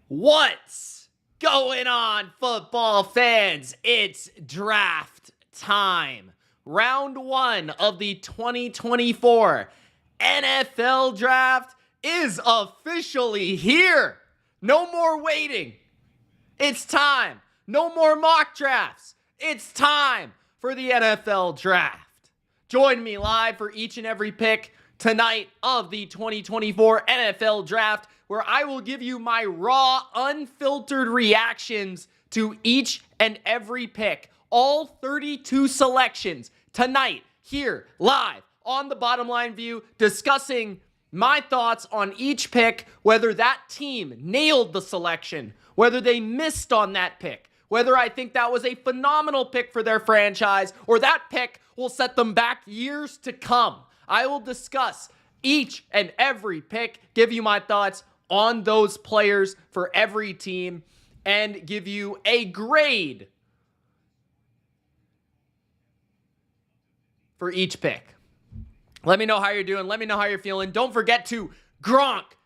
What's going on, football fans? It's draft time. Round 1 of the 2024 NFL Draft is officially here. No more waiting. It's time. No more mock drafts. It's time for the NFL Draft. Join me live for each and every pick tonight of the 2024 NFL Draft, where I will give you my raw, unfiltered reactions to each and every pick. All 32 selections tonight, here, live on the Bottom Line View, discussing my thoughts on each pick, whether that team nailed the selection, whether they missed on that pick, whether I think that was a phenomenal pick for their franchise, or that pick will set them back years to come. I will discuss each and every pick, give you my thoughts on those players for every team, and give you a grade for each pick. Let me know how you're doing. Let me know how you're feeling. Don't forget to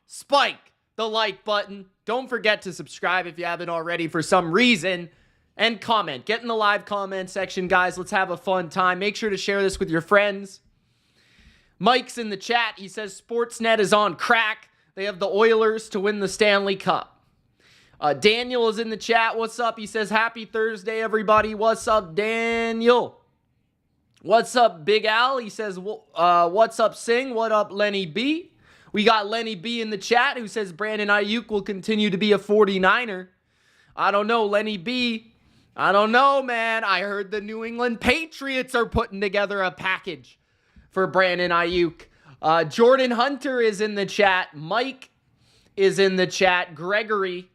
spike the like button. Don't forget to subscribe if you haven't already for some reason. And comment. Get in the live comment section, guys. Let's have a fun time. Make sure to share this with your friends. Mike's in the chat. He says Sportsnet is on crack. They have the Oilers to win the Stanley Cup. Daniel is in the chat. What's up? He says, happy Thursday, everybody. What's up, Daniel? What's up, Big Al? He says, what's up, Sing? What up, Lenny B? We got Lenny B in the chat who says Brandon Ayuk will continue to be a 49er. I don't know, Lenny B. I don't know, man. I heard the New England Patriots are putting together a package for Brandon Ayuk. Jordan Hunter is in the chat. Mike is in the chat. Gregory,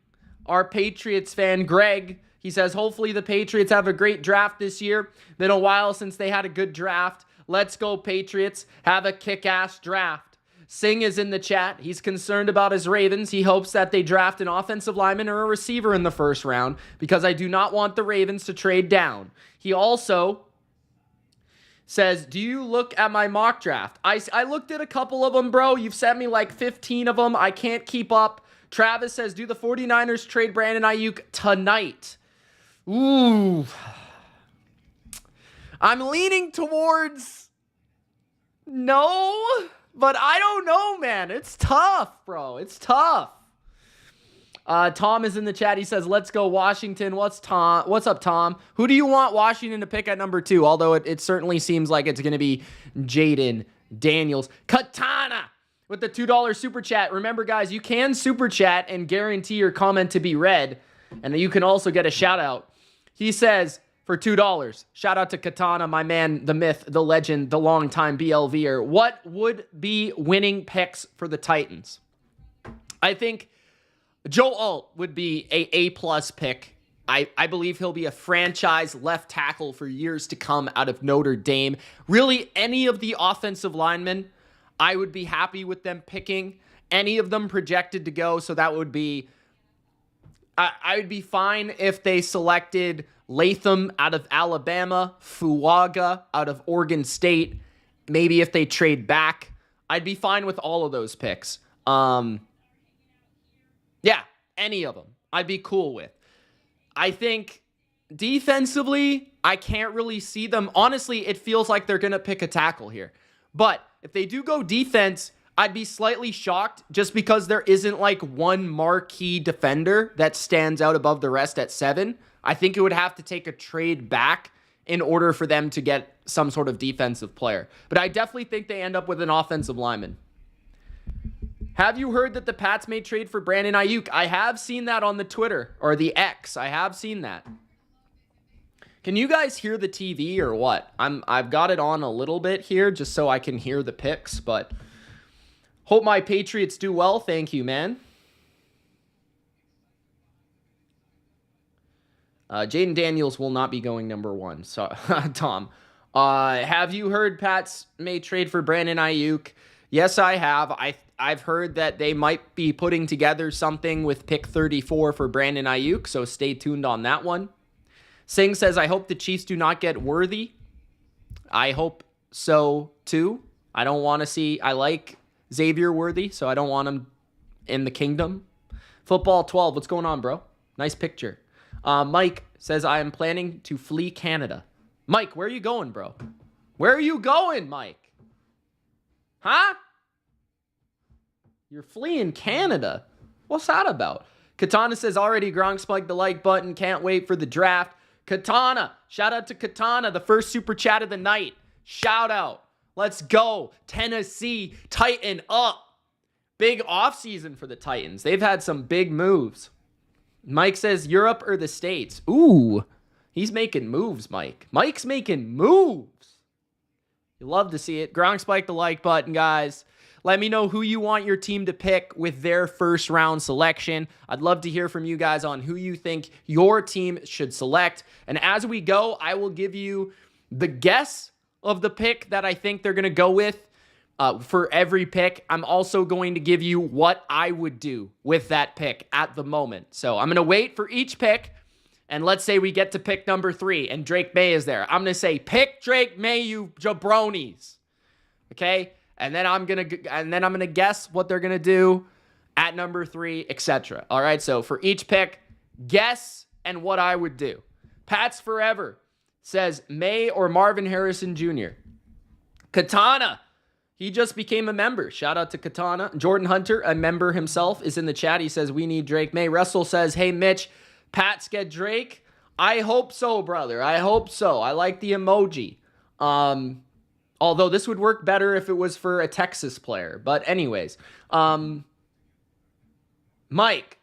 our Patriots fan, Greg, he says, hopefully the Patriots have a great draft this year. Been a while since they had a good draft. Let's go, Patriots. Have a kick-ass draft. Singh is in the chat. He's concerned about his Ravens. He hopes that they draft an offensive lineman or a receiver in the first round because I do not want the Ravens to trade down. He also says, do you look at my mock draft? I looked at a couple of them, bro. You've sent me like 15 of them. I can't keep up. Travis says, do the 49ers trade Brandon Ayuk tonight? Ooh. I'm leaning towards no, but I don't know, man. It's tough, bro. It's tough. Tom is in the chat. He says, let's go Washington. What's up, Tom? Who do you want Washington to pick at number 2? Although it certainly seems like it's going to be Jaden Daniels. Katana with the $2 super chat. Remember, guys, you can super chat and guarantee your comment to be read. And you can also get a shout out. He says, for $2, shout out to Katana, my man, the myth, the legend, the longtime BLVer. What would be winning picks for the Titans? I think Joe Alt would be a A-plus pick. I believe he'll be a franchise left tackle for years to come out of Notre Dame. Really, any of the offensive linemen, I would be happy with them picking. Any of them projected to go, so that would be... I would be fine if they selected Latham out of Alabama, Fuaga out of Oregon State. Maybe if they trade back, I'd be fine with all of those picks. Yeah, any of them I'd be cool with. I think defensively, I can't really see them. Honestly, it feels like they're going to pick a tackle here. But if they do go defense, I'd be slightly shocked just because there isn't like one marquee defender that stands out above the rest at 7. I think it would have to take a trade back in order for them to get some sort of defensive player. But I definitely think they end up with an offensive lineman. Have you heard that the Pats may trade for Brandon Ayuk? I have seen that on the Twitter or the X. I have seen that. Can you guys hear the TV or what? I've got it on a little bit here just so I can hear the picks, but hope my Patriots do well. Thank you, man. Jaden Daniels will not be going number 1. So, Tom. Have you heard Pats may trade for Brandon Ayuk? Yes, I have. I've heard that they might be putting together something with pick 34 for Brandon Ayuk, so stay tuned on that one. Singh says, I hope the Chiefs do not get Worthy. I hope so, too. I don't want to see... I like Xavier Worthy, so I don't want him in the kingdom. Football 12, what's going on, bro? Nice picture. Mike says, I am planning to flee Canada. Mike, where are you going, bro? Where are you going, Mike? Huh? You're fleeing Canada. What's that about? Katana says, already Gronk spiked the like button. Can't wait for the draft. Katana, shout out to Katana, the first super chat of the night. Shout out. Let's go. Tennessee, tighten up. Big offseason for the Titans. They've had some big moves. Mike says, Europe or the States? Ooh, he's making moves, Mike. Mike's making moves. You love to see it. Gronk spiked the like button, guys. Let me know who you want your team to pick with their first round selection. I'd love to hear from you guys on who you think your team should select. And as we go, I will give you the guess of the pick that I think they're going to go with for every pick. I'm also going to give you what I would do with that pick at the moment. So I'm going to wait for each pick. And let's say we get to pick number 3 and Drake May is there. I'm going to say, pick Drake May, you jabronis. Okay? And then I'm gonna guess what they're gonna do at number 3, etc. All right. So for each pick, guess and what I would do. Pats Forever says May or Marvin Harrison Jr. Katana, he just became a member. Shout out to Katana. Jordan Hunter, a member himself, is in the chat. He says we need Drake May. Russell says, hey Mitch, Pats get Drake. I hope so, brother. I hope so. I like the emoji. Although this would work better if it was for a Texas player. But anyways, Mike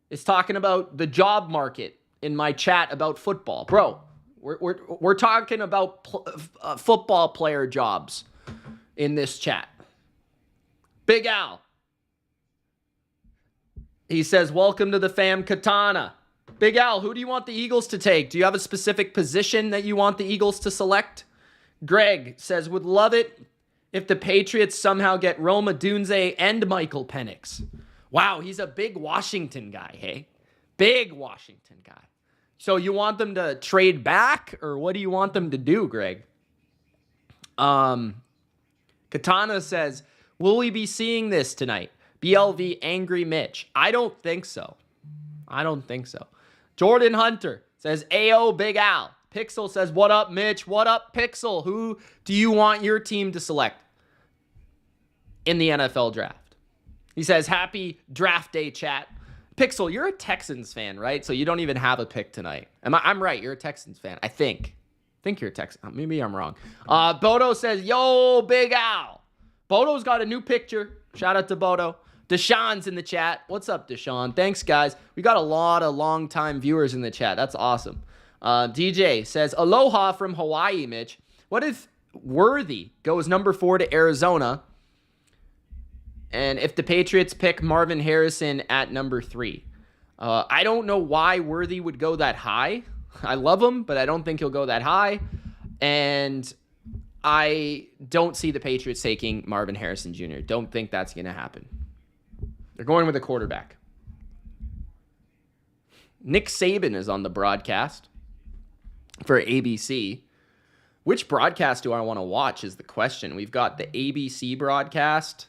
is talking about the job market in my chat about football. Bro, we're talking about football player jobs in this chat. Big Al. He says, welcome to the fam, Katana. Big Al, who do you want the Eagles to take? Do you have a specific position that you want the Eagles to select? Greg says, would love it if the Patriots somehow get Roma Dunze and Michael Penix. Wow, he's a big Washington guy, hey? Big Washington guy. So you want them to trade back, or what do you want them to do, Greg? Katana says, will we be seeing this tonight? BLV Angry Mitch. I don't think so. I don't think so. Jordan Hunter says, AO Big Al. Pixel says, what up, Mitch? What up, Pixel? Who do you want your team to select in the NFL draft? He says, happy draft day, chat. Pixel, you're a Texans fan, right? So you don't even have a pick tonight. I'm right. You're a Texans fan. I think you're a Texan. Maybe I'm wrong. Bodo says, yo, Big Al. Bodo's got a new picture. Shout out to Bodo. Deshaun's in the chat. What's up, Deshaun? Thanks, guys. We got a lot of long-time viewers in the chat. That's awesome. DJ says, aloha from Hawaii, Mitch. What if Worthy goes number 4 to Arizona, and if the Patriots pick Marvin Harrison at number 3? I don't know why Worthy would go that high. I love him, but I don't think he'll go that high. And I don't see the Patriots taking Marvin Harrison Jr. Don't think that's going to happen. They're going with a quarterback. Nick Saban is on the broadcast for ABC. Which broadcast do I want to watch is the question. We've got the ABC broadcast.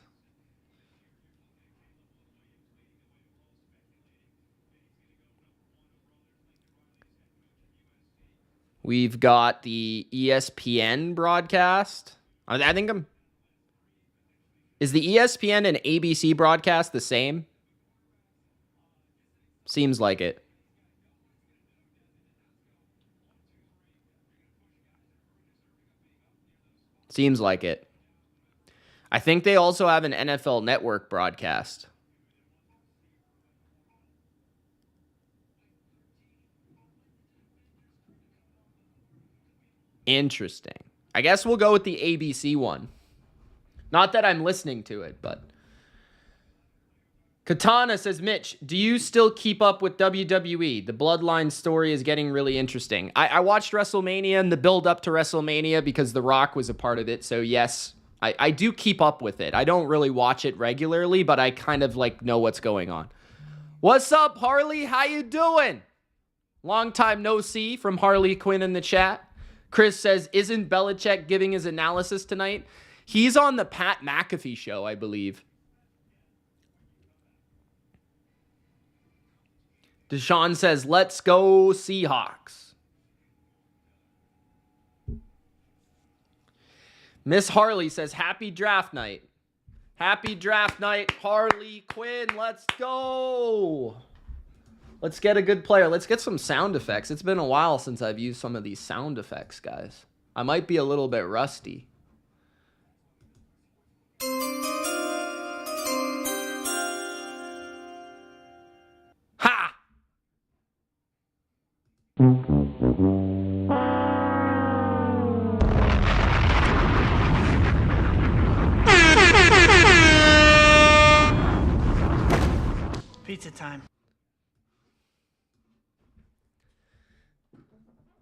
We've got the ESPN broadcast. I think is the ESPN and ABC broadcast the same? Seems like it. Seems like it. I think they also have an NFL Network broadcast. Interesting. I guess we'll go with the ABC one. Not that I'm listening to it, but... Katana says, Mitch, do you still keep up with WWE? The Bloodline story is getting really interesting. I watched WrestleMania and the build up to WrestleMania because The Rock was a part of it. So yes, I do keep up with it. I don't really watch it regularly, but I kind of like know what's going on. What's up, Harley? How you doing? Long time no see from Harley Quinn in the chat. Chris says, isn't Belichick giving his analysis tonight? He's on the Pat McAfee show, I believe. Deshaun says, let's go Seahawks. Miss Harley says, happy draft night. Happy draft night, Harley Quinn. Let's go. Let's get a good player. Let's get some sound effects. It's been a while since I've used some of these sound effects, guys. I might be a little bit rusty. Ha! Pizza time.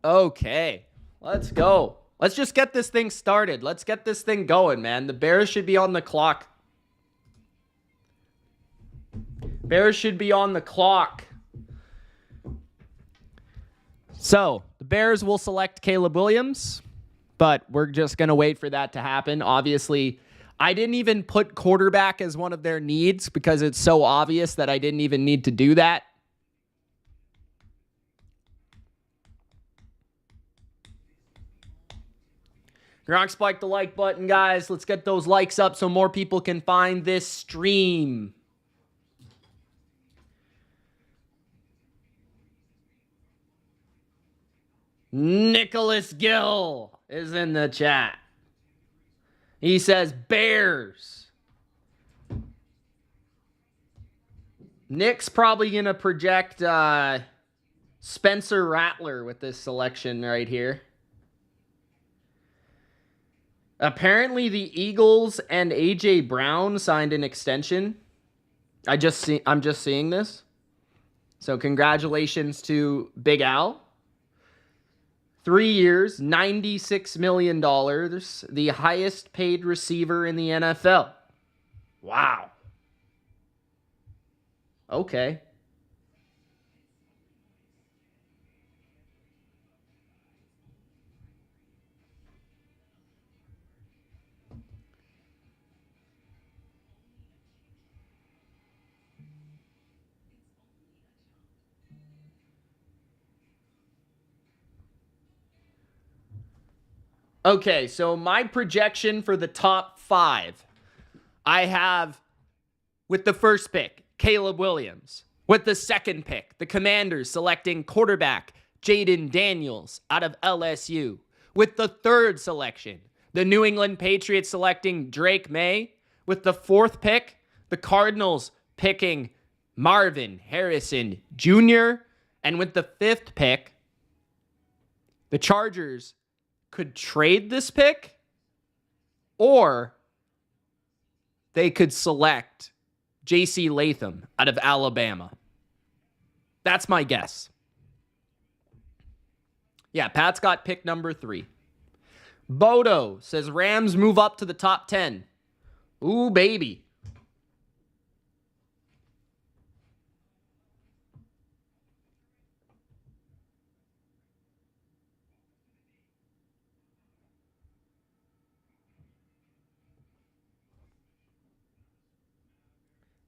Okay, let's go. Let's just get this thing started. Let's get this thing going, man. The Bears should be on the clock. Bears should be on the clock. So, the Bears will select Caleb Williams, but we're just going to wait for that to happen. Obviously, I didn't even put quarterback as one of their needs because it's so obvious that I didn't even need to do that. Gronk, spike the like button, guys. Let's get those likes up so more people can find this stream. Nicholas Gill is in the chat. He says Bears. Nick's probably going to project Spencer Rattler with this selection right here. Apparently, the Eagles and A.J. Brown signed an extension. I'm just seeing this. So congratulations to Big Al. 3 years, $96 million. The highest paid receiver in the NFL. Wow. Okay. Okay, so my projection for the top 5, I have, with the first pick, Caleb Williams. With the second pick, the Commanders selecting quarterback Jaden Daniels out of LSU. With the third selection, the New England Patriots selecting Drake May. With the fourth pick, the Cardinals picking Marvin Harrison Jr. And with the fifth pick, the Chargers could trade this pick, or they could select J.C. Latham out of Alabama. That's my guess. Yeah, Pat's got pick number 3. Bodo says Rams move up to the top 10. Ooh, baby.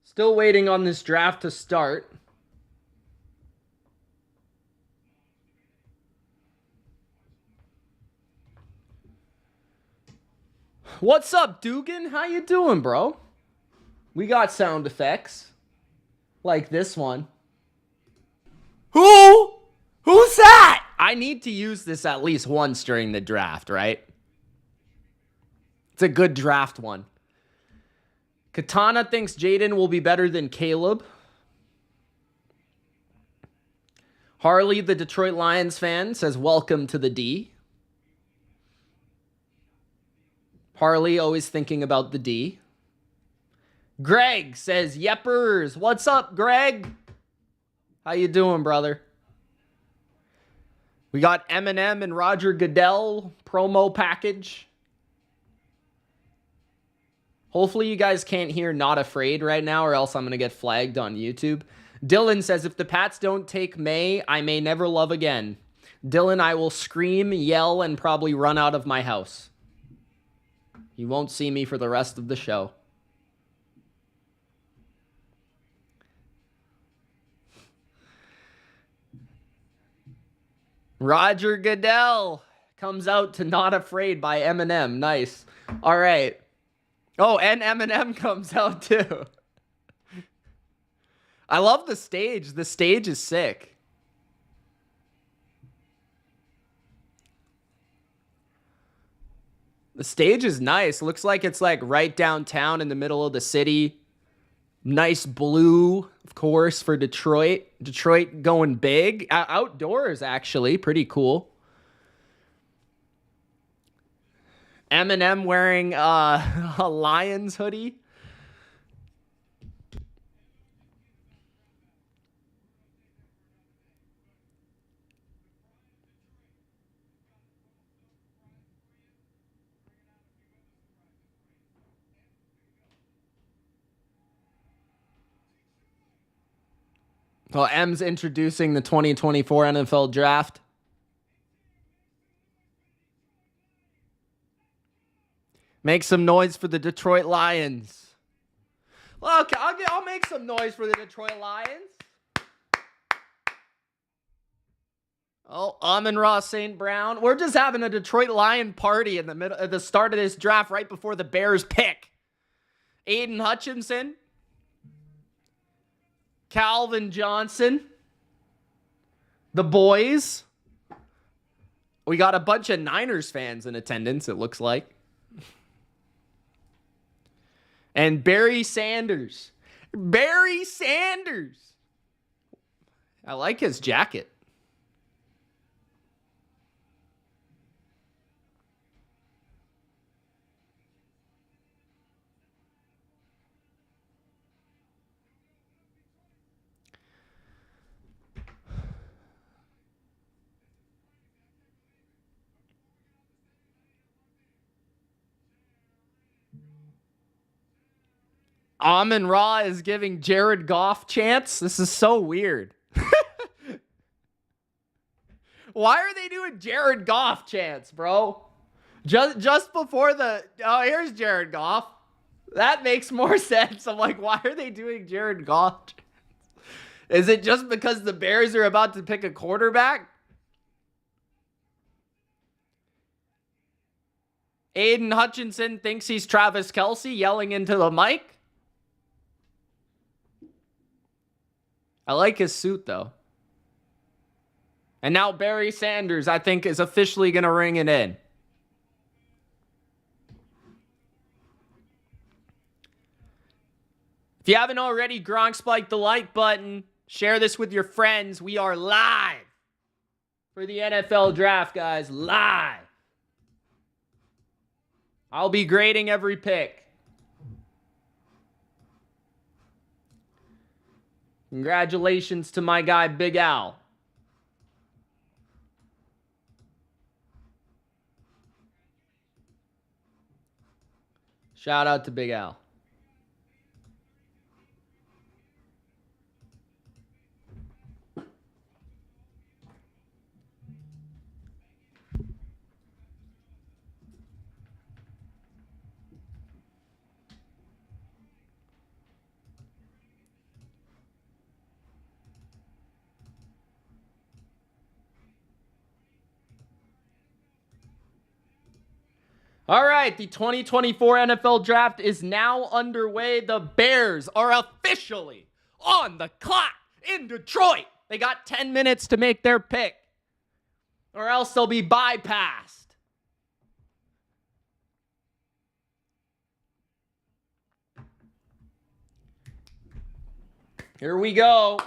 Still waiting on this draft to start. What's up, Dugan? How you doing, bro? We got sound effects. Like this one. Who? Who's that? I need to use this at least once during the draft, right? It's a good draft one. Katana thinks Jaden will be better than Caleb. Harley, the Detroit Lions fan, says welcome to the D. Harley always thinking about the D. Greg says, Yeppers. What's up, Greg? How you doing, brother? We got Eminem and Roger Goodell promo package. Hopefully you guys can't hear Not Afraid right now, or else I'm going to get flagged on YouTube. Dylan says, if the Pats don't take May, I may never love again. Dylan, I will scream, yell, and probably run out of my house. You won't see me for the rest of the show. Roger Goodell comes out to Not Afraid by Eminem. Nice. All right. Oh, and Eminem comes out too. I love the stage. The stage is sick. The stage is nice. Looks like it's like right downtown in the middle of the city. Nice blue, of course, for Detroit. Detroit going big. Outdoors, actually. Pretty cool. Eminem wearing a Lions hoodie. Well, M's introducing the 2024 NFL Draft. Make some noise for the Detroit Lions. Well, okay, I'll make some noise for the Detroit Lions. Oh, Amon-Ra St. Brown. We're just having a Detroit Lion party in the middle at the start of this draft, right before the Bears pick. Aiden Hutchinson. Calvin Johnson. The boys. We got a bunch of Niners fans in attendance, it looks like. And Barry Sanders. Barry Sanders. I like his jacket. Amon-Ra is giving Jared Goff chants. This is so weird. Why are they doing Jared Goff chants, bro? Just before the... Oh, here's Jared Goff. That makes more sense. I'm like, why are they doing Jared Goff chants? Is it just because the Bears are about to pick a quarterback? Aiden Hutchinson thinks he's Travis Kelce yelling into the mic. I like his suit, though. And now Barry Sanders, I think, is officially going to ring it in. If you haven't already, Gronk spike the like button. Share this with your friends. We are live for the NFL Draft, guys. Live. I'll be grading every pick. Congratulations to my guy, Big Al. Shout out to Big Al. All right, the 2024 NFL Draft is now underway. The Bears are officially on the clock in Detroit. They got 10 minutes to make their pick, or else they'll be bypassed. Here we go.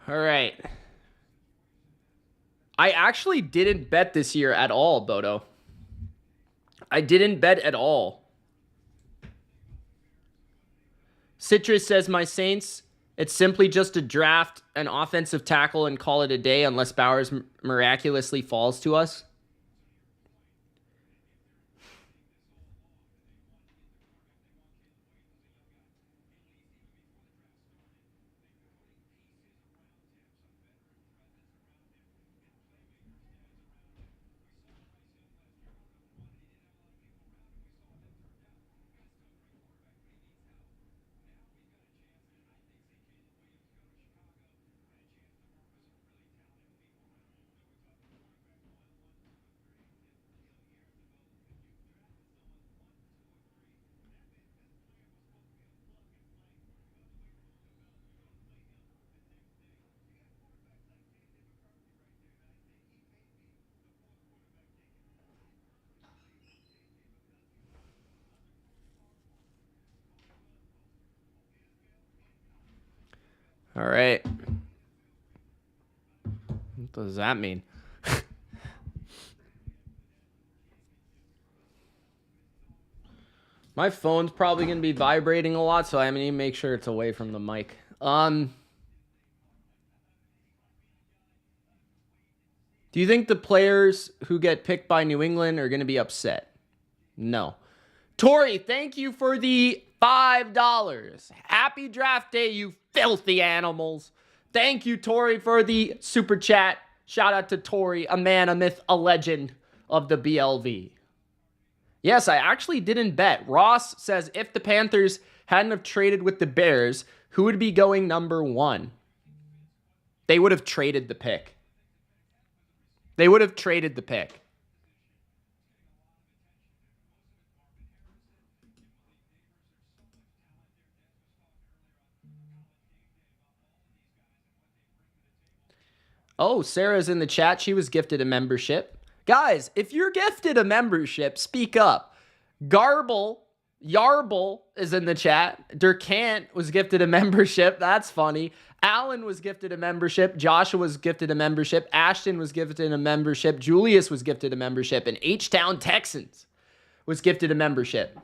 All right. I actually didn't bet this year at all, Bodo. I didn't bet at all. Citrus says, my Saints, it's simply just to draft an offensive tackle and call it a day unless Bowers miraculously falls to us. All right. What does that mean? My phone's probably going to be vibrating a lot, so I need to make sure it's away from the mic. Do you think the players who get picked by New England are going to be upset? No. Tori, thank you for the $5. Happy draft day, you filthy animals. Thank you, Tori, for the super chat. Shout out to Tori, a man, a myth, a legend of the BLV. Yes, I actually didn't bet. Ross says, if the Panthers hadn't have traded with the Bears, who would be going number 1? They would have traded the pick. They would have traded the pick. Oh, Sarah's in the chat. She was gifted a membership. Guys, if you're gifted a membership, speak up. Yarble is in the chat. Durkant was gifted a membership. That's funny. Alan was gifted a membership. Joshua was gifted a membership. Ashton was gifted a membership. Julius was gifted a membership. And H-Town Texans was gifted a membership.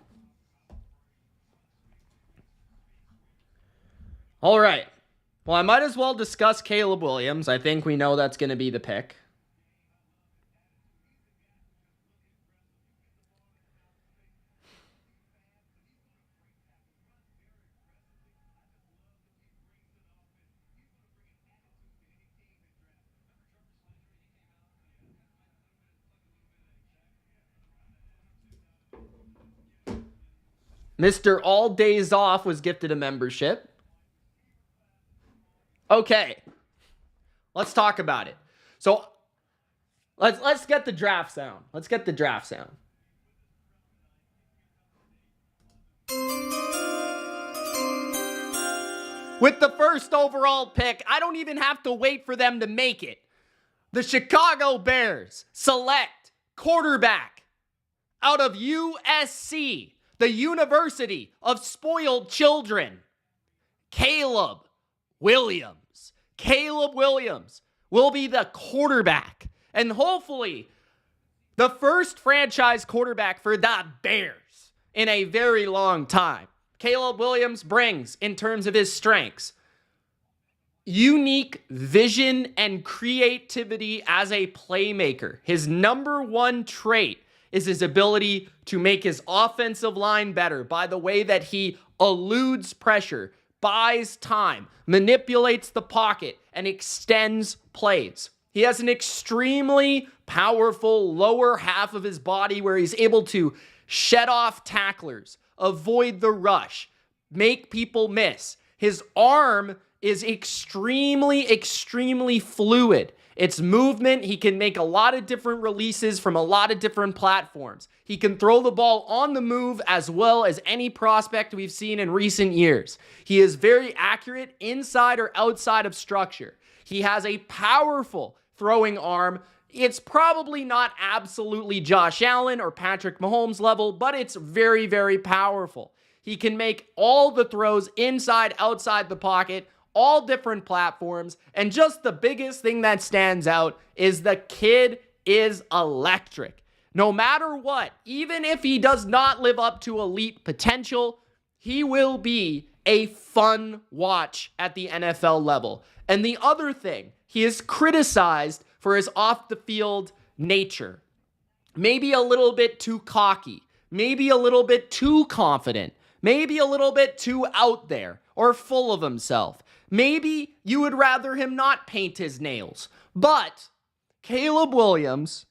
All right. Well, I might as well discuss Caleb Williams. I think we know that's going to be the pick. Mr. All Days Off was gifted a membership. Okay. Let's talk about it. So let's get the draft sound. Let's get the draft sound. With the first overall pick, I don't even have to wait for them to make it. The Chicago Bears select quarterback out of USC, the University of Spoiled Children, Caleb Williams. Caleb Williams will be the quarterback, and hopefully the first franchise quarterback for the Bears in a very long time. Caleb Williams brings, in terms of his strengths, unique vision and creativity as a playmaker. His number one trait is his ability to make his offensive line better by the way that he eludes pressure, buys time, manipulates the pocket, and extends plays. He has an extremely powerful lower half of his body where he's able to shed off tacklers, avoid the rush, make people miss. His arm is extremely, extremely fluid. It's movement. He can make a lot of different releases from a lot of different platforms. He can throw the ball on the move as well as any prospect we've seen in recent years. He is very accurate inside or outside of structure. He has a powerful throwing arm. It's probably not absolutely Josh Allen or Patrick Mahomes level, but it's very, very powerful. He can make all the throws inside, outside the pocket, all different platforms. And just the biggest thing that stands out is the kid is electric. No matter what, even if he does not live up to elite potential, he will be a fun watch at the NFL level. And the other thing, he is criticized for his off-the-field nature. Maybe a little bit too cocky, maybe a little bit too confident, maybe a little bit too out there or full of himself. Maybe you would rather him not paint his nails. But Caleb Williams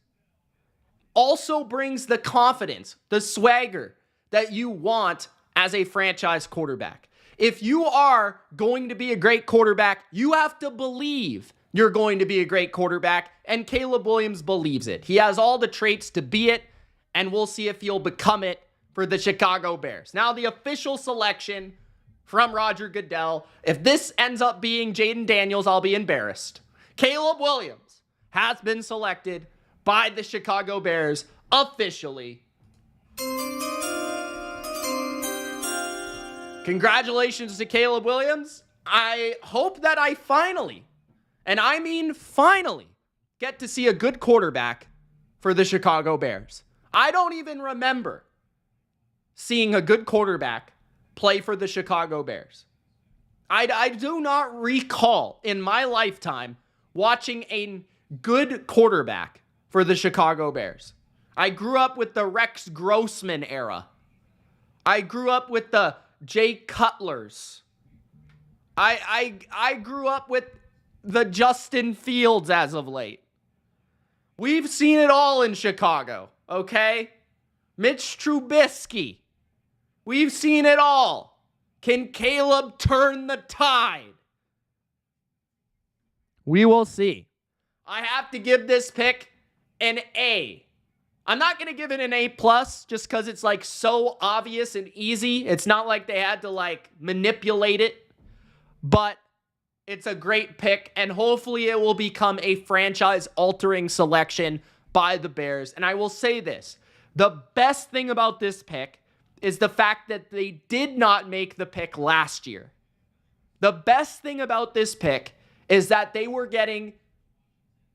also brings the confidence, the swagger that you want as a franchise quarterback. If you are going to be a great quarterback, you have to believe you're going to be a great quarterback, and Caleb Williams believes it. He has all the traits to be it, and we'll see if he'll become it for the Chicago Bears. Now, the official selection from Roger Goodell. If this ends up being Jaden Daniels, I'll be embarrassed. Caleb Williams has been selected by the Chicago Bears officially. Congratulations to Caleb Williams. I hope that I finally, and I mean finally, get to see a good quarterback for the Chicago Bears. I don't even remember seeing a good quarterback play for the Chicago Bears. I do not recall in my lifetime watching a good quarterback for the Chicago Bears. I grew up with the Rex Grossman era. I grew up with the Jay Cutlers. I grew up with the Justin Fields as of late. We've seen it all in Chicago, okay? Mitch Trubisky. We've seen it all. Can Caleb turn the tide? We will see. I have to give this pick an A. I'm not going to give it an A+, just because it's like so obvious and easy. It's not like they had to like manipulate it, but it's a great pick, and hopefully it will become a franchise-altering selection by the Bears. And I will say this, the best thing about this pick is the fact that they did not make the pick last year. The best thing about this pick is that they were getting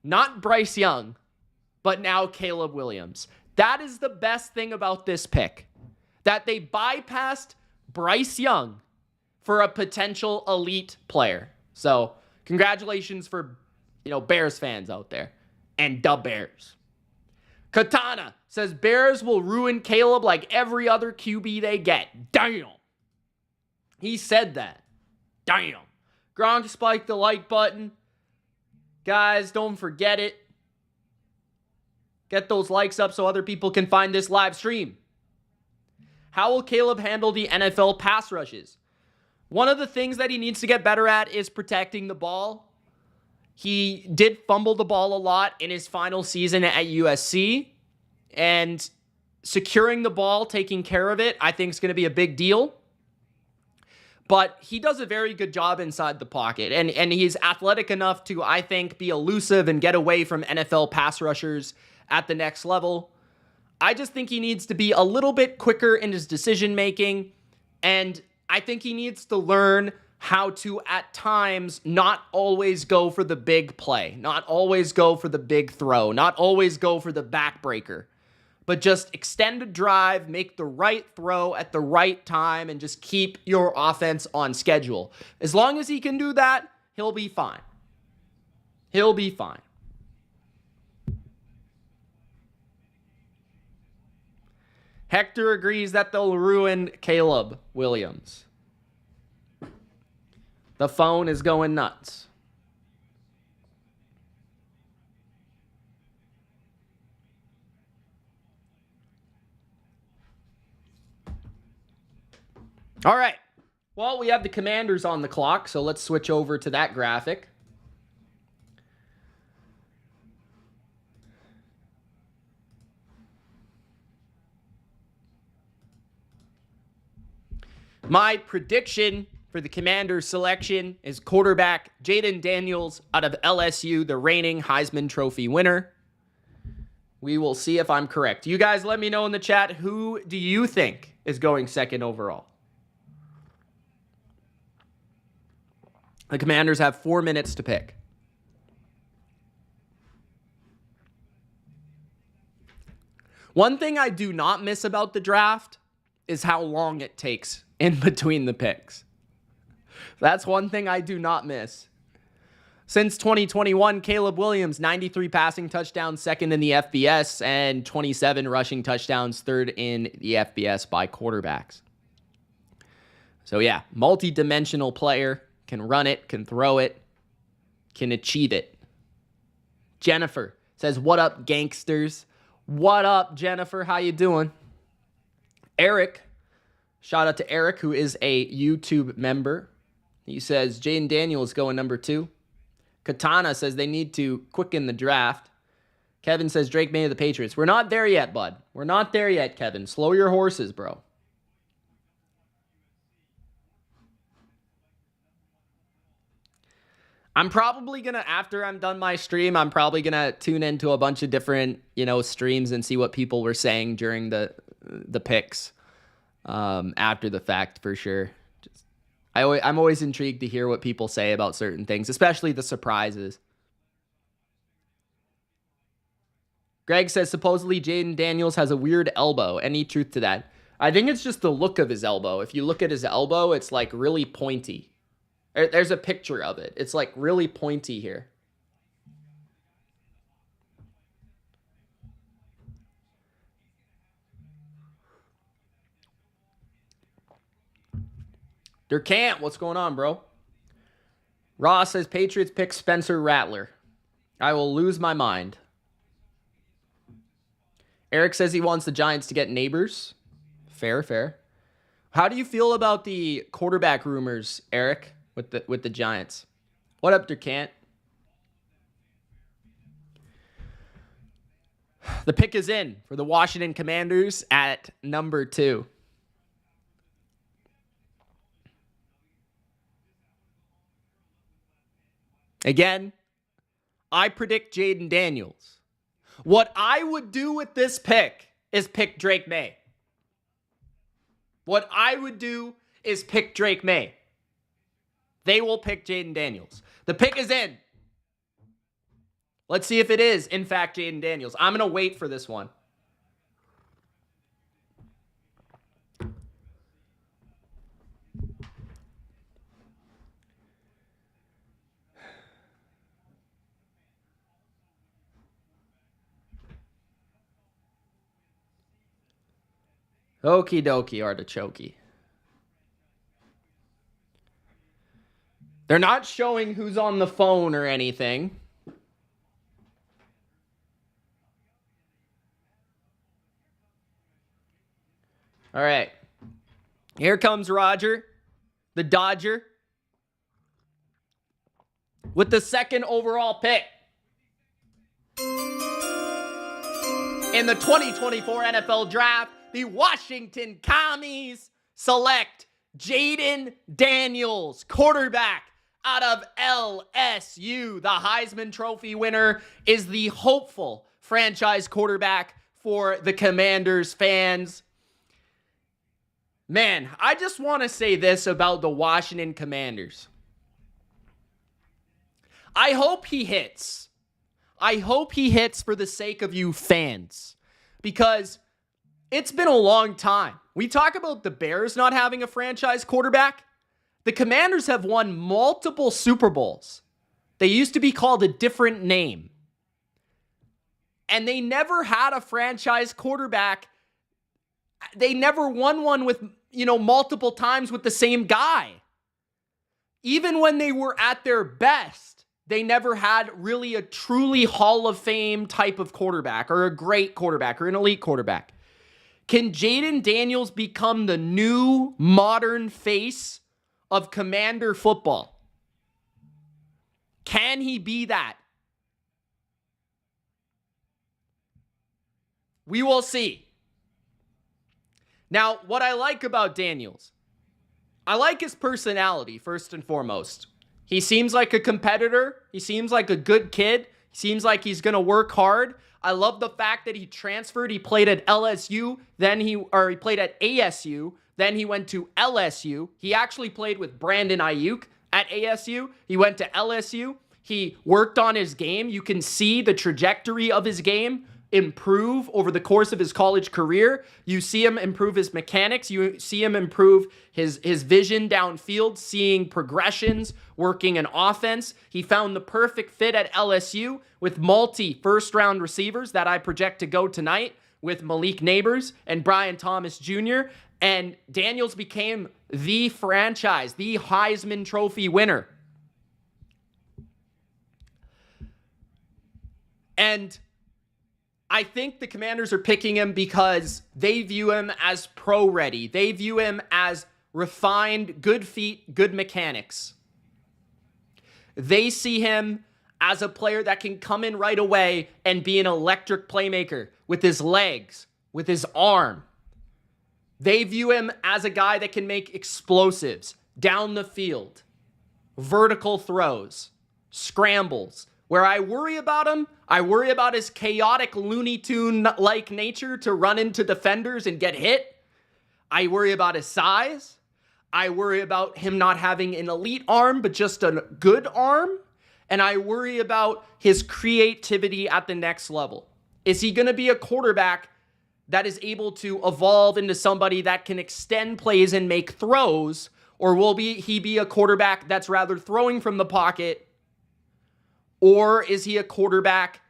not Bryce Young, but now Caleb Williams. That is the best thing about this pick, that they bypassed Bryce Young for a potential elite player. So congratulations for, Bears fans out there and the Bears. Katana says Bears will ruin Caleb like every other QB they get. Damn. He said that. Damn. Gronk spiked the like button. Guys, don't forget it. Get those likes up so other people can find this live stream. How will Caleb handle the NFL pass rushes? One of the things that he needs to get better at is protecting the ball. He did fumble the ball a lot in his final season at USC. And securing the ball, taking care of it, I think is going to be a big deal. But he does a very good job inside the pocket. And he's athletic enough to, I think, be elusive and get away from NFL pass rushers at the next level. I just think he needs to be a little bit quicker in his decision making. And I think he needs to learn how to, at times, not always go for the big play, not always go for the big throw, not always go for the backbreaker, but just extend a drive, make the right throw at the right time, and just keep your offense on schedule. As long as he can do that, he'll be fine. He'll be fine. Hector agrees that they'll ruin Caleb Williams. The phone is going nuts. All right. Well, we have the Commanders on the clock, so let's switch over to that graphic. My prediction for the Commanders selection is quarterback Jaden Daniels out of LSU, the reigning Heisman Trophy winner. We will see if I'm correct. You guys let me know in the chat, who do you think is going second overall? The Commanders have 4 minutes to pick. One thing I do not miss about the draft is how long it takes in between the picks. That's one thing I do not miss. Since 2021, Caleb Williams, 93 passing touchdowns, second in the FBS, and 27 rushing touchdowns, third in the FBS by quarterbacks. So yeah, multi-dimensional player, can run it, can throw it, can achieve it. Jennifer says, what up, gangsters? What up, Jennifer? How you doing? Eric, shout out to Eric, who is a YouTube member. He says, Jaden Daniels going number 2. Katana says they need to quicken the draft. Kevin says Drake May of the Patriots. We're not there yet, bud. We're not there yet, Kevin. Slow your horses, bro. I'm probably going to, after I'm done my stream, I'm probably going to tune into a bunch of different, streams and see what people were saying during the picks after the fact, for sure. I'm always intrigued to hear what people say about certain things, especially the surprises. Greg says, supposedly Jaden Daniels has a weird elbow. Any truth to that? I think it's just the look of his elbow. If you look at his elbow, it's like really pointy. There's a picture of it. It's like really pointy here. Durkant, what's going on, bro? Ross says Patriots pick Spencer Rattler. I will lose my mind. Eric says he wants the Giants to get Neighbors. Fair, fair. How do you feel about the quarterback rumors, Eric, with the Giants? What up, Durkant? The pick is in for the Washington Commanders at number 2. Again, I predict Jaden Daniels. What I would do with this pick is pick Drake May. What I would do is pick Drake May. They will pick Jaden Daniels. The pick is in. Let's see if it is, in fact, Jaden Daniels. I'm going to wait for this one. Okie dokie, artichoke. They're not showing who's on the phone or anything. All right. Here comes Roger, the Dodger, with the 2nd overall pick in the 2024 NFL Draft. The Washington Commies select Jaden Daniels, quarterback out of LSU. The Heisman Trophy winner is the hopeful franchise quarterback for the Commanders fans. Man, I just want to say this about the Washington Commanders. I hope he hits. I hope he hits for the sake of you fans, because it's been a long time. We talk about the Bears not having a franchise quarterback. The Commanders have won multiple Super Bowls. They used to be called a different name. And they never had a franchise quarterback. They never won one with, multiple times with the same guy. Even when they were at their best, they never had really a truly Hall of Fame type of quarterback, or a great quarterback, or an elite quarterback. Can Jaden Daniels become the new modern face of Commander football? Can he be that? We will see. Now, what I like about Daniels, I like his personality, first and foremost. He seems like a competitor. He seems like a good kid. He seems like he's going to work hard. I love the fact that he transferred. He played at LSU, he played at ASU, then he went to LSU. He actually played with Brandon Ayuk at ASU. He went to LSU. He worked on his game. You can see the trajectory of his game improve over the course of his college career. You see him improve his mechanics. You see him improve his vision downfield, seeing progressions, working an offense. He found the perfect fit at LSU with multi first-round receivers that I project to go tonight with Malik Neighbors and Brian Thomas Jr. And Daniels became the franchise, the Heisman Trophy winner. And I think the Commanders are picking him because they view him as pro-ready. They view him as refined, good feet, good mechanics. They see him as a player that can come in right away and be an electric playmaker with his legs, with his arm. They view him as a guy that can make explosives down the field, vertical throws, scrambles. Where I worry about him, I worry about his chaotic Looney Tune-like nature to run into defenders and get hit. I worry about his size. I worry about him not having an elite arm, but just a good arm. And I worry about his creativity at the next level. Is he going to be a quarterback that is able to evolve into somebody that can extend plays and make throws? Or will he be a quarterback that's rather throwing from the pocket? Or is he a quarterback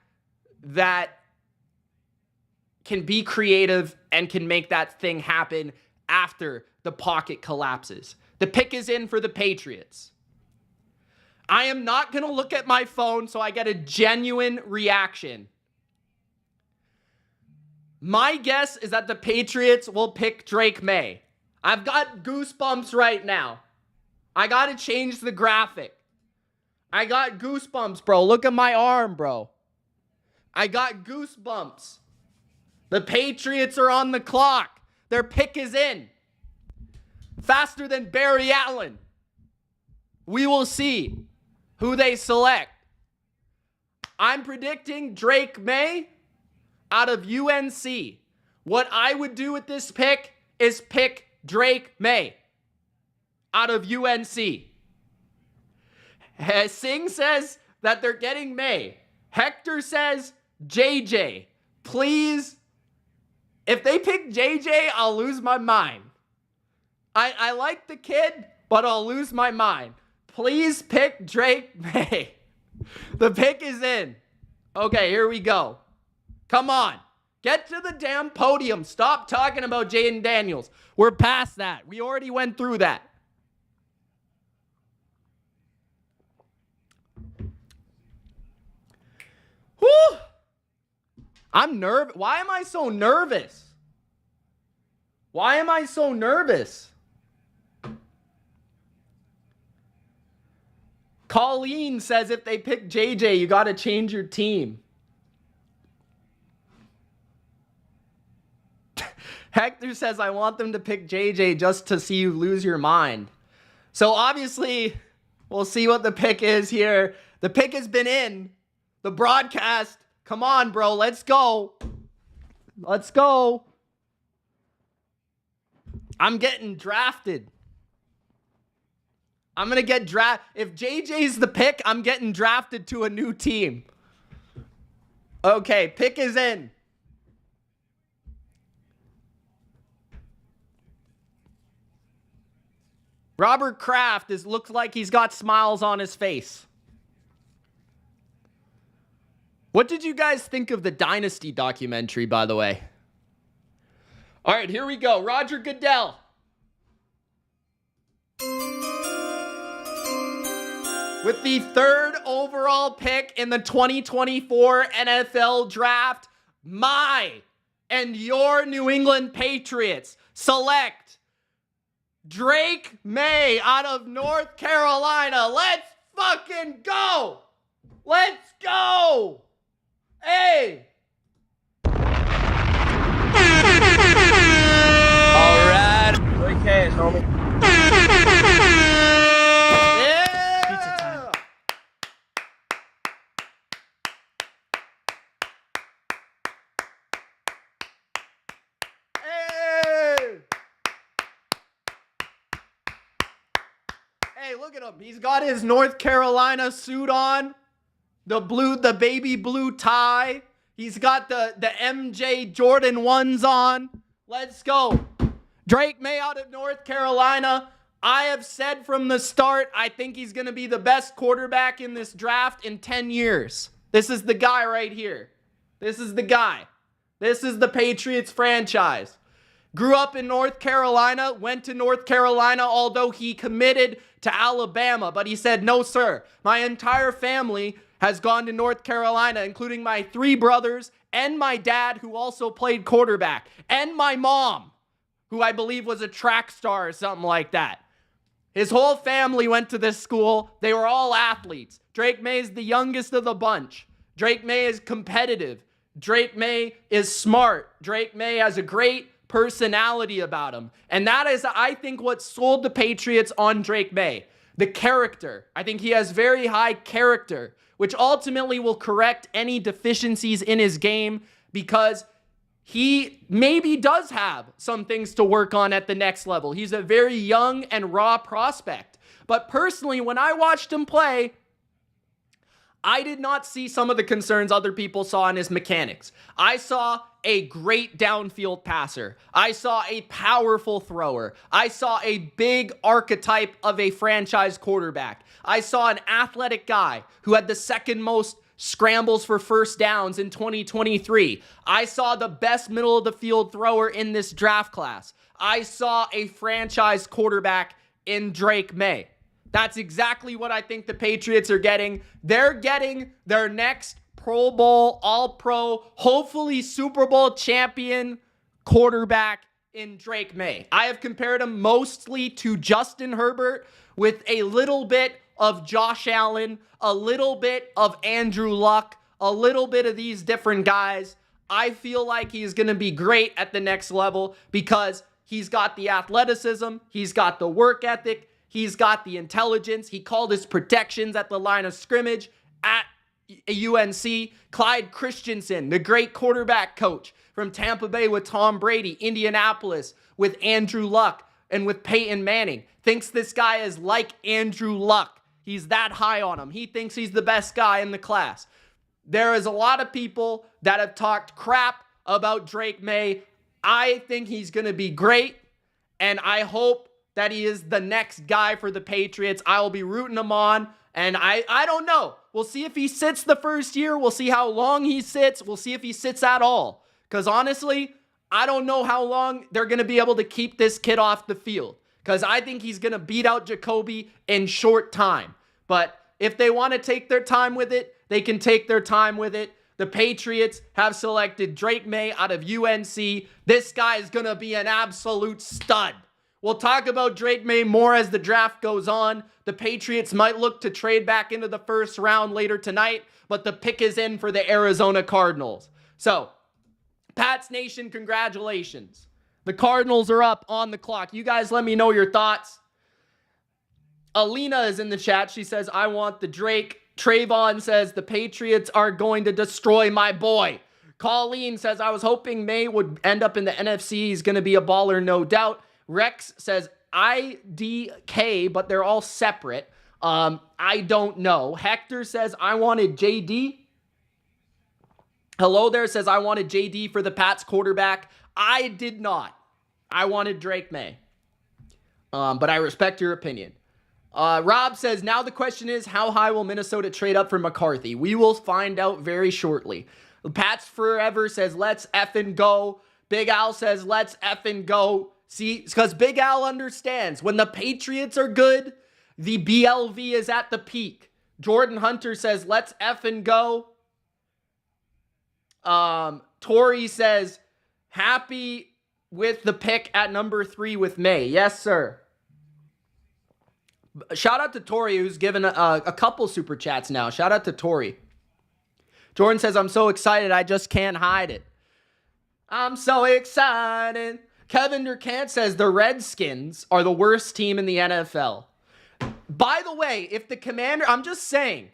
that can be creative and can make that thing happen after the pocket collapses? The pick is in for the Patriots. I am not going to look at my phone so I get a genuine reaction. My guess is that the Patriots will pick Drake May. I've got goosebumps right now. I got to change the graphic. I got goosebumps, bro. Look at my arm, bro. I got goosebumps. The Patriots are on the clock. Their pick is in. Faster than Barry Allen. We will see who they select. I'm predicting Drake May out of UNC. What I would do with this pick is pick Drake May out of UNC. Singh says that they're getting May. Hector says JJ. Please, if they pick JJ, I'll lose my mind. I like the kid, but I'll lose my mind. Please pick Drake May. The pick is in. Okay, here we go. Come on. Get to the damn podium. Stop talking about Jaden Daniels. We're past that. We already went through that. Whew. I'm nervous. Why am I so nervous? Why am I so nervous? Colleen says if they pick JJ, you got to change your team. Hector says, I want them to pick JJ just to see you lose your mind. So obviously, we'll see what the pick is here. The pick has been in. The broadcast. Come on, bro. Let's go. Let's go. I'm getting drafted. I'm going to get drafted. If JJ's the pick, I'm getting drafted to a new team. Okay, pick is in. Robert Kraft looks like he's got smiles on his face. What did you guys think of the Dynasty documentary, by the way? All right, here we go. Roger Goodell. With the 3rd overall pick in the 2024 NFL Draft, my and your New England Patriots select Drake May out of North Carolina. Let's fucking go! Let's go! Hey! Alright. Good cash, homie. Yeah! Pizza time. Hey! Hey, look at him. He's got his North Carolina suit on. The baby blue tie. He's got the MJ Jordan 1s on. Let's go. Drake May out of North Carolina. I have said from the start, I think he's going to be the best quarterback in this draft in 10 years. This is the guy right here. This is the guy. This is the Patriots franchise. Grew up in North Carolina, went to North Carolina, although he committed to Alabama. But he said, no, sir. My entire family has gone to North Carolina, including my 3 brothers and my dad, who also played quarterback, and my mom, who I believe was a track star or something like that. His whole family went to this school. They were all athletes. Drake May is the youngest of the bunch. Drake May is competitive. Drake May is smart. Drake May has a great personality about him. And that is, I think, what sold the Patriots on Drake May. The character. I think he has very high character, which ultimately will correct any deficiencies in his game, because he maybe does have some things to work on at the next level. He's a very young and raw prospect. But personally, when I watched him play, I did not see some of the concerns other people saw in his mechanics. I saw a great downfield passer. I saw a powerful thrower. I saw a big archetype of a franchise quarterback. I saw an athletic guy who had the second most scrambles for first downs in 2023. I saw the best middle of the field thrower in this draft class. I saw a franchise quarterback in Drake May. That's exactly what I think the Patriots are getting. They're getting their next Pro Bowl, All-Pro, hopefully Super Bowl champion quarterback in Drake May. I have compared him mostly to Justin Herbert with a little bit of Josh Allen, a little bit of Andrew Luck, a little bit of these different guys. I feel like he's going to be great at the next level because he's got the athleticism, he's got the work ethic, he's got the intelligence. He called his protections at the line of scrimmage at UNC. Clyde Christensen, the great quarterback coach from Tampa Bay with Tom Brady, Indianapolis with Andrew Luck, and with Peyton Manning, thinks this guy is like Andrew Luck. He's that high on him. He thinks he's the best guy in the class. There is a lot of people that have talked crap about Drake May. I think he's going to be great, and I hope that he is the next guy for the Patriots. I will be rooting him on, and I don't know. We'll see if he sits the first year. We'll see how long he sits. We'll see if he sits at all. Because honestly, I don't know how long they're going to be able to keep this kid off the field. Because I think he's going to beat out Jacoby in short time. But if they want to take their time with it, they can take their time with it. The Patriots have selected Drake May out of UNC. This guy is going to be an absolute stud. We'll talk about Drake May more as the draft goes on. The Patriots might look to trade back into the first round later tonight, but the pick is in for the Arizona Cardinals. So, Pats Nation, congratulations. The Cardinals are up on the clock. You guys let me know your thoughts. Alina is in the chat. She says, I want the Drake. Trayvon says, the Patriots are going to destroy my boy. Colleen says, I was hoping May would end up in the NFC. He's going to be a baller, no doubt. Rex says, IDK, but they're all separate. I don't know. Hector says, I wanted JD. Hello there says, I wanted JD for the Pats quarterback. I did not. I wanted Drake May. But I respect your opinion. Rob says, now the question is, how high will Minnesota trade up for McCarthy? We will find out very shortly. Pats Forever says, let's effing go. Big Al says, let's effing go. See, because Big Al understands when the Patriots are good, the BLV is at the peak. Jordan Hunter says, let's effing go. Tori says, happy with the pick at number 3 with May. Yes, sir. Shout out to Tori, who's given a couple super chats now. Shout out to Tori. Jordan says, I'm so excited, I just can't hide it. I'm so excited. Kevin Durkant says the Redskins are the worst team in the NFL. By the way, if the Commander, I'm just saying,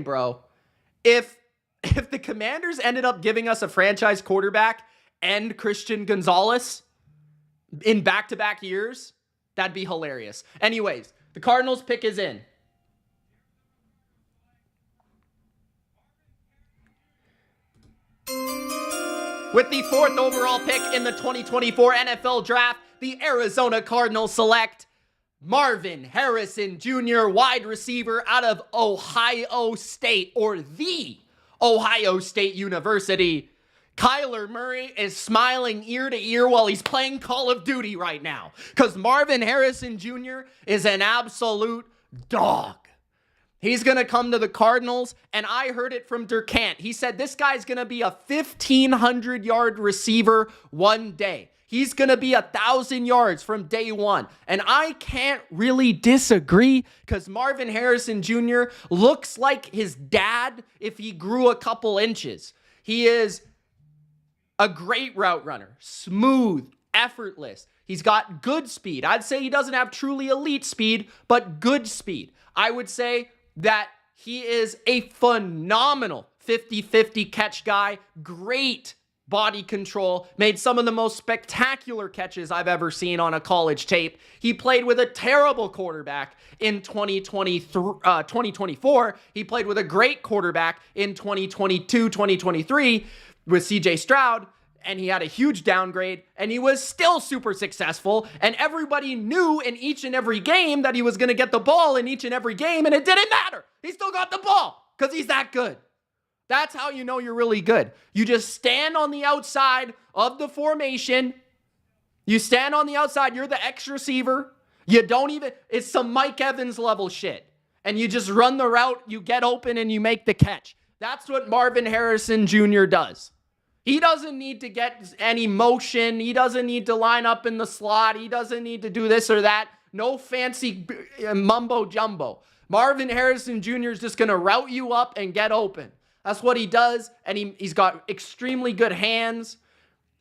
bro, if the Commanders ended up giving us a franchise quarterback and Christian Gonzalez in back-to-back years, that'd be hilarious. Anyways, The Cardinals pick is in. With the 4th overall pick in the 2024 NFL Draft, the Arizona Cardinals select Marvin Harrison Jr., wide receiver out of Ohio State, or the Ohio State University. Kyler Murray is smiling ear to ear while he's playing Call of Duty right now, because Marvin Harrison Jr. is an absolute dog. He's going to come to the Cardinals, and I heard it from Durkant. He said this guy's going to be a 1,500-yard receiver one day. He's going to be 1,000 yards from day one. And I can't really disagree, because Marvin Harrison Jr. looks like his dad if he grew a couple inches. He is a great route runner, smooth, effortless. He's got good speed. I'd say he doesn't have truly elite speed, but good speed. I would say that he is a phenomenal 50-50 catch guy, great body control, made some of the most spectacular catches I've ever seen on a college tape. He played with a terrible quarterback in 2024. He played with a great quarterback in 2022, 2023 with CJ Stroud, and he had a huge downgrade, and he was still super successful, and everybody knew in each and every game that he was going to get the ball in each and every game, and it didn't matter. He still got the ball because he's that good. That's how you know you're really good. You just stand on the outside of the formation. You stand on the outside. You're the X receiver. You don't even, it's some Mike Evans level shit. And you just run the route, you get open, and you make the catch. That's what Marvin Harrison Jr. does. He doesn't need to get any motion. He doesn't need to line up in the slot. He doesn't need to do this or that. No fancy mumbo jumbo. Marvin Harrison Jr. is just going to route you up and get open. That's what he does, and he's got extremely good hands.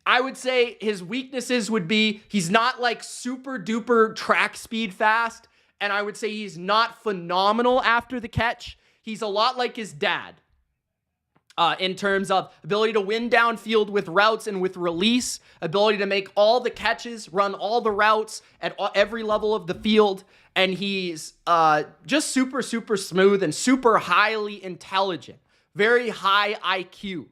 I would say his weaknesses would be he's not like super duper track speed fast, and I would say he's not phenomenal after the catch. He's a lot like his dad. In terms of ability to win downfield with routes and with release, ability to make all the catches, run all the routes at every level of the field, and he's just super, super smooth and super highly intelligent. Very high IQ.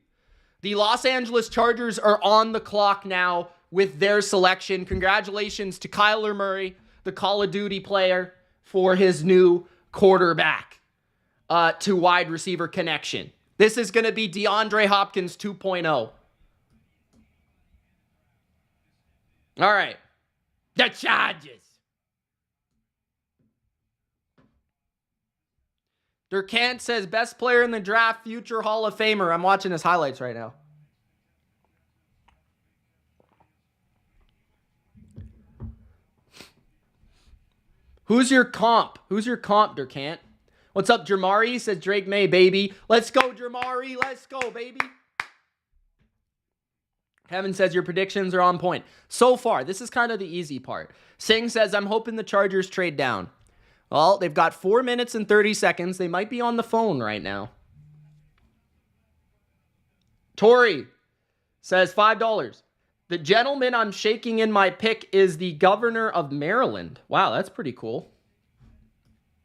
The Los Angeles Chargers are on the clock now with their selection. Congratulations to Kyler Murray, the Call of Duty player, for his new quarterback to wide receiver connection. This is going to be DeAndre Hopkins 2.0. All right. The Chargers. Durkant says, best player in the draft, future Hall of Famer. I'm watching his highlights right now. Who's your comp? Who's your comp, Durkant? What's up, Jamari? Says Drake May, baby. Let's go, Jamari. Let's go, baby. Kevin says your predictions are on point. So far, this is kind of the easy part. Singh says, I'm hoping the Chargers trade down. Well, they've got 4 minutes and 30 seconds. They might be on the phone right now. Tori says $5. The gentleman I'm shaking in my pick is the governor of Maryland. Wow, that's pretty cool.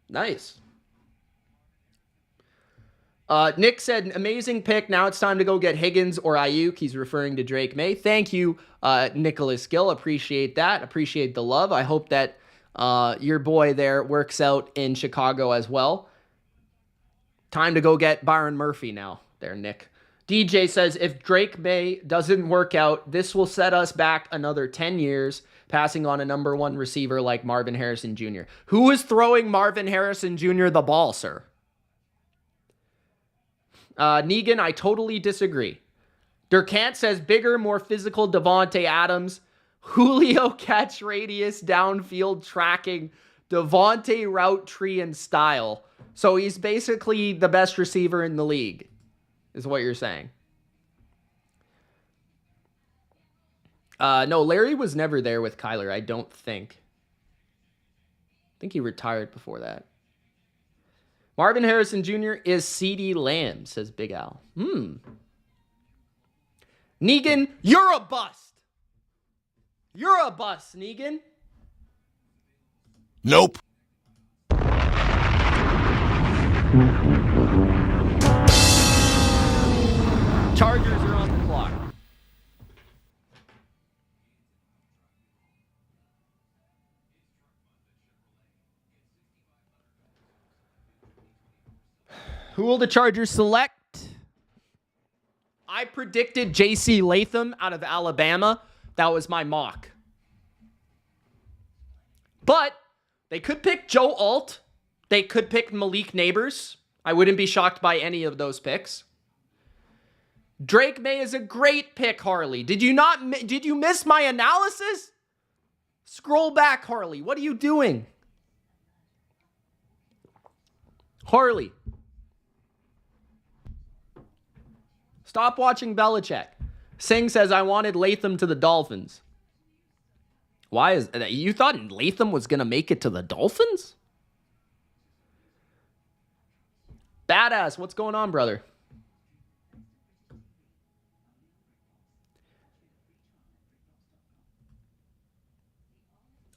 Nice. Nick said, amazing pick. Now it's time to go get Higgins or Ayuk. He's referring to Drake May. Thank you, Nicholas Gill. Appreciate that. Appreciate the love. I hope that your boy there works out in Chicago as well. Time to go get Byron Murphy now there, Nick. DJ says, if Drake May doesn't work out, this will set us back another 10 years, passing on a number one receiver like Marvin Harrison Jr. Who is throwing Marvin Harrison Jr. the ball, sir? Negan, I totally disagree. Durkant says bigger, more physical Devontae Adams. Julio catch radius, downfield tracking, Devontae route tree and style. So he's basically the best receiver in the league, is what you're saying. No, Larry was never there with Kyler, I don't think. I think he retired before that. Marvin Harrison Jr. is CeeDee Lamb, says Big Al. Negan, you're a bust. You're a bust, Negan. Nope. Chargers are on the clock. Who will the Chargers select? I predicted J.C. Latham out of Alabama. That was my mock. But they could pick Joe Alt. They could pick Malik Neighbors. I wouldn't be shocked by any of those picks. Drake May is a great pick, Harley. Did you miss my analysis? Scroll back, Harley. What are you doing? Harley. Stop watching Belichick. Singh says, I wanted Latham to the Dolphins. Why is that? You thought Latham was going to make it to the Dolphins? Badass, what's going on, brother?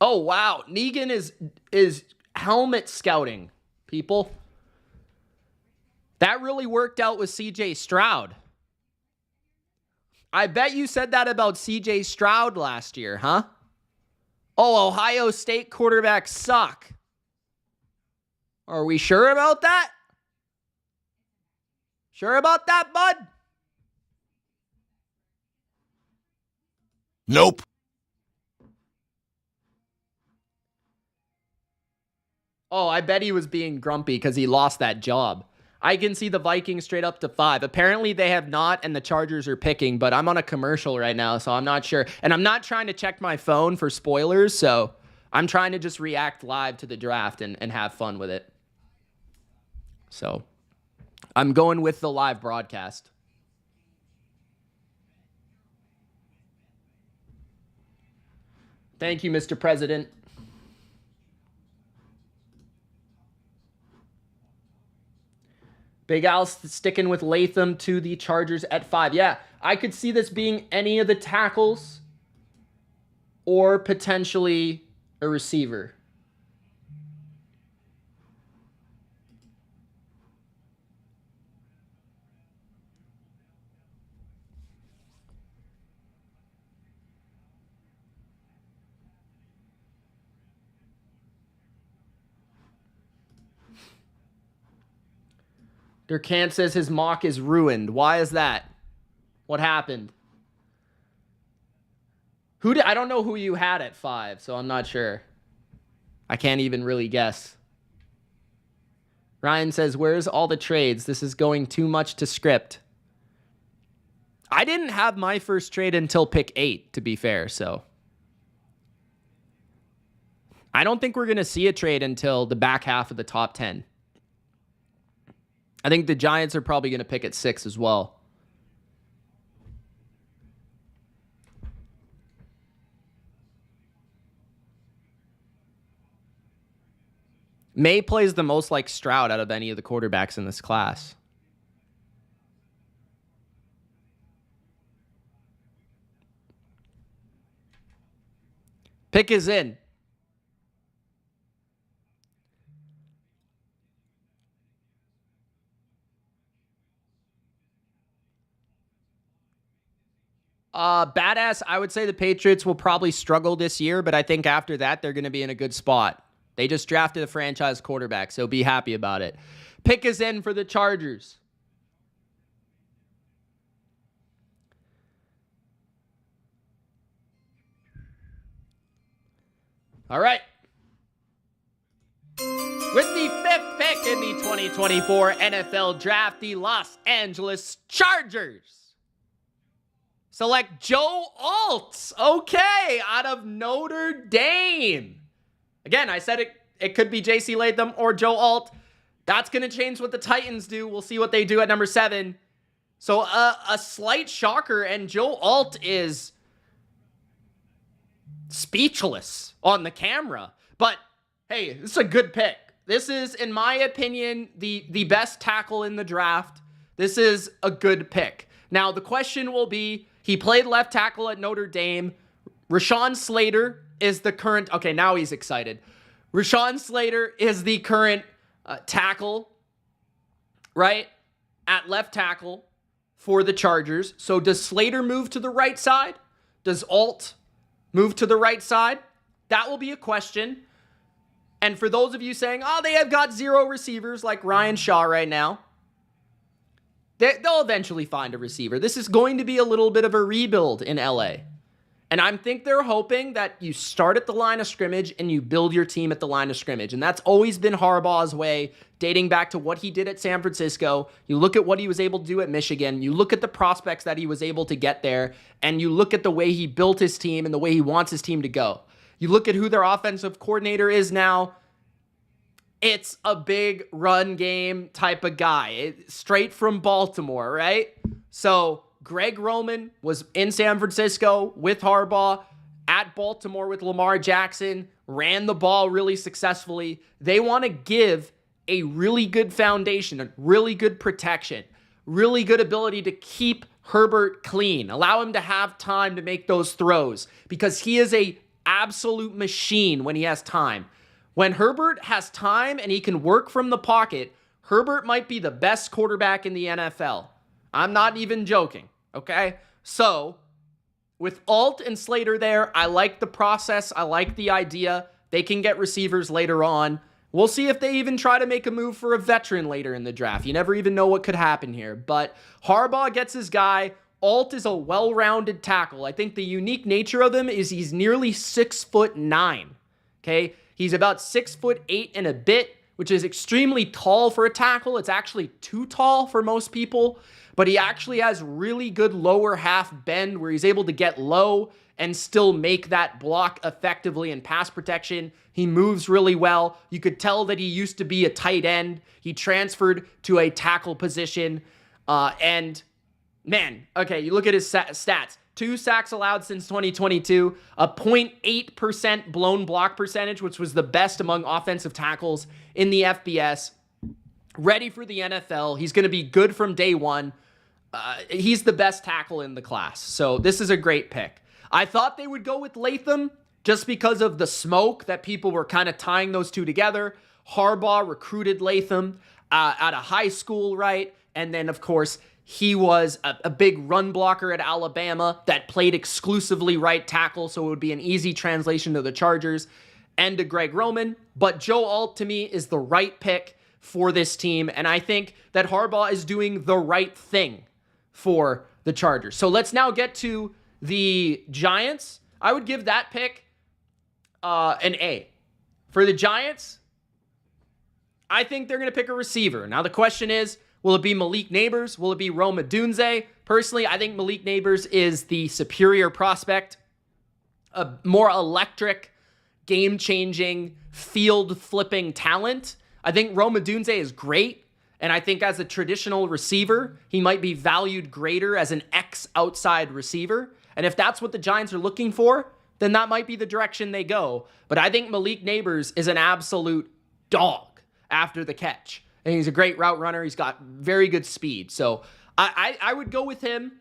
Oh, wow. Negan is helmet scouting, people. That really worked out with CJ Stroud. I bet you said that about CJ Stroud last year, huh? Oh, Ohio State quarterbacks suck. Are we sure about that? Sure about that, bud? Nope. Oh, I bet he was being grumpy because he lost that job. I can see the Vikings straight up to 5. Apparently they have not, and the Chargers are picking, but I'm on a commercial right now, so I'm not sure. And I'm not trying to check my phone for spoilers, so I'm trying to just react live to the draft and have fun with it. So I'm going with the live broadcast. Thank you, Mr. President. Big Al sticking with Latham to the Chargers at 5. Yeah, I could see this being any of the tackles or potentially a receiver. Durkant says his mock is ruined. Why is that? What happened? I don't know who you had at 5, so I'm not sure. I can't even really guess. Ryan says, where's all the trades? This is going too much to script. I didn't have my first trade until pick 8, to be fair, so. I don't think we're going to see a trade until the back half of the top 10. I think the Giants are probably going to pick at 6 as well. May plays the most like Stroud out of any of the quarterbacks in this class. Pick is in. Badass, I would say the Patriots will probably struggle this year, but I think after that, they're going to be in a good spot. They just drafted a franchise quarterback, so be happy about it. Pick is in for the Chargers. All right. With the 5th pick in the 2024 NFL Draft, the Los Angeles Chargers select Joe Alt. Okay, out of Notre Dame. Again, I said it could be J.C. Latham or Joe Alt. That's going to change what the Titans do. We'll see what they do at number 7. So a slight shocker, and Joe Alt is speechless on the camera. But, hey, this is a good pick. This is, in my opinion, the best tackle in the draft. This is a good pick. Now, the question will be, he played left tackle at Notre Dame. Rashawn Slater is the current... Okay, now he's excited. Rashawn Slater is the current tackle, right? At left tackle for the Chargers. So does Slater move to the right side? Does Alt move to the right side? That will be a question. And for those of you saying, oh, they have got 0 receivers like Ryan Shaw right now, they'll eventually find a receiver. This is going to be a little bit of a rebuild in LA. And I think they're hoping that you start at the line of scrimmage and you build your team at the line of scrimmage. And that's always been Harbaugh's way, dating back to what he did at San Francisco. You look at what he was able to do at Michigan. You look at the prospects that he was able to get there. And you look at the way he built his team and the way he wants his team to go. You look at who their offensive coordinator is now. It's a big run game type of guy. Straight from Baltimore, right? So Greg Roman was in San Francisco with Harbaugh, at Baltimore with Lamar Jackson, ran the ball really successfully. They want to give a really good foundation, a really good protection, really good ability to keep Herbert clean, allow him to have time to make those throws, because he is a absolute machine when he has time. When Herbert has time and he can work from the pocket, Herbert might be the best quarterback in the NFL. I'm not even joking, okay? So, with Alt and Slater there, I like the process. I like the idea. They can get receivers later on. We'll see if they even try to make a move for a veteran later in the draft. You never even know what could happen here. But Harbaugh gets his guy. Alt is a well-rounded tackle. I think the unique nature of him is he's nearly 6'9", okay? He's about 6'8" and a bit, which is extremely tall for a tackle. It's actually too tall for most people, but he actually has really good lower half bend where he's able to get low and still make that block effectively in pass protection. He moves really well. You could tell that he used to be a tight end. He transferred to a tackle position. And man, okay, you look at his stats. 2 sacks allowed since 2022, a 0.8% blown block percentage, which was the best among offensive tackles in the FBS. Ready for the NFL. He's going to be good from day one. He's the best tackle in the class. So this is a great pick. I thought they would go with Latham just because of the smoke that people were kind of tying those two together. Harbaugh recruited Latham out of high school, right? And then, of course, he was a big run blocker at Alabama that played exclusively right tackle, so it would be an easy translation to the Chargers and to Greg Roman. But Joe Alt, to me, is the right pick for this team, and I think that Harbaugh is doing the right thing for the Chargers. So let's now get to the Giants. I would give that pick an A. For the Giants, I think they're going to pick a receiver. Now the question is, will it be Malik Neighbors? Will it be Rome Odunze? Personally, I think Malik Neighbors is the superior prospect. A more electric, game-changing, field-flipping talent. I think Rome Odunze is great, and I think as a traditional receiver, he might be valued greater as an ex-outside receiver. And if that's what the Giants are looking for, then that might be the direction they go. But I think Malik Neighbors is an absolute dog after the catch. And he's a great route runner. He's got very good speed. So I would go with him.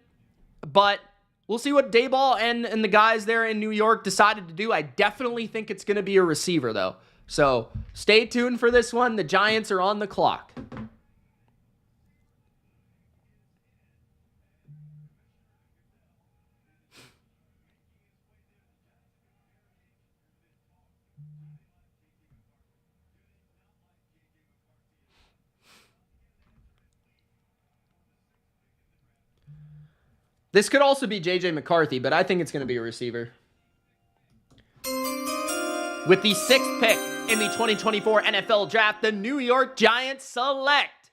But we'll see what Dayball and the guys there in New York decided to do. I definitely think it's going to be a receiver, though. So stay tuned for this one. The Giants are on the clock. This could also be J.J. McCarthy, but I think it's going to be a receiver. With the 6th pick in the 2024 NFL Draft, the New York Giants select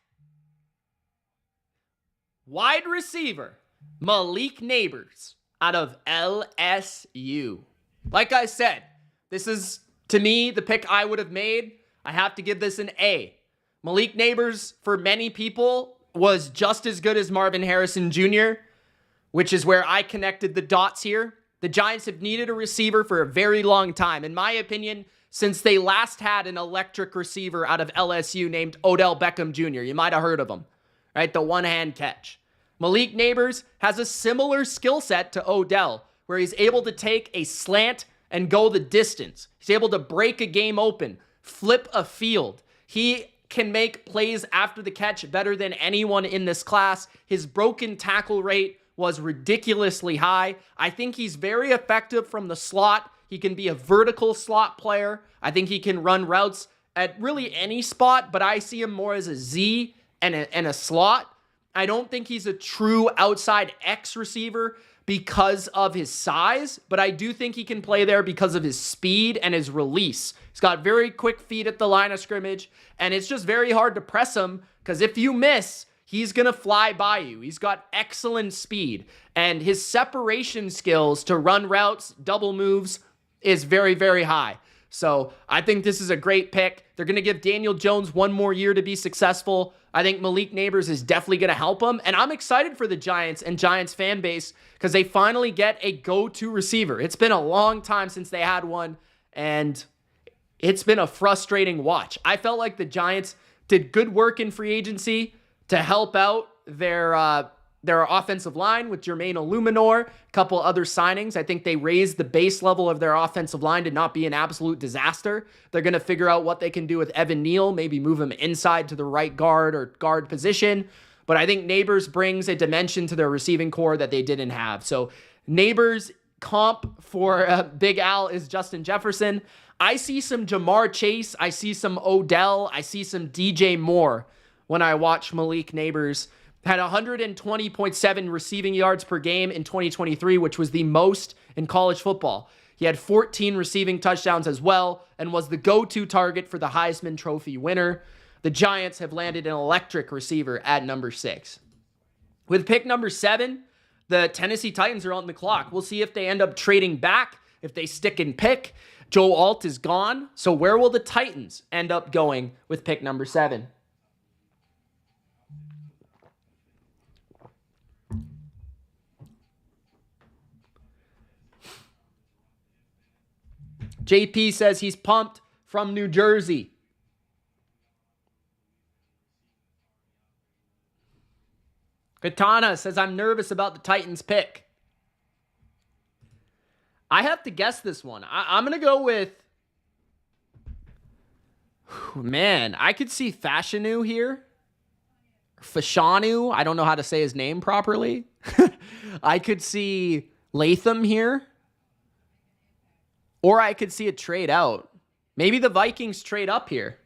wide receiver Malik Neighbors out of LSU. Like I said, this is, to me, the pick I would have made. I have to give this an A. Malik Neighbors, for many people, was just as good as Marvin Harrison Jr., which is where I connected the dots here. The Giants have needed a receiver for a very long time. In my opinion, since they last had an electric receiver out of LSU named Odell Beckham Jr. You might have heard of him, right? The one-hand catch. Malik Neighbors has a similar skill set to Odell, where he's able to take a slant and go the distance. He's able to break a game open, flip a field. He can make plays after the catch better than anyone in this class. His broken tackle rate was ridiculously high. I think he's very effective from the slot. He can be a vertical slot player. I think he can run routes at really any spot, but I see him more as a Z and a slot. I don't think he's a true outside X receiver because of his size, but I do think he can play there because of his speed and his release. He's got very quick feet at the line of scrimmage, and it's just very hard to press him because if you miss, he's going to fly by you. He's got excellent speed, and his separation skills to run routes, double moves, is very, very high. So I think this is a great pick. They're going to give Daniel Jones one more year to be successful. I think Malik Neighbors is definitely going to help him. And I'm excited for the Giants and Giants fan base because they finally get a go-to receiver. It's been a long time since they had one, and it's been a frustrating watch. I felt like the Giants did good work in free agency to help out their offensive line with Jermaine Illuminor, a couple other signings. I think they raised the base level of their offensive line to not be an absolute disaster. They're going to figure out what they can do with Evan Neal, maybe move him inside to the right guard or guard position. But I think Neighbors brings a dimension to their receiving core that they didn't have. So Neighbors comp for Big Al is Justin Jefferson. I see some Jamar Chase. I see some Odell. I see some DJ Moore when I watch Malik Neighbors. Had 120.7 receiving yards per game in 2023, which was the most in college football. He had 14 receiving touchdowns as well and was the go-to target for the Heisman Trophy winner. The Giants have landed an electric receiver at number 6. With pick number 7, the Tennessee Titans are on the clock. We'll see if they end up trading back, if they stick and pick. Joe Alt is gone. So where will the Titans end up going with pick number 7? JP says he's pumped from New Jersey. Katana says, I'm nervous about the Titans pick. I have to guess this one. I'm going to go with... Man, I could see Fashanu here. Fashanu. I don't know how to say his name properly. I could see Latham here. Or I could see a trade out. Maybe the Vikings trade up here.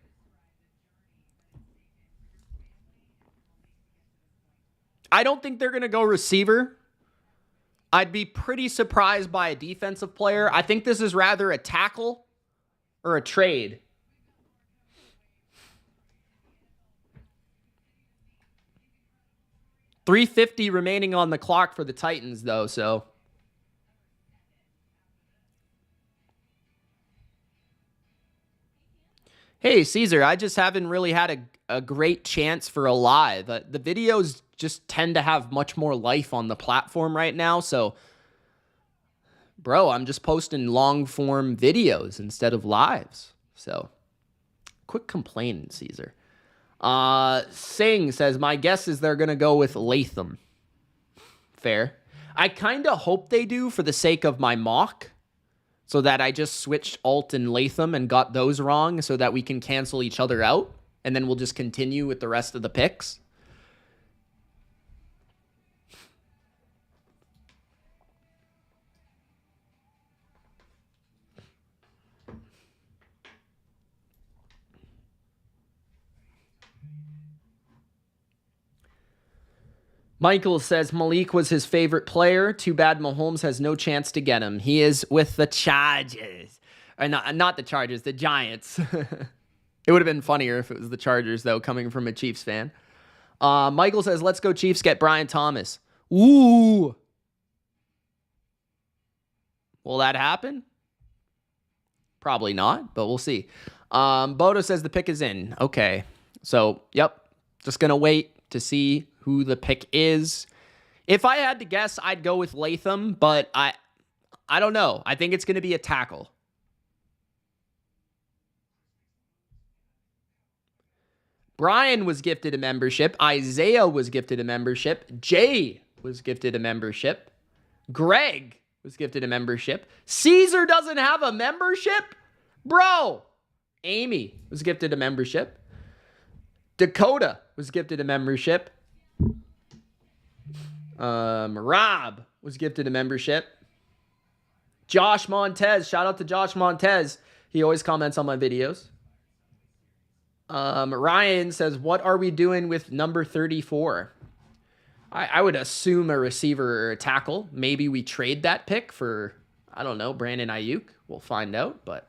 I don't think they're going to go receiver. I'd be pretty surprised by a defensive player. I think this is rather a tackle or a trade. $350 remaining on the clock for the Titans, though, so... Hey, Caesar, I just haven't really had a great chance for a live. The videos just tend to have much more life on the platform right now. So, bro, I'm just posting long-form videos instead of lives. So, quit complaining, Caesar. Singh says, my guess is they're going to go with Latham. Fair. I kind of hope they do for the sake of my mock. So that I just switched Alt and Latham and got those wrong so that we can cancel each other out. And then we'll just continue with the rest of the picks. Michael says Malik was his favorite player. Too bad Mahomes has no chance to get him. He is with the Chargers. Or not the Chargers, the Giants. It would have been funnier if it was the Chargers, though, coming from a Chiefs fan. Michael says, let's go Chiefs, get Brian Thomas. Ooh. Will that happen? Probably not, but we'll see. Bodo says the pick is in. Okay. So, yep. Just going to wait to see who the pick is. If I had to guess, I'd go with Latham, but I don't know. I think it's going to be a tackle. Brian was gifted a membership. Isaiah was gifted a membership. Jay was gifted a membership. Greg was gifted a membership. Caesar doesn't have a membership? Bro. Amy was gifted a membership. Dakota was gifted a membership. Rob was gifted a membership. Josh Montez. Shout out to Josh Montez. He always comments on my videos. Ryan says, what are we doing with number 34? I would assume a receiver or a tackle. Maybe we trade that pick for, I don't know, Brandon Ayuk. We'll find out, but...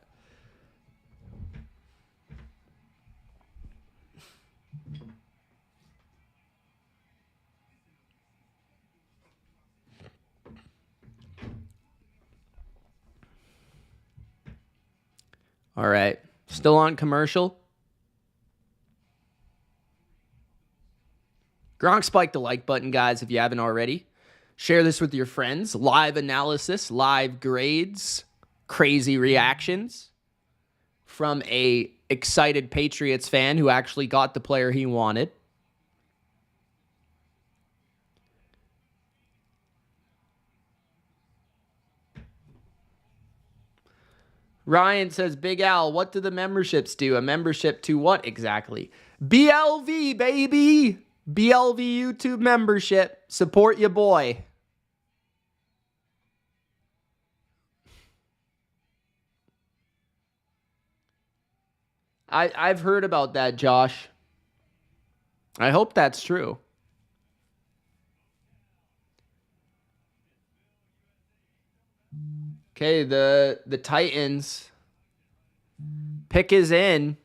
All right. Still on commercial. Gronk, spike the like button, guys, if you haven't already. Share this with your friends. Live analysis, live grades, crazy reactions from a excited Patriots fan who actually got the player he wanted. Ryan says, Big Al, what do the memberships do? A membership to what exactly? BLV, baby. BLV YouTube membership. Support your boy. I've heard about that, Josh. I hope that's true. Okay, the Titans pick is in.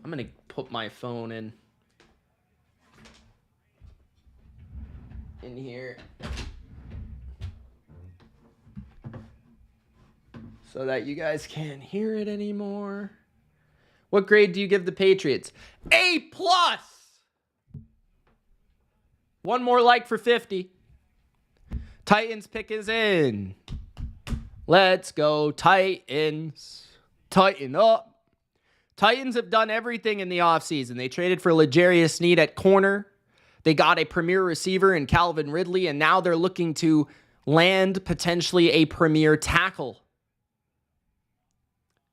I'm going to put my phone in here so that you guys can't hear it anymore. What grade do you give the Patriots? A+. One more like for 50. Titans pick is in. Let's go, Titans. Tighten up. Titans have done everything in the offseason. They traded for L'Jarius Sneed at corner. They got a premier receiver in Calvin Ridley, and now they're looking to land potentially a premier tackle.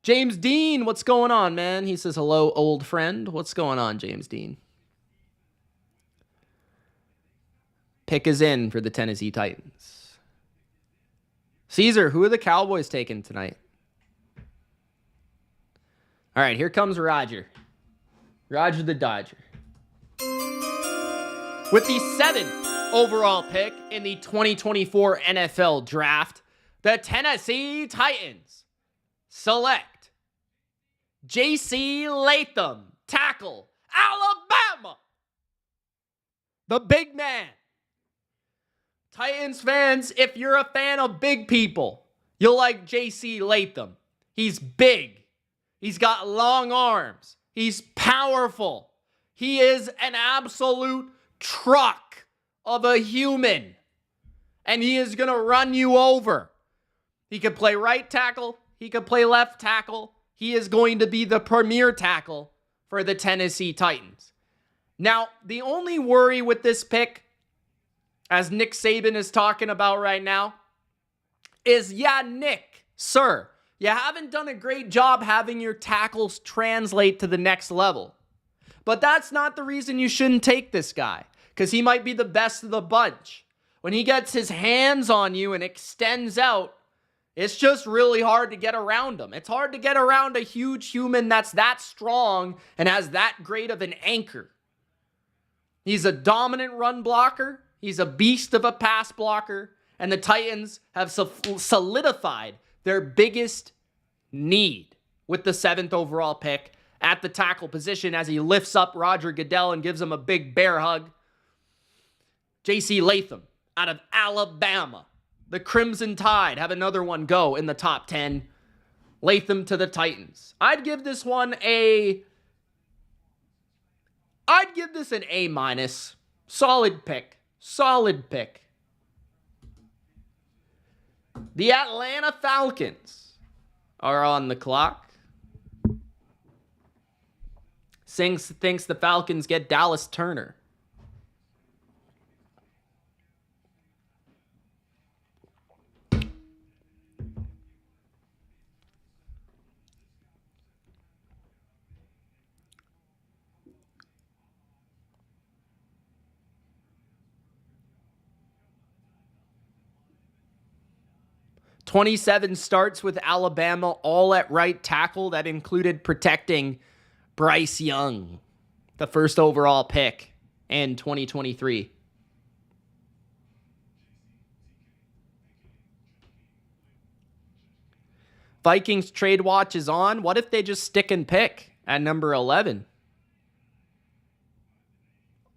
James Dean, what's going on, man? He says, hello, old friend. What's going on, James Dean? Pick is in for the Tennessee Titans. Caesar, who are the Cowboys taking tonight? All right, here comes Roger. Roger the Dodger. With the 7th overall pick in the 2024 NFL Draft, the Tennessee Titans select J.C. Latham, tackle, Alabama. The big man. Titans fans, if you're a fan of big people, you'll like J.C. Latham. He's big. He's got long arms. He's powerful. He is an absolute truck of a human. And he is going to run you over. He could play right tackle. He could play left tackle. He is going to be the premier tackle for the Tennessee Titans. Now, the only worry with this pick, as Nick Saban is talking about right now, is, yeah, Nick, sir, you haven't done a great job having your tackles translate to the next level. But that's not the reason you shouldn't take this guy, because he might be the best of the bunch. When he gets his hands on you and extends out, it's just really hard to get around him. It's hard to get around a huge human that's that strong and has that great of an anchor. He's a dominant run blocker. He's a beast of a pass blocker. And the Titans have solidified their biggest need with the 7th overall pick at the tackle position as he lifts up Roger Goodell and gives him a big bear hug. J.C. Latham out of Alabama. The Crimson Tide have another one go in the top 10. Latham to the Titans. I'd give this an A-. Solid pick. Solid pick. The Atlanta Falcons are on the clock. Sings thinks the Falcons get Dallas Turner. 27 starts with Alabama, all at right tackle. That included protecting Bryce Young, the first overall pick in 2023. Vikings trade watch is on. What if they just stick and pick at number 11?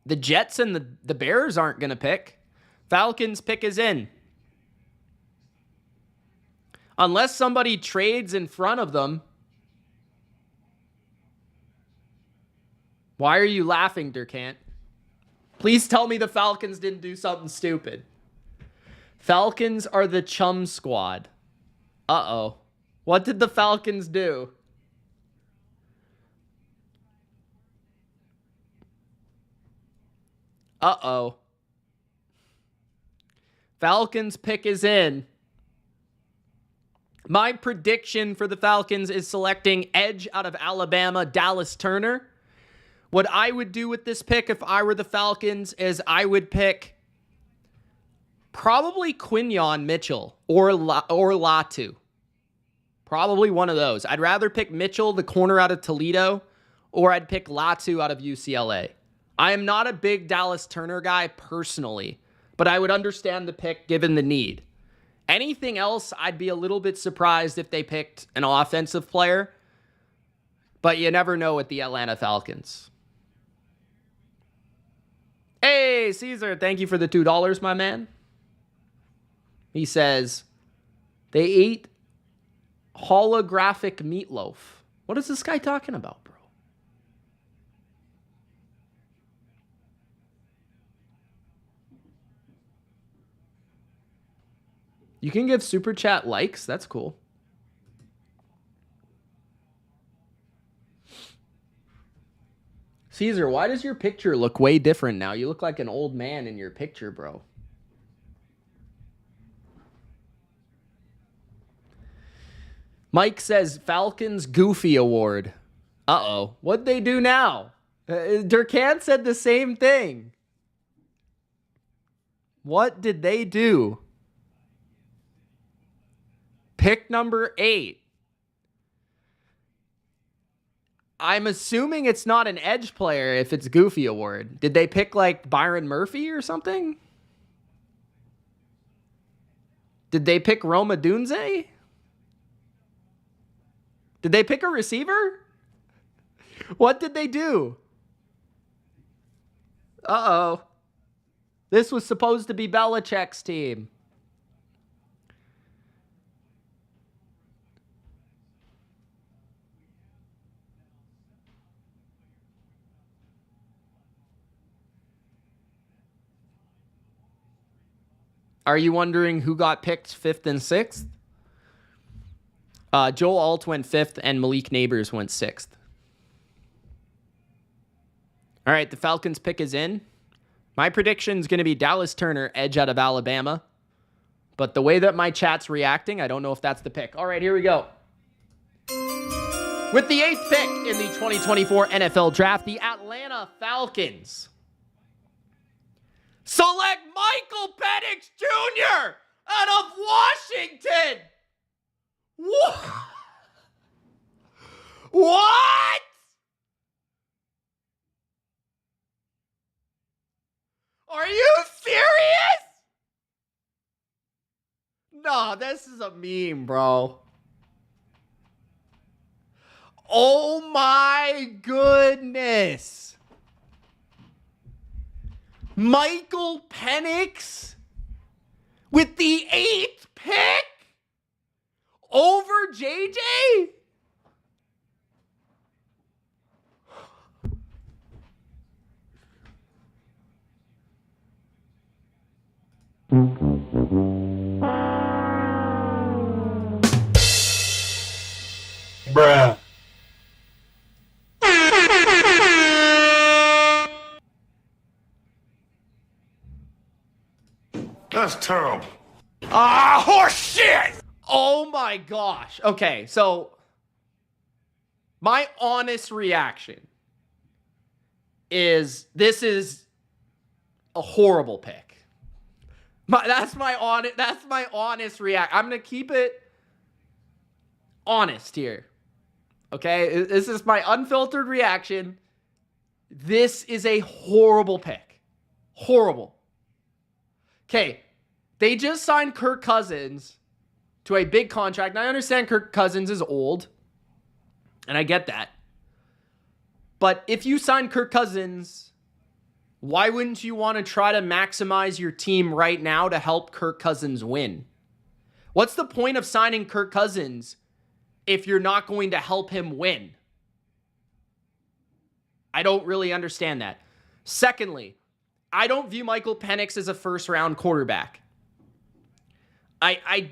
The Jets and the Bears aren't going to pick. Falcons pick is in. Unless somebody trades in front of them. Why are you laughing, Durkant? Please tell me the Falcons didn't do something stupid. Falcons are the chum squad. Uh-oh. What did the Falcons do? Uh-oh. Falcons pick is in. My prediction for the Falcons is selecting edge out of Alabama, Dallas Turner. What I would do with this pick if I were the Falcons is I would pick probably Quinyon Mitchell or Latu. Probably one of those. I'd rather pick Mitchell, the corner out of Toledo, or I'd pick Latu out of UCLA. I am not a big Dallas Turner guy personally, but I would understand the pick given the need. Anything else, I'd be a little bit surprised if they picked an offensive player, but you never know with the Atlanta Falcons. Hey, Caesar, thank you for the $2, my man. He says, they ate holographic meatloaf. What is this guy talking about, bro? You can give Super Chat likes. That's cool. Caesar, why does your picture look way different now? You look like an old man in your picture, bro. Mike says Falcons Goofy Award. Uh-oh. What'd they do now? Durkant said the same thing. What did they do? Pick number 8. I'm assuming it's not an edge player if it's Goofy Award. Did they pick like Byron Murphy or something? Did they pick Roma Dunze? Did they pick a receiver? What did they do? Uh-oh. This was supposed to be Belichick's team. Are you wondering who got picked 5th and 6th? Joel Alt went 5th and Malik Neighbors went 6th. All right, the Falcons pick is in. My prediction is going to be Dallas Turner, edge out of Alabama. But the way that my chat's reacting, I don't know if that's the pick. All right, here we go. With the 8th pick in the 2024 NFL Draft, the Atlanta Falcons select Michael Penix Jr. out of Washington. What? What? Are you serious? No, this is a meme, bro. Oh my goodness. Michael Penix with the 8th pick over JJ? Bruh. That's terrible. Ah, horse shit! Oh my gosh. Okay, so my honest reaction is this is a horrible pick. That's my honest react. I'm going to keep it honest here. Okay? This is my unfiltered reaction. This is a horrible pick. Horrible. Okay. They just signed Kirk Cousins to a big contract. And I understand Kirk Cousins is old. And I get that. But if you sign Kirk Cousins, why wouldn't you want to try to maximize your team right now to help Kirk Cousins win? What's the point of signing Kirk Cousins if you're not going to help him win? I don't really understand that. Secondly, I don't view Michael Penix as a first-round quarterback. I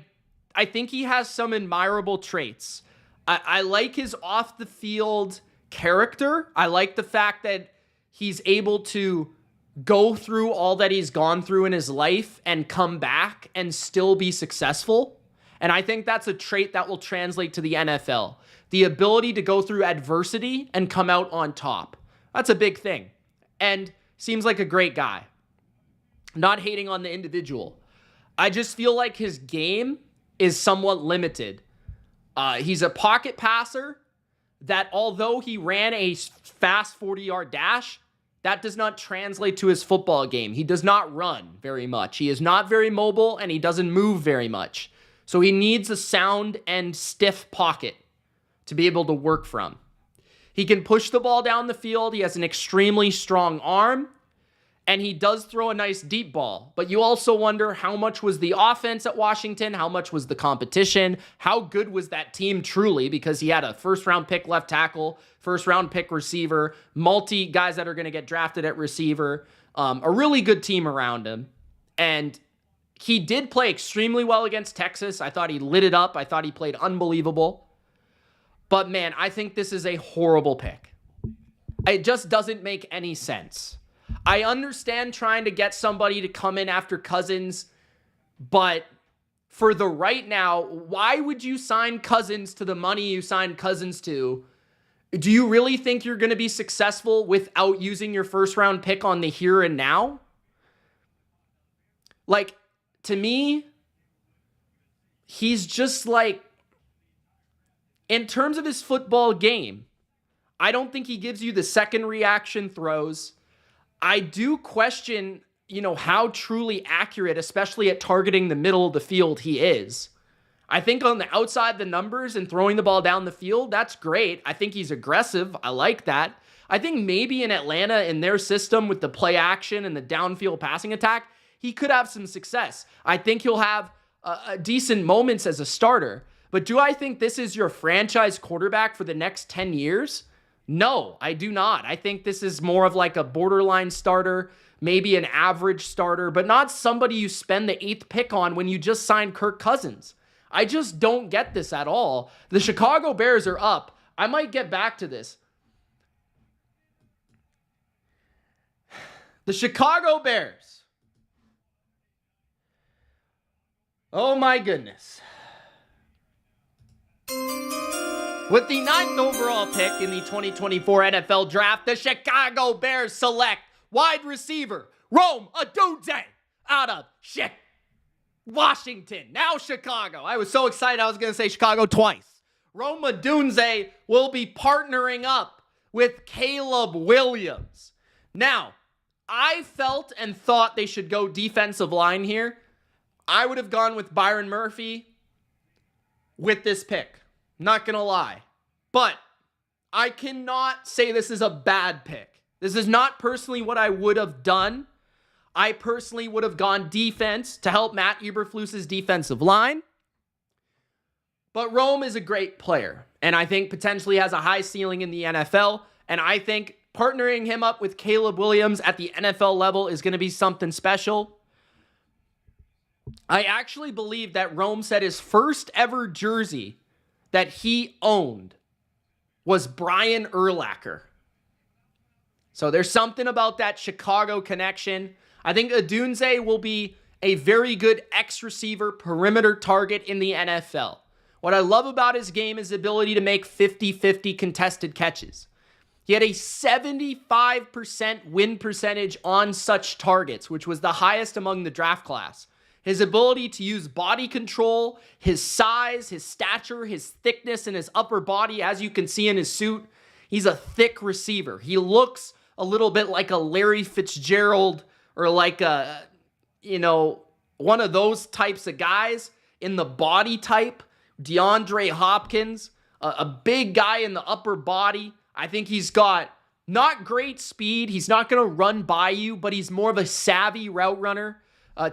think he has some admirable traits. I like his off-the-field character. I like the fact that he's able to go through all that he's gone through in his life and come back and still be successful. And I think that's a trait that will translate to the NFL. The ability to go through adversity and come out on top. That's a big thing. And seems like a great guy. Not hating on the individual. I just feel like his game is somewhat limited. He's a pocket passer that although he ran a fast 40-yard dash, that does not translate to his football game. He does not run very much. He is not very mobile, and he doesn't move very much. So he needs a sound and stiff pocket to be able to work from. He can push the ball down the field. He has an extremely strong arm, and he does throw a nice deep ball. But you also wonder how much was the offense at Washington? How much was the competition? How good was that team truly? Because he had a first-round pick left tackle, first-round pick receiver, multi guys that are going to get drafted at receiver, a really good team around him. And he did play extremely well against Texas. I thought he lit it up. I thought he played unbelievable. But, man, I think this is a horrible pick. It just doesn't make any sense. I understand trying to get somebody to come in after Cousins, but for the right now, why would you sign Cousins to the money you signed Cousins to? Do you really think you're going to be successful without using your first-round pick on the here and now? Like, to me, he's just like, in terms of his football game, I don't think he gives you the second reaction throws. I do question, how truly accurate, especially at targeting the middle of the field, he is. I think on the outside the numbers and throwing the ball down the field, that's great. I think he's aggressive. I like that. I think maybe in Atlanta, in their system with the play action and the downfield passing attack, he could have some success. I think he'll have decent moments as a starter. But do I think this is your franchise quarterback for the next 10 years? No, I do not. I think this is more of like a borderline starter, maybe an average starter, but not somebody you spend the 8th pick on when you just signed Kirk Cousins. I just don't get this at all. The Chicago Bears are up. I might get back to this. The Chicago Bears. Oh my goodness. With the 9th overall pick in the 2024 NFL Draft, the Chicago Bears select wide receiver Rome Odunze out of Washington. Now Chicago. I was so excited I was going to say Chicago twice. Rome Odunze will be partnering up with Caleb Williams. Now, I felt and thought they should go defensive line here. I would have gone with Byron Murphy with this pick. Not going to lie. But I cannot say this is a bad pick. This is not personally what I would have done. I personally would have gone defense to help Matt Eberflus's defensive line. But Rome is a great player. And I think potentially has a high ceiling in the NFL. And I think partnering him up with Caleb Williams at the NFL level is going to be something special. I actually believe that Rome said his first ever jersey that he owned was Brian Urlacher. So there's something about that Chicago connection. I think Odunze will be a very good X receiver perimeter target in the NFL. What I love about his game is the ability to make 50-50 contested catches. He had a 75% win percentage on such targets, which was the highest among the draft class. His ability to use body control, his size, his stature, his thickness, and his upper body, as you can see in his suit. He's a thick receiver. He looks a little bit like a Larry Fitzgerald or like a, one of those types of guys in the body type. DeAndre Hopkins, a big guy in the upper body. I think he's got not great speed. He's not going to run by you, but he's more of a savvy route runner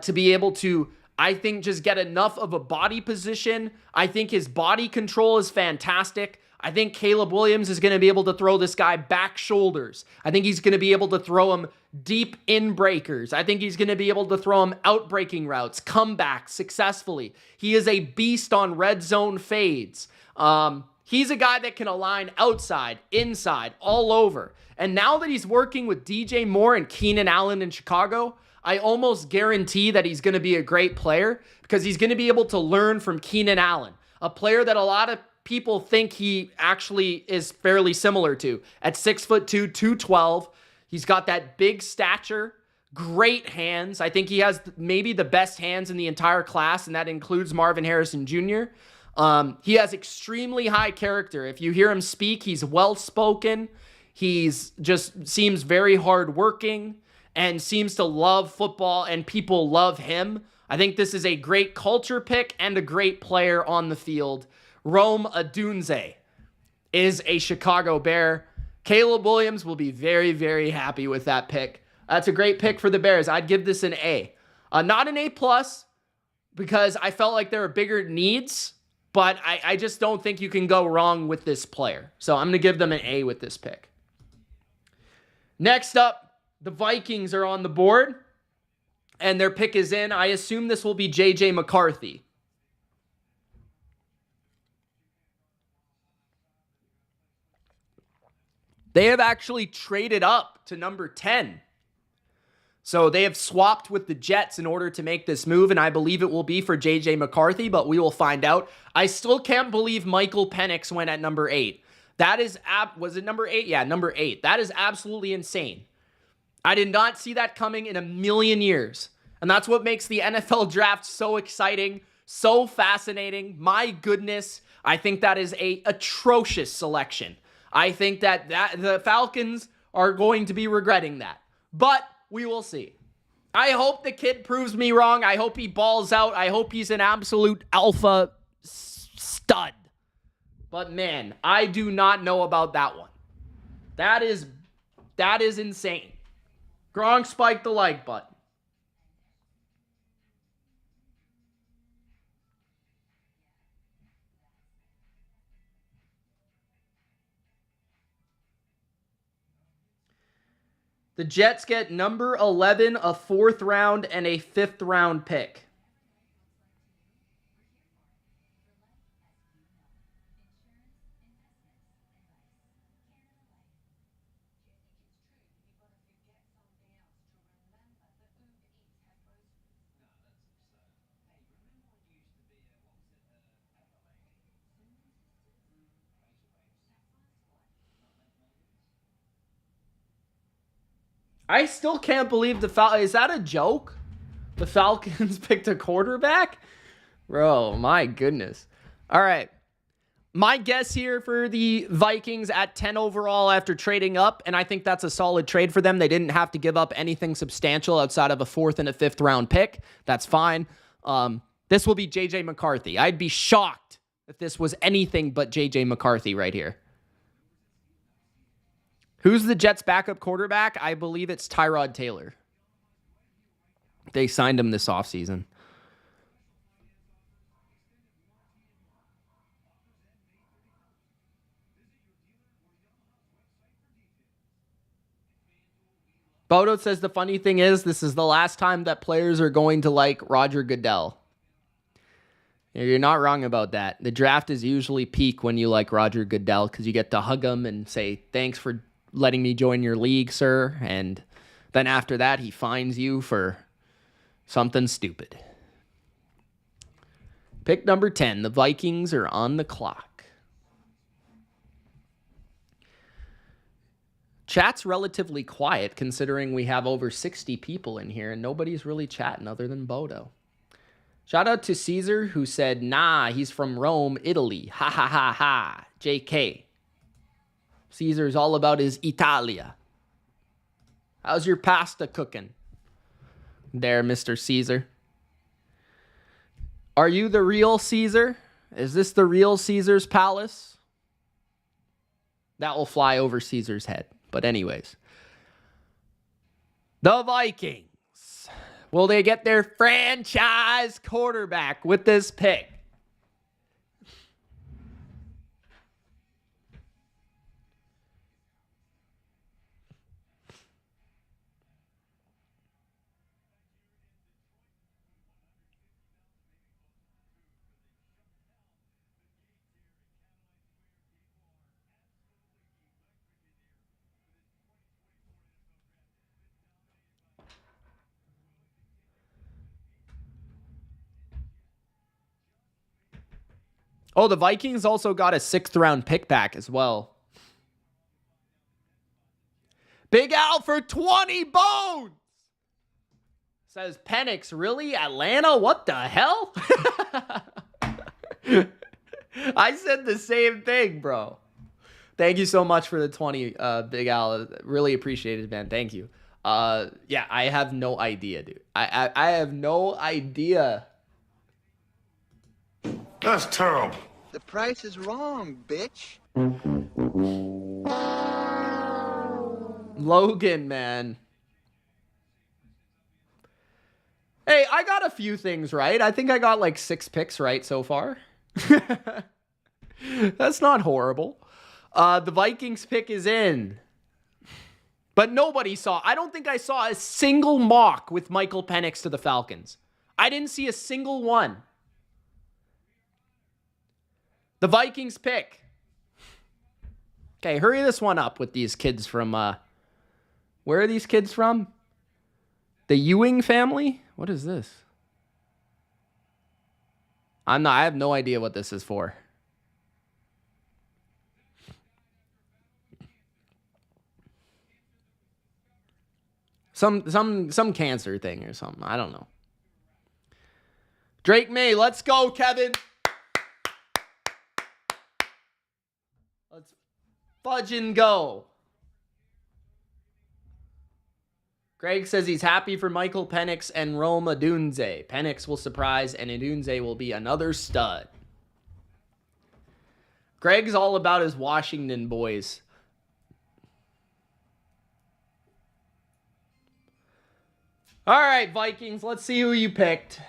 to be able to, I think, just get enough of a body position. I think his body control is fantastic. I think Caleb Williams is going to be able to throw this guy back shoulders. I think he's going to be able to throw him deep in breakers. I think he's going to be able to throw him out breaking routes, comebacks successfully. He is a beast on red zone fades. He's a guy that can align outside, inside, all over. And now that he's working with DJ Moore and Keenan Allen in Chicago, I almost guarantee that he's going to be a great player because he's going to be able to learn from Keenan Allen, a player that a lot of people think he actually is fairly similar to. At 6'2", 212, he's got that big stature, great hands. I think he has maybe the best hands in the entire class, and that includes Marvin Harrison Jr. He has extremely high character. If you hear him speak, he's well-spoken. He's just seems very hardworking and seems to love football, and people love him. I think this is a great culture pick and a great player on the field. Rome Odunze is a Chicago Bear. Caleb Williams will be very, very happy with that pick. That's a great pick for the Bears. I'd give this an A. Not an A+, because I felt like there were bigger needs, but I just don't think you can go wrong with this player. So I'm going to give them an A with this pick. Next up, the Vikings are on the board, and their pick is in. I assume this will be J.J. McCarthy. They have actually traded up to number 10. So they have swapped with the Jets in order to make this move, and I believe it will be for J.J. McCarthy, but we will find out. I still can't believe Michael Penix went at number 8. That is, was it number 8? Yeah, number 8. That is absolutely insane. I did not see that coming in a million years. And that's what makes the NFL draft so exciting, so fascinating. My goodness, I think that is an atrocious selection. I think that the Falcons are going to be regretting that. But we will see. I hope the kid proves me wrong. I hope he balls out. I hope he's an absolute alpha stud. But man, I do not know about that one. That is insane. Gronk spiked the like button. The Jets get number 11, a 4th round, and a 5th round pick. I still can't believe the Falcons. Is that a joke? The Falcons picked a quarterback? Bro, my goodness. All right. My guess here for the Vikings at 10 overall after trading up, and I think that's a solid trade for them. They didn't have to give up anything substantial outside of a 4th and a 5th round pick. That's fine. This will be J.J. McCarthy. I'd be shocked if this was anything but J.J. McCarthy right here. Who's the Jets' backup quarterback? I believe it's Tyrod Taylor. They signed him this offseason. Bodo says the funny thing is this is the last time that players are going to like Roger Goodell. You're not wrong about that. The draft is usually peak when you like Roger Goodell because you get to hug him and say, thanks for letting me join your league, sir. And then after that, he fines you for something stupid. Pick number 10. The Vikings are on the clock. Chat's relatively quiet considering we have over 60 people in here and nobody's really chatting other than Bodo. Shout out to Caesar, who said, nah, he's from Rome, Italy. Ha ha ha ha. JK. Caesar's all about his Italia. How's your pasta cooking? There, Mr. Caesar. Are you the real Caesar? Is this the real Caesar's palace? That will fly over Caesar's head. But anyways. The Vikings. Will they get their franchise quarterback with this pick? Oh, the Vikings also got a 6th-round pick back as well. Big Al for 20 bones. Says Penix, really? Atlanta? What the hell? I said the same thing, bro. Thank you so much for the 20, Big Al. Really appreciate it, man. Thank you. Yeah, I have no idea, dude. I have no idea. That's terrible. The price is wrong, bitch. Logan, man. Hey, I got a few things right. I think I got like 6 picks right so far. That's not horrible. The Vikings pick is in. But nobody saw. I don't think I saw a single mock with Michael Penix to the Falcons. I didn't see a single one. The Vikings pick. Okay, hurry this one up with these kids from, where are these kids from? The Ewing family? What is this? I have no idea what this is for. Some cancer thing or something. I don't know. Drake May, let's go, Kevin. Let's fudge and go. Greg says he's happy for Michael Penix and Rome Odunze. Penix will surprise, and Odunze will be another stud. Greg's all about his Washington boys. All right, Vikings, let's see who you picked.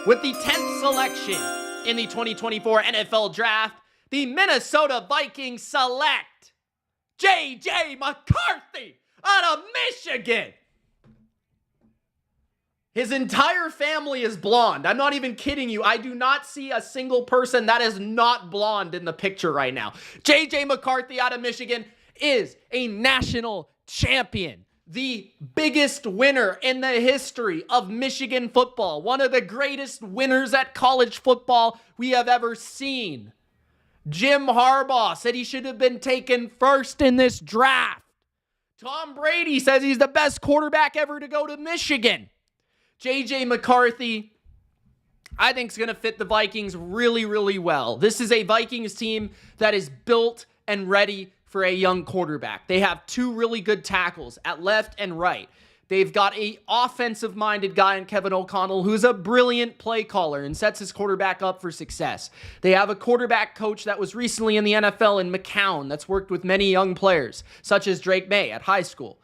With the 10th selection in the 2024 NFL Draft, the Minnesota Vikings select J.J. McCarthy out of Michigan. His entire family is blonde. I'm not even kidding you. I do not see a single person that is not blonde in the picture right now. J.J. McCarthy out of Michigan is a national champion. The biggest winner in the history of Michigan football. One of the greatest winners at college football we have ever seen. Jim Harbaugh said he should have been taken first in this draft. Tom Brady says he's the best quarterback ever to go to Michigan. J.J. McCarthy, I think, is going to fit the Vikings really, really well. This is a Vikings team that is built and ready for a young quarterback. They have 2 really good tackles at left and right. They've got a offensive-minded guy in Kevin O'Connell who's a brilliant play caller and sets his quarterback up for success. They have a quarterback coach that was recently in the NFL in McCown that's worked with many young players, such as Drake May at high school.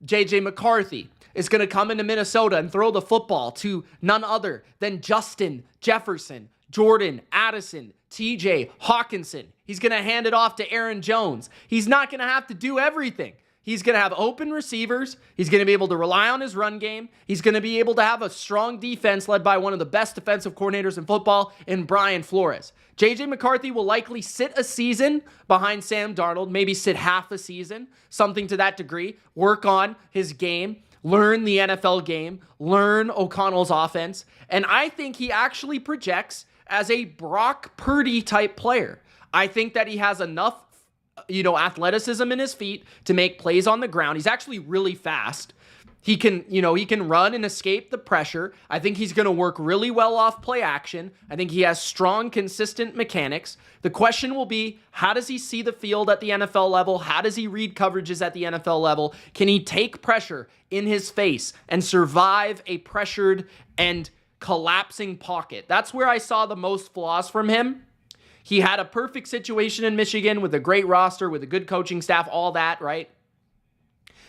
J.J. McCarthy is going to come into Minnesota and throw the football to none other than Justin Jefferson, Jordan Addison, TJ Hawkinson. He's going to hand it off to Aaron Jones. He's not going to have to do everything. He's going to have open receivers. He's going to be able to rely on his run game. He's going to be able to have a strong defense led by one of the best defensive coordinators in football in Brian Flores. J.J. McCarthy will likely sit a season behind Sam Darnold, maybe sit half a season, something to that degree, work on his game, learn the NFL game, learn O'Connell's offense, and I think he actually projects as a Brock Purdy type player. I think that he has enough athleticism in his feet to make plays on the ground. He's actually really fast. He can, he can run and escape the pressure. I think he's going to work really well off play action. I think he has strong, consistent mechanics. The question will be, how does he see the field at the NFL level? How does he read coverages at the NFL level? Can he take pressure in his face and survive a pressured and collapsing pocket? That's where I saw the most flaws from him. He had a perfect situation in Michigan with a great roster, with a good coaching staff, all that, right?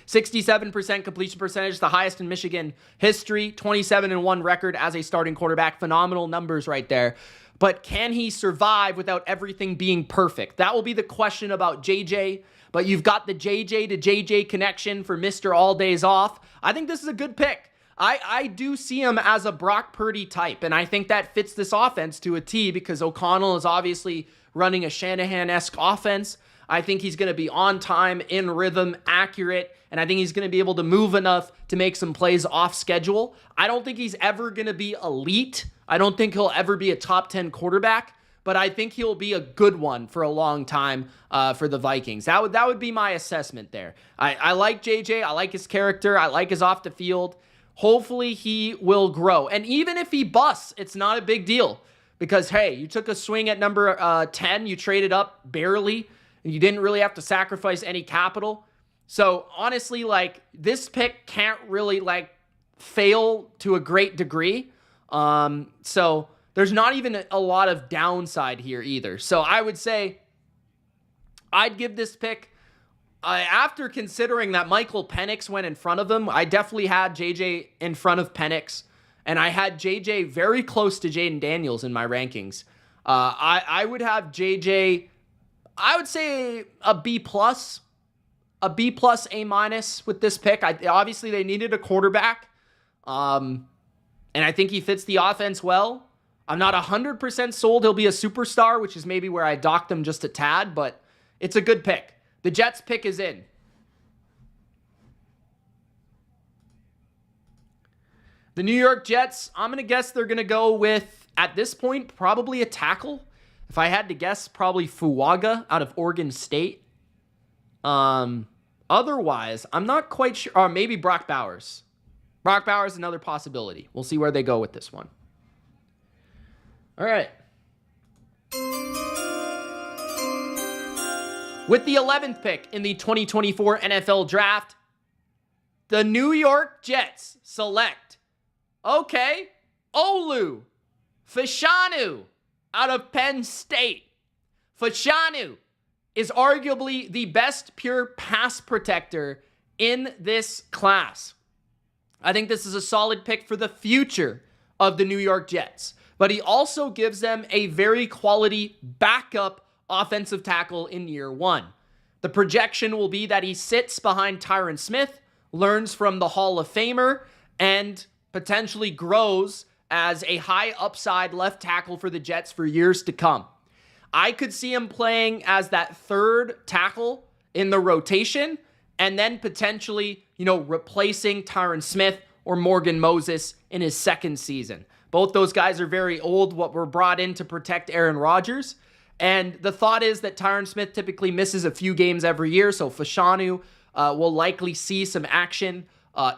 67% completion percentage, the highest in Michigan history, 27-1 record as a starting quarterback. Phenomenal numbers right there. But can he survive without everything being perfect? That will be the question about JJ. But you've got the JJ to JJ connection for Mr. All Days Off. I think this is a good pick. I do see him as a Brock Purdy type, and I think that fits this offense to a T because O'Connell is obviously running a Shanahan-esque offense. I think he's going to be on time, in rhythm, accurate, and I think he's going to be able to move enough to make some plays off schedule. I don't think he's ever going to be elite. I don't think he'll ever be a top 10 quarterback, but I think he'll be a good one for a long time for the Vikings. That would be my assessment there. I like JJ. I like his character. I like his off the field. Hopefully he will grow. And even if he busts, it's not a big deal because, hey, you took a swing at number 10. You traded up barely. You didn't really have to sacrifice any capital. So honestly, this pick can't really fail to a great degree. So there's not even a lot of downside here either. So I would say I'd give this pick, after considering that Michael Penix went in front of him, I definitely had JJ in front of Penix, and I had JJ very close to Jaden Daniels in my rankings. I would have JJ, I would say a B+, A- with this pick. Obviously, they needed a quarterback, and I think he fits the offense well. I'm not 100% sold he'll be a superstar, which is maybe where I docked him just a tad, but it's a good pick. The Jets pick is in. The New York Jets, I'm going to guess they're going to go with, at this point, probably a tackle. If I had to guess, probably Fuaga out of Oregon State. Otherwise, I'm not quite sure. Or maybe Brock Bowers. Brock Bowers is another possibility. We'll see where they go with this one. All right. With the 11th pick in the 2024 NFL Draft, the New York Jets select, Olu Fashanu out of Penn State. Fashanu is arguably the best pure pass protector in this class. I think this is a solid pick for the future of the New York Jets, but he also gives them a very quality backup offensive tackle in year one. The projection will be that he sits behind Tyron Smith, learns from the Hall of Famer, and potentially grows as a high upside left tackle for the Jets for years to come. I could see him playing as that third tackle in the rotation and then potentially, replacing Tyron Smith or Morgan Moses in his second season. Both those guys are very old, what were brought in to protect Aaron Rodgers. And the thought is that Tyron Smith typically misses a few games every year, so Fashanu will likely see some action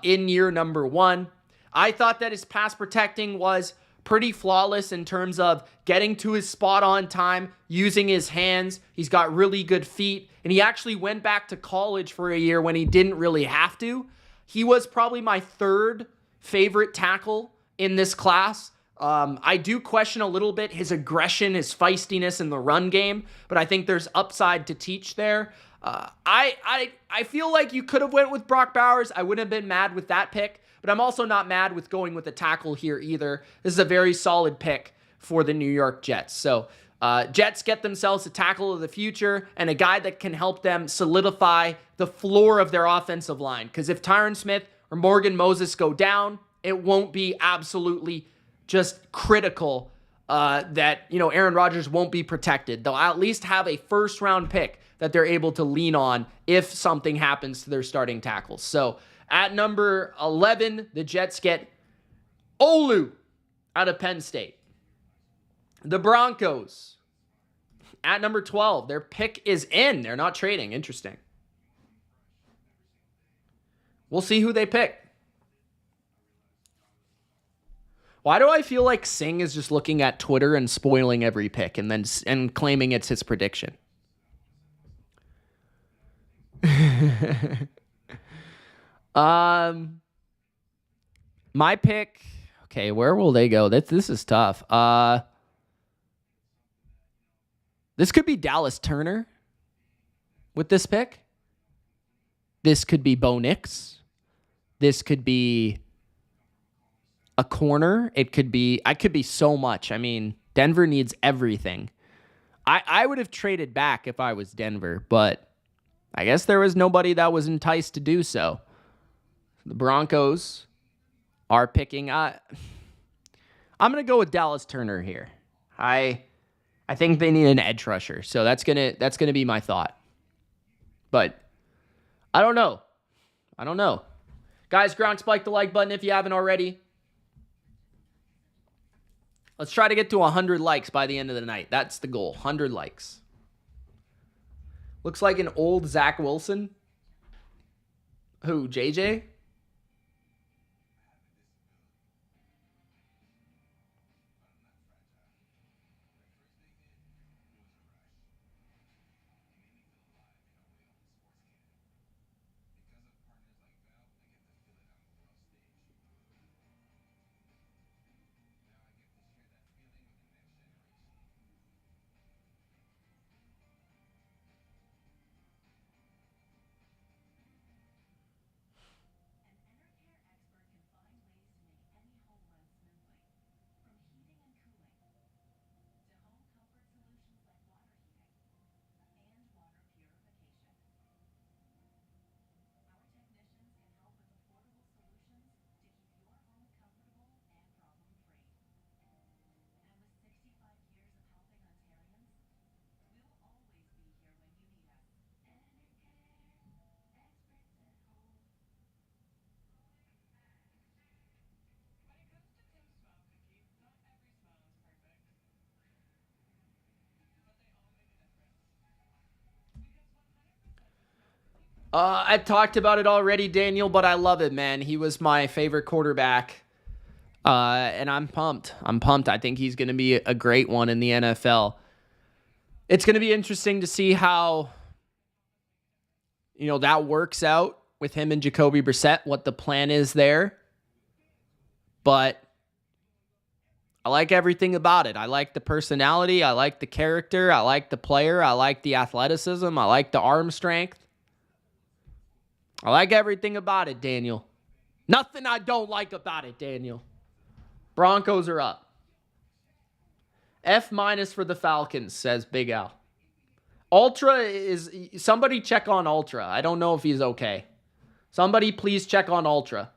in year number one. I thought that his pass protecting was pretty flawless in terms of getting to his spot on time, using his hands. He's got really good feet, and he actually went back to college for a year when he didn't really have to. He was probably my third favorite tackle in this class. I do question a little bit his aggression, his feistiness in the run game, but I think there's upside to teach there. I feel like you could have went with Brock Bowers. I wouldn't have been mad with that pick, but I'm also not mad with going with a tackle here either. This is a very solid pick for the New York Jets. So Jets get themselves a tackle of the future and a guy that can help them solidify the floor of their offensive line. Because if Tyron Smith or Morgan Moses go down, it won't be absolutely just critical that, Aaron Rodgers won't be protected. They'll at least have a first-round pick that they're able to lean on if something happens to their starting tackles. So at number 11, the Jets get Olu out of Penn State. The Broncos at number 12. Their pick is in. They're not trading. Interesting. We'll see who they pick. Why do I feel like Singh is just looking at Twitter and spoiling every pick and claiming it's his prediction? My pick. Okay, where will they go? This is tough. This could be Dallas Turner with this pick. This could be Bo Nix. This could be a corner. I could be so much. I mean, Denver needs everything. I would have traded back if I was Denver, but I guess there was nobody that was enticed to do so. The Broncos are picking. I'm going to go with Dallas Turner here. I think they need an edge rusher, so that's gonna be my thought. But I don't know. Guys, Gronk, spike the like button if you haven't already. Let's try to get to 100 likes by the end of the night. That's the goal. 100 likes. Looks like an old Zach Wilson. Who, JJ? I talked about it already, Daniel, but I love it, man. He was my favorite quarterback, and I'm pumped. I think he's going to be a great one in the NFL. It's going to be interesting to see how, that works out with him and Jacoby Brissett, what the plan is there. But I like everything about it. I like the personality. I like the character. I like the player. I like the athleticism. I like the arm strength. I like everything about it, Daniel. Nothing I don't like about it, Daniel. Broncos are up. F- for the Falcons, says Big Al. Ultra is... Somebody check on Ultra. I don't know if he's okay. Somebody please check on Ultra.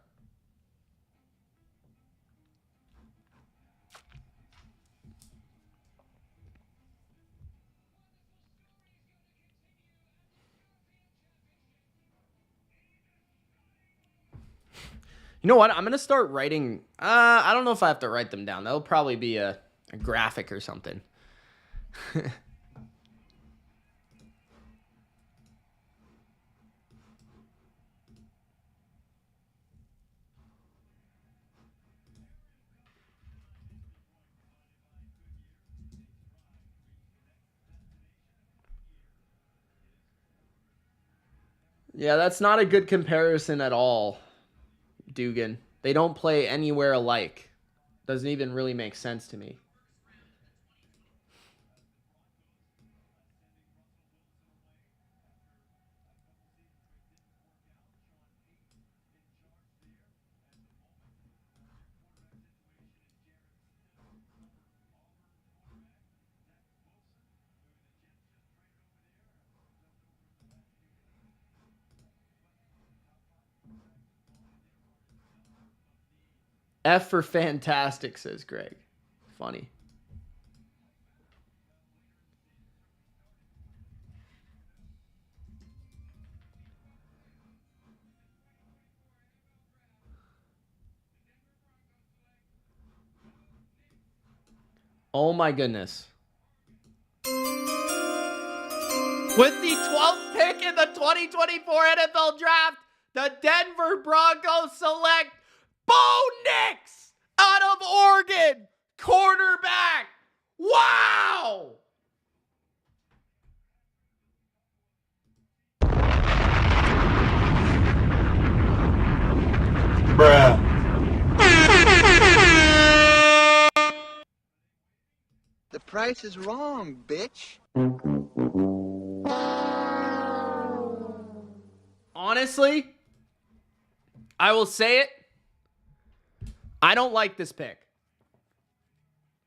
You know what? I'm going to start writing. I don't know if I have to write them down. That'll probably be a graphic or something. Yeah, that's not a good comparison at all, Dugan. They don't play anywhere alike. Doesn't even really make sense to me. F for fantastic, says Greg. Funny. Oh my goodness. With the 12th pick in the 2024 NFL Draft, the Denver Broncos select Bo Nix, out of Oregon, quarterback. Wow. Bruh. The price is wrong, bitch. Honestly, I will say it. I don't like this pick.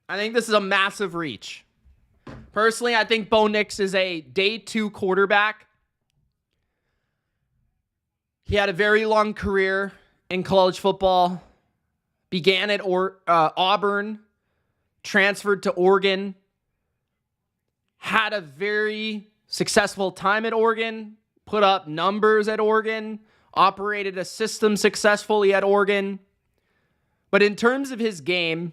I think this is a massive reach. Personally, I think Bo Nix is a day 2 quarterback. He had a very long career in college football. Began at Auburn, transferred to Oregon, had a very successful time at Oregon, put up numbers at Oregon, operated a system successfully at Oregon. But in terms of his game,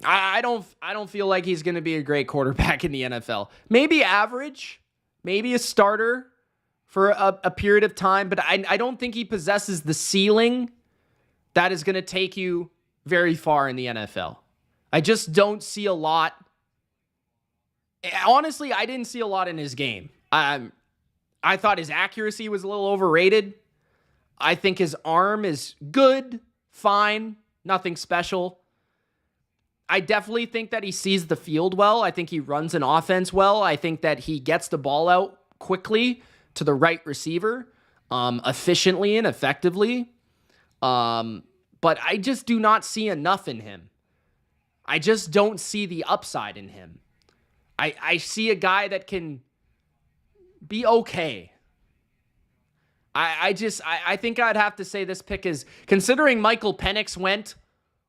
I don't feel like he's going to be a great quarterback in the NFL. Maybe average, maybe a starter for a period of time, but I don't think he possesses the ceiling that is going to take you very far in the NFL. I just don't see a lot. Honestly, I didn't see a lot in his game. I thought his accuracy was a little overrated. I think his arm is good, fine, nothing special. I definitely think that he sees the field well. I think he runs an offense well. I think that he gets the ball out quickly to the right receiver, efficiently and effectively. But I just do not see enough in him. I just don't see the upside in him. I see a guy that can be okay. I think I'd have to say this pick is, considering Michael Penix went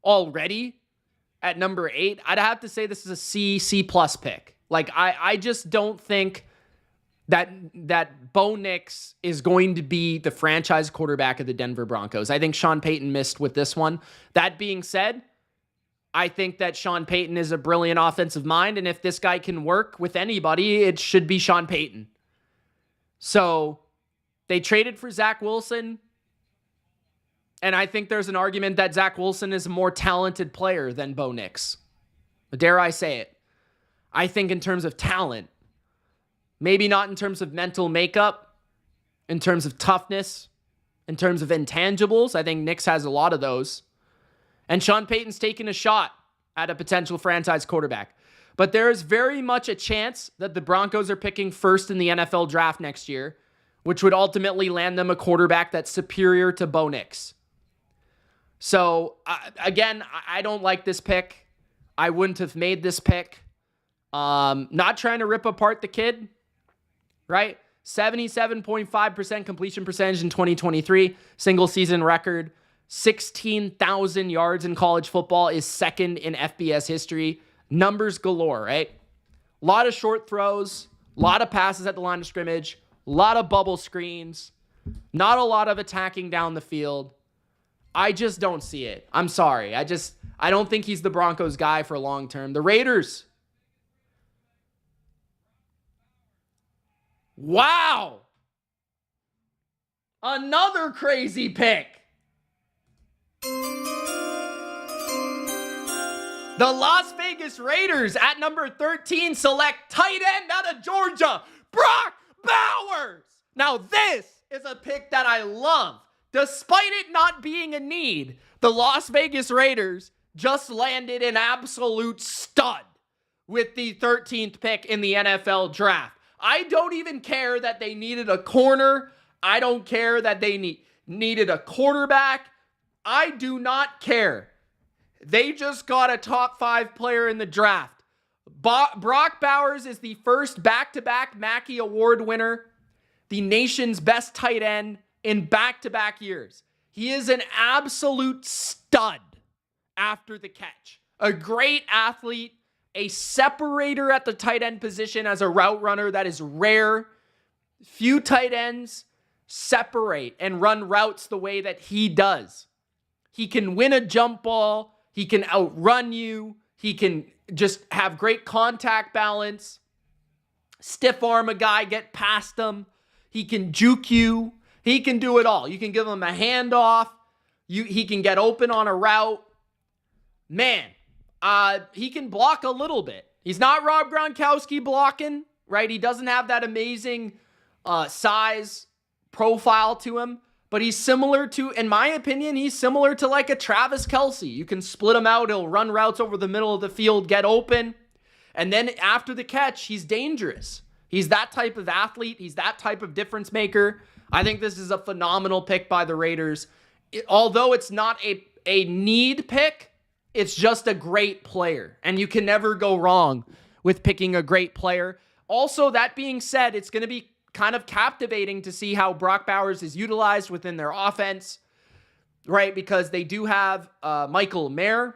already at number 8, I'd have to say this is a C+ pick. Like, I just don't think that Bo Nix is going to be the franchise quarterback of the Denver Broncos. I think Sean Payton missed with this one. That being said, I think that Sean Payton is a brilliant offensive mind, and if this guy can work with anybody, it should be Sean Payton. So they traded for Zach Wilson, and I think there's an argument that Zach Wilson is a more talented player than Bo Nix. Dare I say it? I think in terms of talent, maybe not in terms of mental makeup, in terms of toughness, in terms of intangibles, I think Nix has a lot of those. And Sean Payton's taking a shot at a potential franchise quarterback. But there is very much a chance that the Broncos are picking first in the NFL draft next year, which would ultimately land them a quarterback that's superior to Bo Nix. So, again, I don't like this pick. I wouldn't have made this pick. Not trying to rip apart the kid, right? 77.5% completion percentage in 2023, single season record. 16,000 yards in college football is second in FBS history. Numbers galore, right? A lot of short throws, a lot of passes at the line of scrimmage, a lot of bubble screens, not a lot of attacking down the field. I just don't see it. I'm sorry. I don't think he's the Broncos guy for long term. The Raiders. Wow. Another crazy pick. The Las Vegas Raiders at number 13 select tight end out of Georgia, Brock Bowers. Now this is a pick that I love. Despite it not being a need, the Las Vegas Raiders just landed an absolute stud with the 13th pick in the NFL draft. I don't even care that they needed a corner. I don't care that they needed a quarterback. I do not care. They just got a top 5 player in the draft. Brock Bowers is the first back-to-back Mackey Award winner, the nation's best tight end in back-to-back years. He is an absolute stud after the catch. A great athlete, a separator at the tight end position as a route runner that is rare. Few tight ends separate and run routes the way that he does. He can win a jump ball. He can outrun you. He can just have great contact balance. Stiff arm a guy, get past him. He can juke you. He can do it all. You can give him a handoff. He can get open on a route. Man, he can block a little bit. He's not Rob Gronkowski blocking, right? He doesn't have that amazing size profile to him, but he's similar to, in my opinion, he's similar to like a Travis Kelce. You can split him out. He'll run routes over the middle of the field, get open, and then after the catch, he's dangerous. He's that type of athlete. He's that type of difference maker. I think this is a phenomenal pick by the Raiders. Although it's not a need pick, it's just a great player, and you can never go wrong with picking a great player. Also, that being said, it's going to be kind of captivating to see how Brock Bowers is utilized within their offense, right? Because they do have Michael Mayer.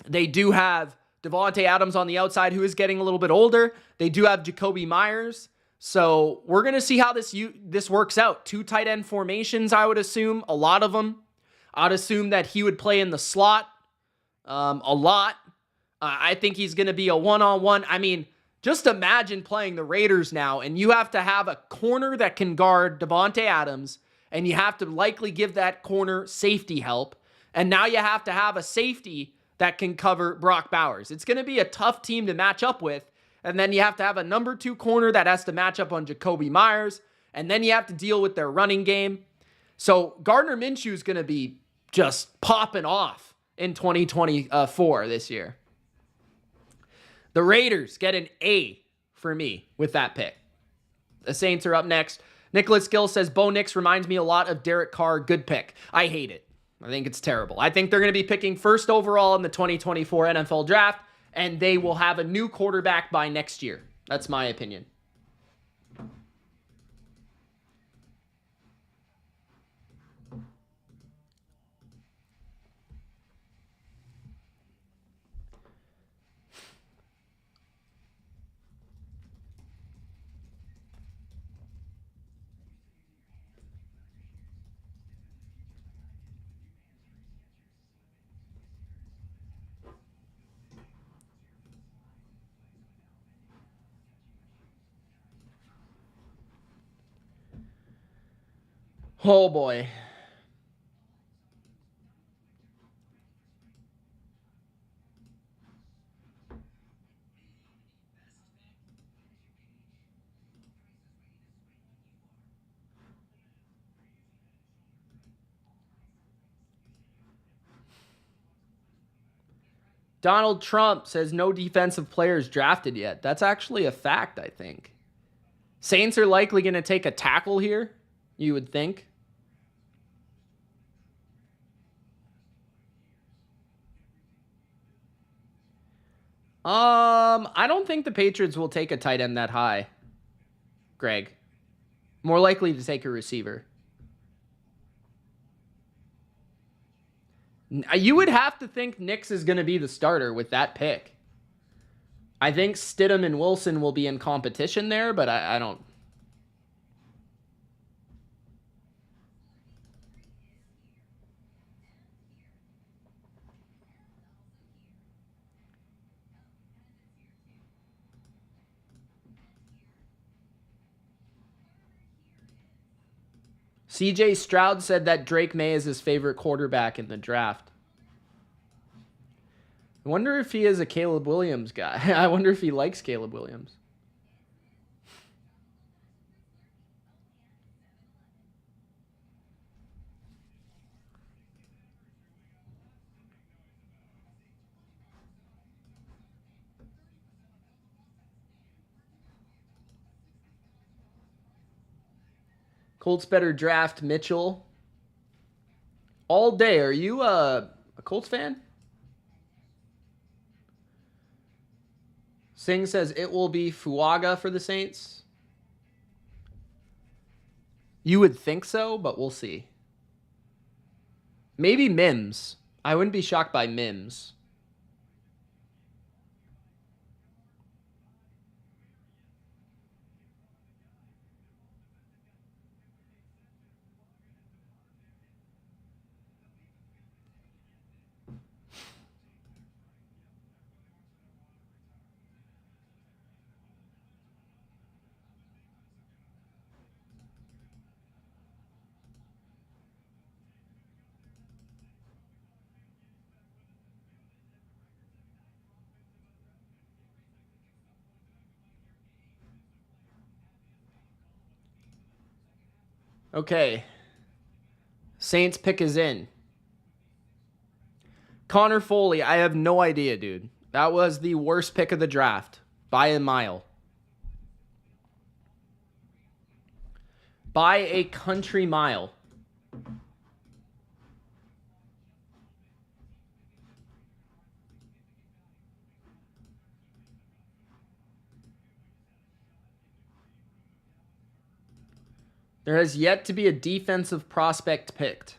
They do have Devontae Adams on the outside, who is getting a little bit older. They do have Jacoby Myers. So we're going to see how this works out. 2 tight end formations, I would assume, a lot of them. I'd assume that he would play in the slot a lot. I think he's going to be a one-on-one. I mean, just imagine playing the Raiders now, and you have to have a corner that can guard Devontae Adams, and you have to likely give that corner safety help. And now you have to have a safety that can cover Brock Bowers. It's going to be a tough team to match up with. And then you have to have a number 2 corner that has to match up on Jacoby Myers. And then you have to deal with their running game. So Gardner Minshew is going to be just popping off in 2024 this year. The Raiders get an A for me with that pick. The Saints are up next. Nicholas Gill says, Bo Nix reminds me a lot of Derek Carr. Good pick. I hate it. I think it's terrible. I think they're going to be picking first overall in the 2024 NFL draft, and they will have a new quarterback by next year. That's my opinion. Oh boy. Donald Trump says no defensive players drafted yet. That's actually a fact, I think. Saints are likely going to take a tackle here, you would think. I don't think the Patriots will take a tight end that high, Greg. More likely to take a receiver. You would have to think Nix is going to be the starter with that pick. I think Stidham and Wilson will be in competition there, but I don't. CJ Stroud said that Drake May is his favorite quarterback in the draft. I wonder if he is a Caleb Williams guy. I wonder if he likes Caleb Williams. Colts better draft Mitchell. All day. Are you a Colts fan? Singh says it will be Fuaga for the Saints. You would think so, but we'll see. Maybe Mims. I wouldn't be shocked by Mims. Okay. Saints pick is in. Connor Foley, I have no idea, dude. That was the worst pick of the draft by a mile. By a country mile. There has yet to be a defensive prospect picked.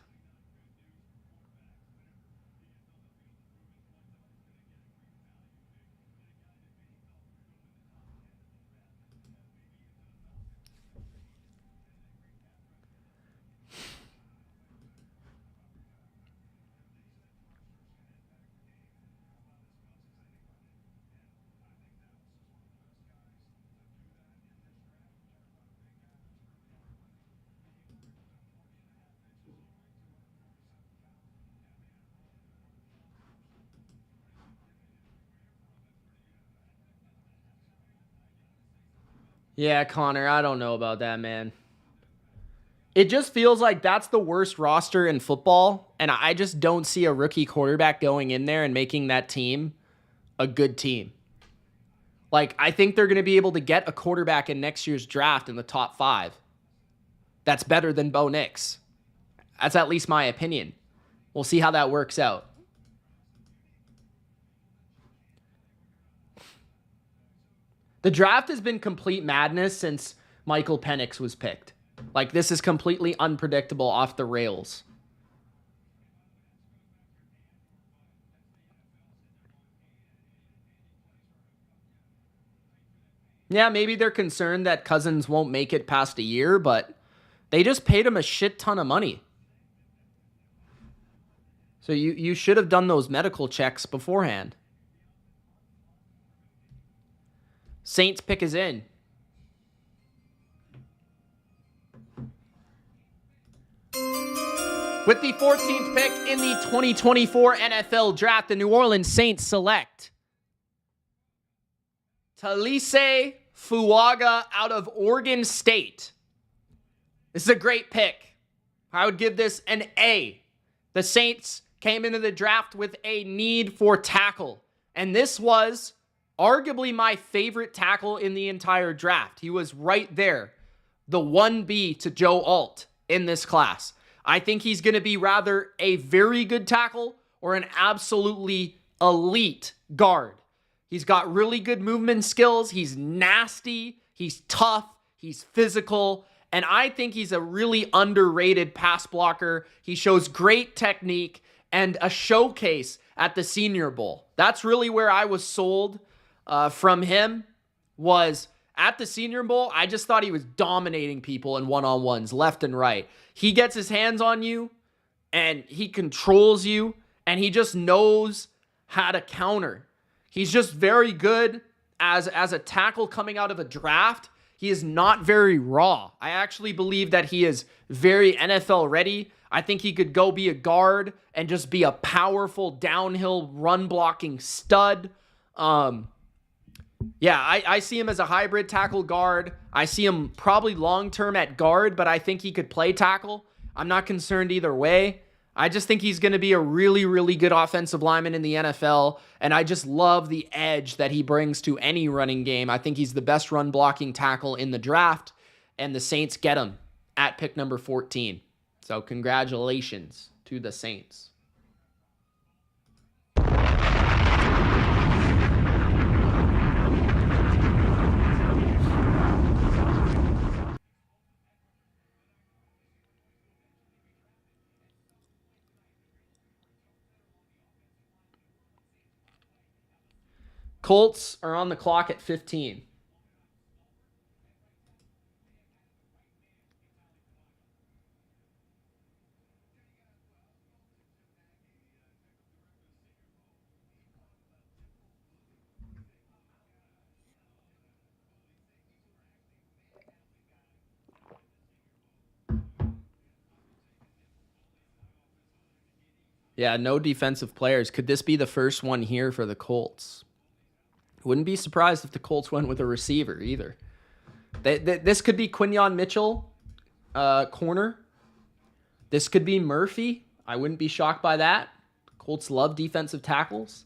Yeah, Connor, I don't know about that, man. It just feels like that's the worst roster in football, and I just don't see a rookie quarterback going in there and making that team a good team. Like, I think they're going to be able to get a quarterback in next year's draft in the top 5. That's better than Bo Nix. That's at least my opinion. We'll see how that works out. The draft has been complete madness since Michael Penix was picked. Like, this is completely unpredictable, off the rails. Yeah, maybe they're concerned that Cousins won't make it past a year, but they just paid him a shit ton of money. So you should have done those medical checks beforehand. Saints pick is in. With the 14th pick in the 2024 NFL Draft, the New Orleans Saints select Talise Fuaga out of Oregon State. This is a great pick. I would give this an A. The Saints came into the draft with a need for tackle, and this was arguably my favorite tackle in the entire draft. He was right there, the 1B to Joe Alt in this class. I think he's going to be rather a very good tackle or an absolutely elite guard. He's got really good movement skills. He's nasty. He's tough. He's physical. And I think he's a really underrated pass blocker. He shows great technique and a showcase at the Senior Bowl. That's really where I was sold from him, was at the Senior Bowl. I just thought he was dominating people in one-on-ones left and right. He gets his hands on you and he controls you and he just knows how to counter. He's just very good as a tackle coming out of a draft. He is not very raw. I actually believe that he is very NFL ready. I think he could go be a guard and just be a powerful downhill run blocking stud. Yeah, I see him as a hybrid tackle guard. I see him probably long-term at guard, but I think he could play tackle. I'm not concerned either way. I just think he's going to be a really, really good offensive lineman in the NFL, and I just love the edge that he brings to any running game. I think he's the best run-blocking tackle in the draft, and the Saints get him at pick number 14. So congratulations to the Saints. Colts are on the clock at 15. Yeah, no defensive players. Could this be the first one here for the Colts? Wouldn't be surprised if the Colts went with a receiver either. This could be Quinyon Mitchell corner. This could be Murphy. I wouldn't be shocked by that. Colts love defensive tackles.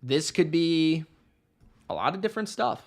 This could be a lot of different stuff.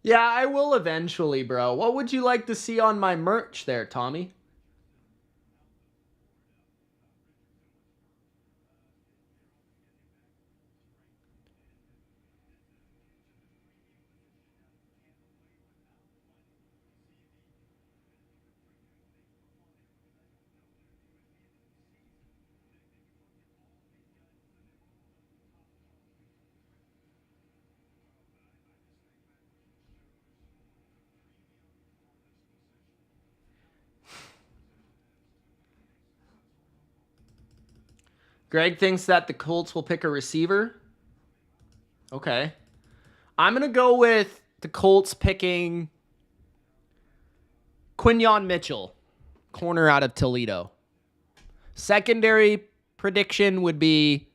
Yeah, I will eventually, bro. What would you like to see on my merch there, Tommy? Greg thinks that the Colts will pick a receiver. Okay. I'm going to go with the Colts picking Quinyon Mitchell, corner out of Toledo. Secondary prediction would be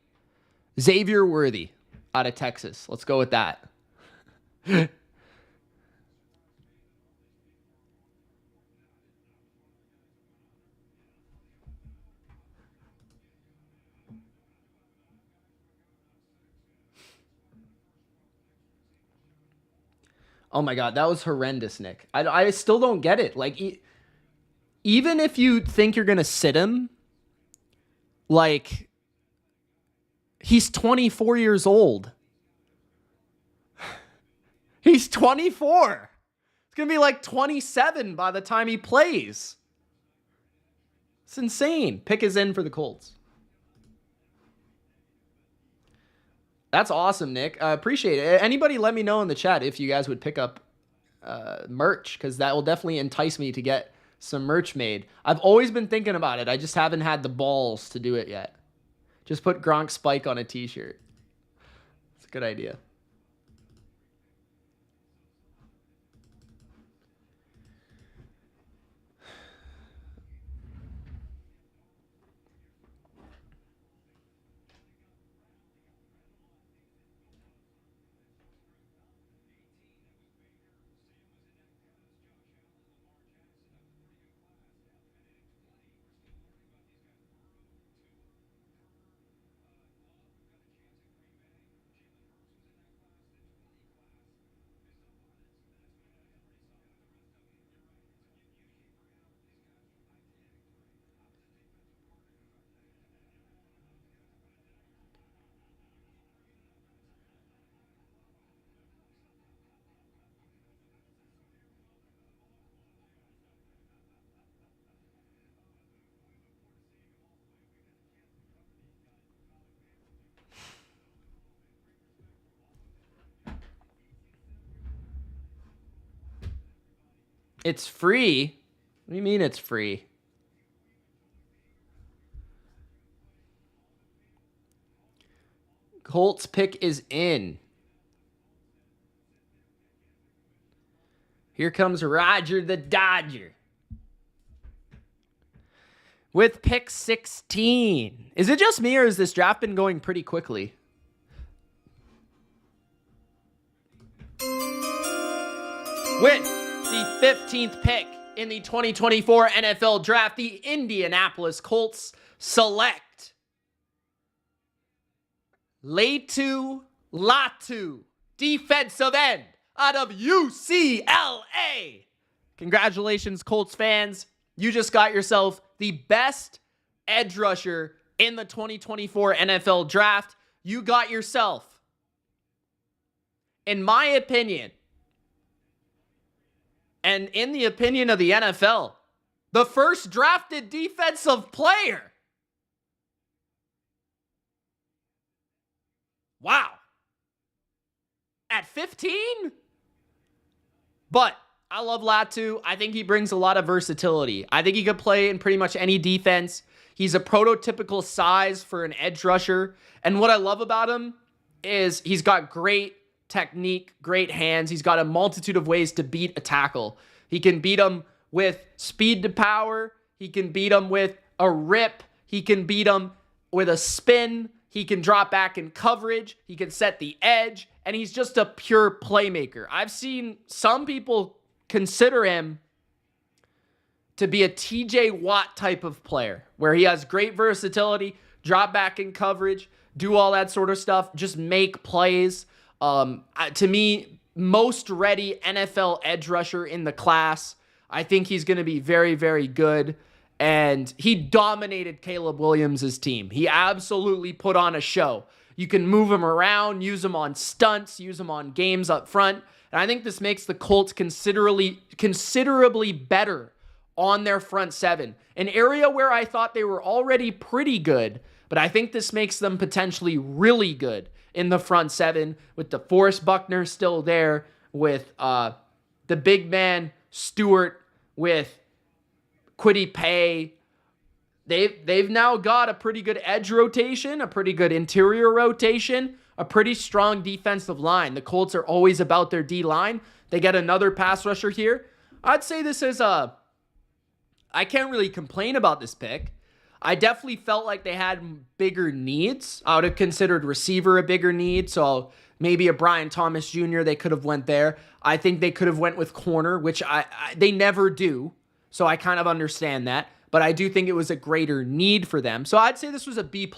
Xavier Worthy out of Texas. Let's go with that. Oh my God, that was horrendous, Nick. I still don't get it. Like, even if you think you're going to sit him, like, he's 24 years old. He's 24. It's going to be like 27 by the time he plays. It's insane. Pick is in for the Colts. That's awesome, Nick. Appreciate it. Anybody let me know in the chat if you guys would pick up merch, because that will definitely entice me to get some merch made. I've always been thinking about it. I just haven't had the balls to do it yet. Just put Gronk Spike on a t-shirt. It's a good idea. It's free? What do you mean it's free? Colts pick is in. Here comes Roger the Dodger with pick 16. Is it just me, or has this draft been going pretty quickly? With the 15th pick in the 2024 NFL Draft, the Indianapolis Colts select Latu Latu, defensive end out of UCLA. Congratulations, Colts fans. You just got yourself the best edge rusher in the 2024 NFL Draft, you got yourself, in my opinion, and in the opinion of the NFL, the first drafted defensive player. Wow. At 15? But I love Latu. I think he brings a lot of versatility. I think he could play in pretty much any defense. He's a prototypical size for an edge rusher. And what I love about him is he's got great technique, great hands. He's got a multitude of ways to beat a tackle. He can beat him with speed to power. He can beat him with a rip. He can beat him with a spin. He can drop back in coverage. He can set the edge. And he's just a pure playmaker. I've seen some people consider him to be a TJ Watt type of player, where he has great versatility, drop back in coverage, do all that sort of stuff, just make plays. To me, most ready NFL edge rusher in the class. I think he's going to be very, very good. And he dominated Caleb Williams' team. He absolutely put on a show. You can move him around, use him on stunts, use him on games up front. And I think this makes the Colts considerably better on their front seven. An area where I thought they were already pretty good, but I think this makes them potentially really good in the front seven, with DeForest Buckner still there, with the big man Stewart, with Kwity Paye. They've now got a pretty good edge rotation, a pretty good interior rotation, a pretty strong defensive line. The Colts are always about their D-line. They get another pass rusher here. I'd say this is I can't really complain about this pick. I definitely felt like they had bigger needs. I would have considered receiver a bigger need, so maybe a Brian Thomas Jr., they could have went there. I think they could have went with corner, which they never do, so I kind of understand that. But I do think it was a greater need for them. So I'd say this was a B+.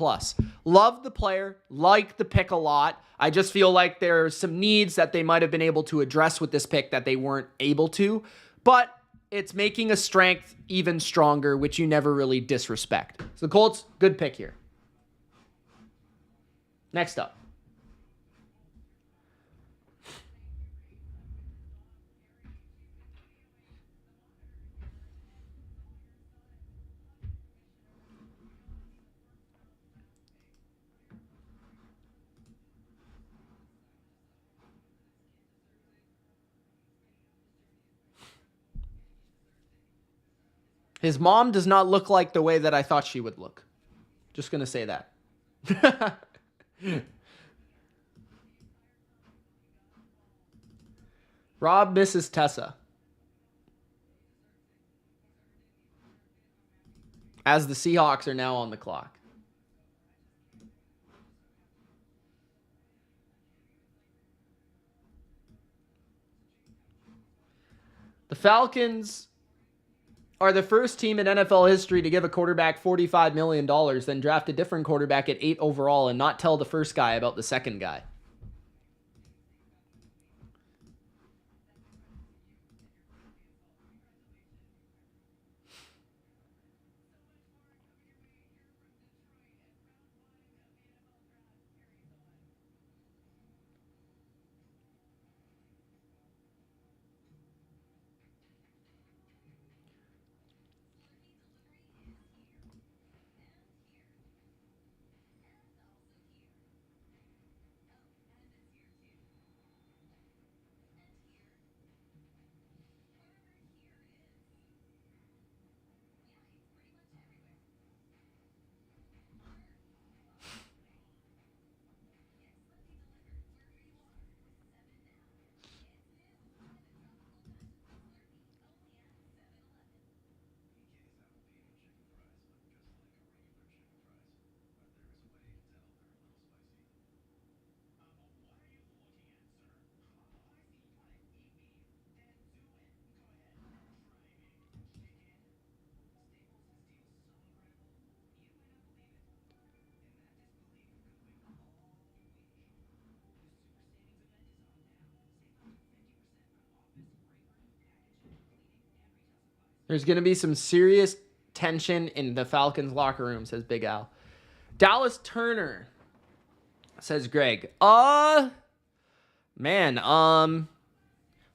Love the player, like the pick a lot. I just feel like there are some needs that they might have been able to address with this pick that they weren't able to. But it's making a strength even stronger, which you never really disrespect. So the Colts, good pick here. Next up. His mom does not look like the way that I thought she would look. Just going to say that. Rob misses Tessa. As the Seahawks are now on the clock. The Falcons are the first team in NFL history to give a quarterback $45 million, then draft a different quarterback at 8 overall and not tell the first guy about the second guy. There's going to be some serious tension in the Falcons locker room, says Big Al. Dallas Turner, says Greg. Man,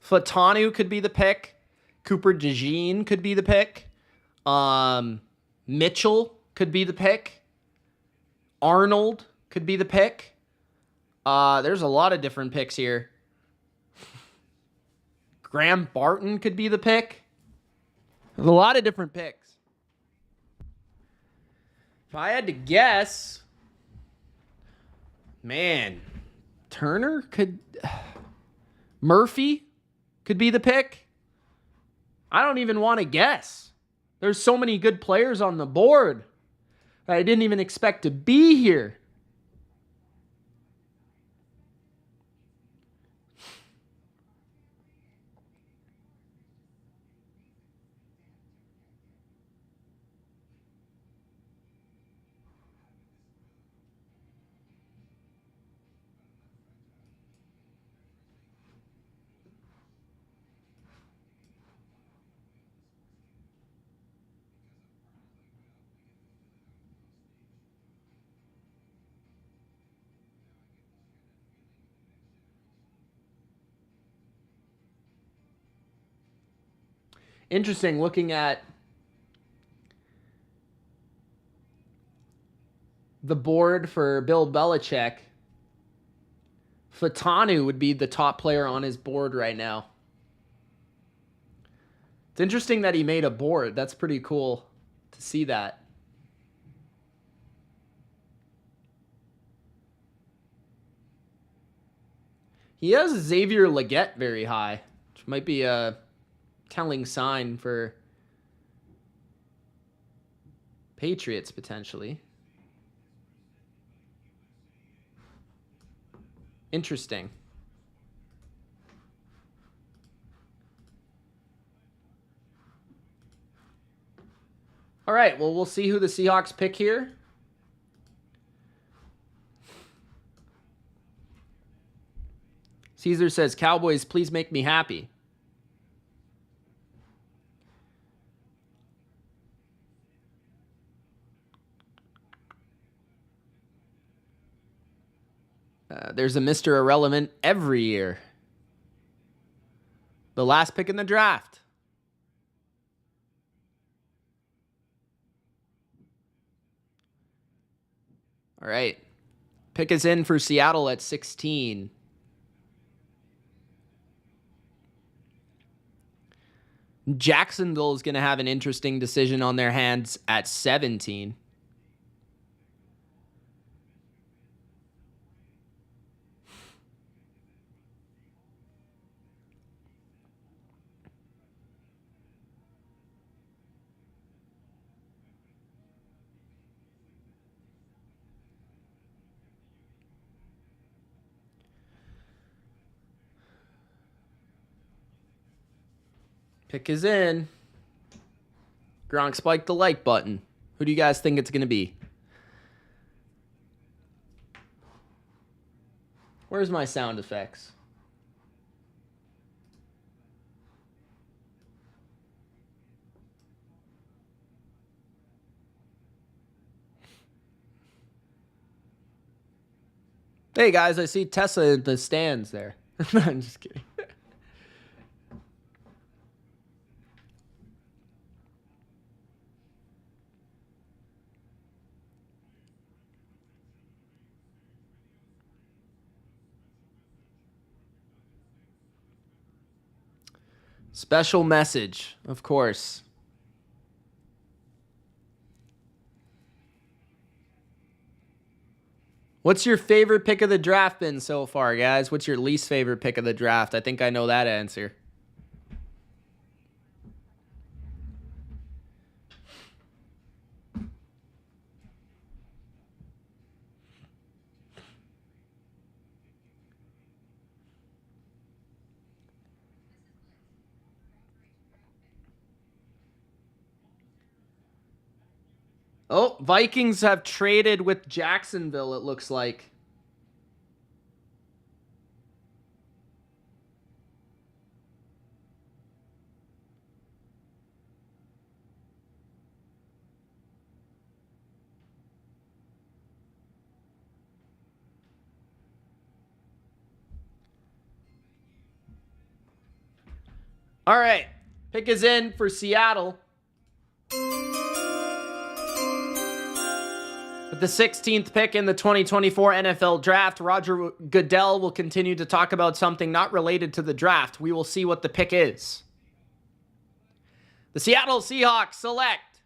Flatanu could be the pick. Cooper DeJean could be the pick. Mitchell could be the pick. Arnold could be the pick. There's a lot of different picks here. Graham Barton could be the pick. There's a lot of different picks. If I had to guess, man, Turner could... Murphy could be the pick. I don't even want to guess. There's so many good players on the board that I didn't even expect to be here. Interesting looking at the board for Bill Belichick. Flatanu would be the top player on his board right now. It's interesting that he made a board. That's pretty cool to see that. He has Xavier Legette very high, which might be a telling sign for Patriots potentially. Interesting. All right, well, we'll see who the Seahawks pick here. Caesar says, Cowboys, please make me happy. There's a Mr. Irrelevant every year. The last pick in the draft. All right. Pick is in for Seattle at 16. Jacksonville is going to have an interesting decision on their hands at 17. Pick is in. Gronk spiked the like button. Who do you guys think it's going to be? Where's my sound effects? Hey guys, I see Tessa in the stands there. I'm just kidding. Special message, of course. What's your favorite pick of the draft been so far, guys? What's your least favorite pick of the draft? I think I know that answer. Oh, Vikings have traded with Jacksonville, it looks like. All right. Pick is in for Seattle. With the 16th pick in the 2024 NFL Draft, Roger Goodell will continue to talk about something not related to the draft. We will see what the pick is. The Seattle Seahawks select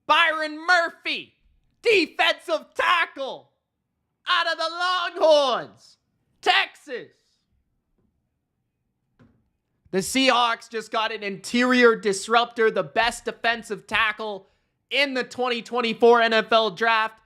Byron Murphy, defensive tackle, out of the Longhorns, Texas. The Seahawks just got an interior disruptor, the best defensive tackle in the 2024 NFL Draft.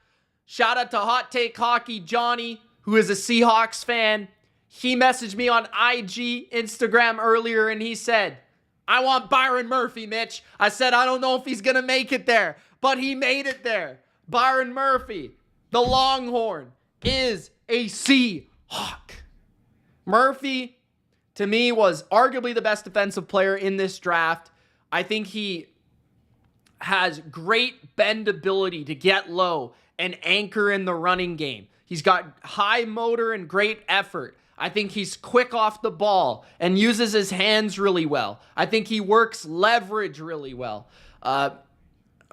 Shout out to Hot Take Hockey Johnny, who is a Seahawks fan. He messaged me on IG, Instagram earlier, and he said, I want Byron Murphy, Mitch. I said, I don't know if he's going to make it there, but he made it there. Byron Murphy, the Longhorn, is a Seahawk. Murphy, to me, was arguably the best defensive player in this draft. I think he has great bendability to get low and anchor in the running game. He's got high motor and great effort. I think he's quick off the ball and uses his hands really well. I think he works leverage really well.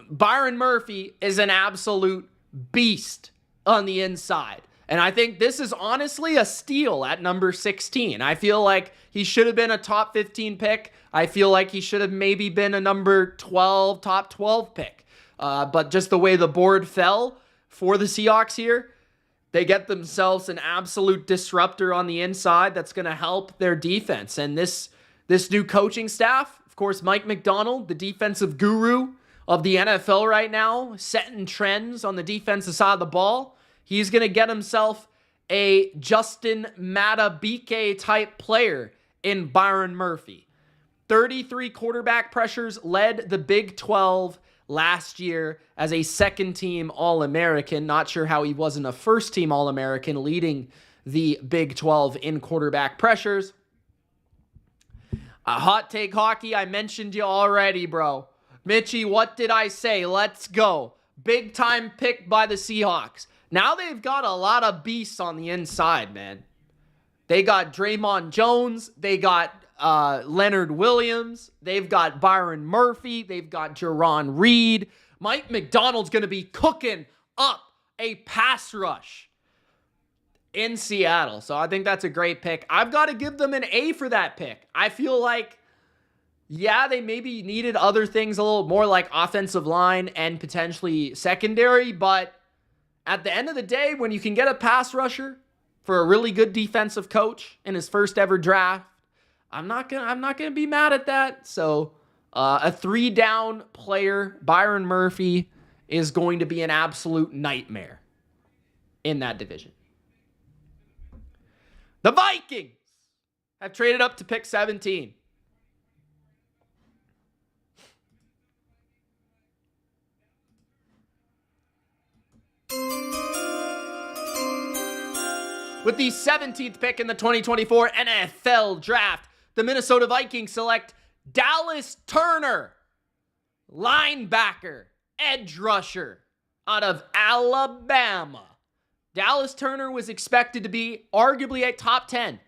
Byron Murphy is an absolute beast on the inside. And I think this is honestly a steal at number 16. I feel like he should have been a top 15 pick. I feel like he should have maybe been a number 12, top 12 pick. But just the way the board fell for the Seahawks here, they get themselves an absolute disruptor on the inside that's going to help their defense. And this new coaching staff, of course, Mike McDonald, the defensive guru of the NFL right now, setting trends on the defensive side of the ball. He's going to get himself a Justin Madubuike type player in Byron Murphy. 33 quarterback pressures, led the Big 12 last year as a second-team All-American. Not sure how he wasn't a first-team All-American leading the Big 12 in quarterback pressures. Hot Take Hockey, I mentioned you already, bro. Mitchie, what did I say? Let's go. Big-time pick by the Seahawks. Now they've got a lot of beasts on the inside, man. They got Draymond Jones. They got Leonard Williams. They've got Byron Murphy. They've got Jerron Reed. Mike McDonald's going to be cooking up a pass rush in Seattle. So I think that's a great pick. I've got to give them an A for that pick. I feel like, yeah, they maybe needed other things a little more, like offensive line and potentially secondary, but at the end of the day, when you can get a pass rusher for a really good defensive coach in his first ever draft, I'm not gonna be mad at that. So a 3-down player, Byron Murphy, is going to be an absolute nightmare in that division. The Vikings have traded up to pick 17. With the 17th pick in the 2024 NFL Draft, the Minnesota Vikings select Dallas Turner, linebacker, edge rusher out of Alabama. Dallas Turner was expected to be arguably a top 10,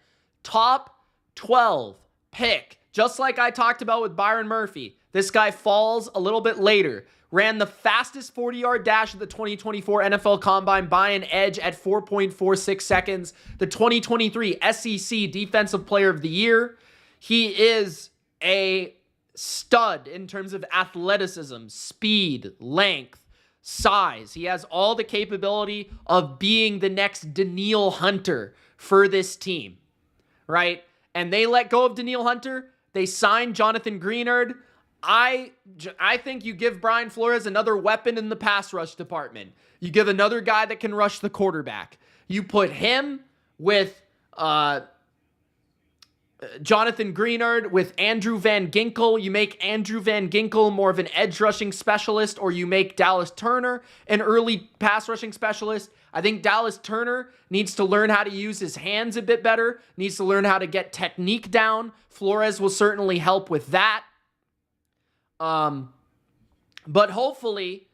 top 12 pick. Just like I talked about with Byron Murphy, this guy falls a little bit later. Ran the fastest 40-yard dash of the 2024 NFL Combine by an edge at 4.46 seconds. The 2023 SEC Defensive Player of the Year. He is a stud in terms of athleticism, speed, length, size. He has all the capability of being the next Danielle Hunter for this team, right? And they let go of Danielle Hunter. They signed Jonathan Greenard. I think you give Brian Flores another weapon in the pass rush department. You give another guy that can rush the quarterback. You put him with Jonathan Greenard with Andrew Van Ginkel. You make Andrew Van Ginkel more of an edge rushing specialist, or you make Dallas Turner an early pass rushing specialist. I think Dallas Turner needs to learn how to use his hands a bit better, needs to learn how to get technique down. Flores will certainly help with that. But hopefully,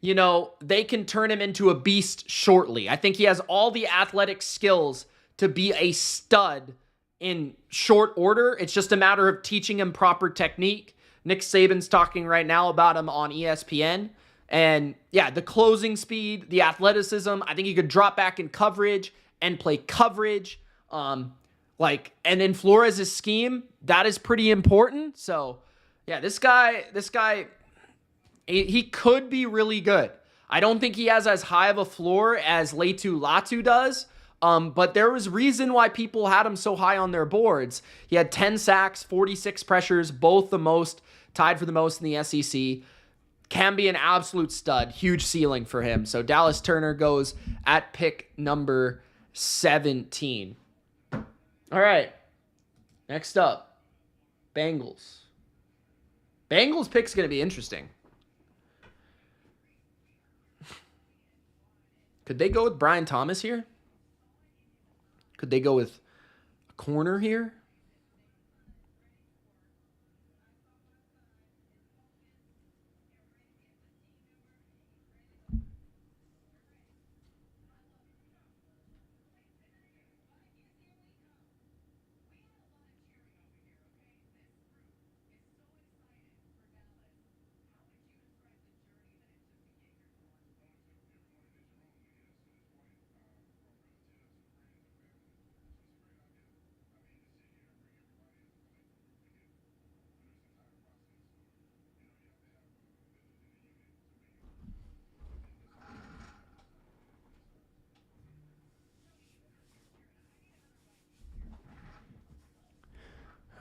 you know, they can turn him into a beast shortly. I think he has all the athletic skills to be a stud in short order. It's just a matter of teaching him proper technique. Nick Saban's talking right now about him on ESPN. And yeah, the closing speed, the athleticism, I think he could drop back in coverage and play coverage. And in Flores' scheme, that is pretty important. So yeah, this guy, he could be really good. I don't think he has as high of a floor as Laitu Latu does. But there was reason why people had him so high on their boards. He had 10 sacks, 46 pressures, both the most, tied for the most in the SEC. Can be an absolute stud. Huge ceiling for him. So Dallas Turner goes at pick number 17. All right. Next up, Bengals. Bengals pick's going to be interesting. Could they go with Brian Thomas here? Could they go with a corner here?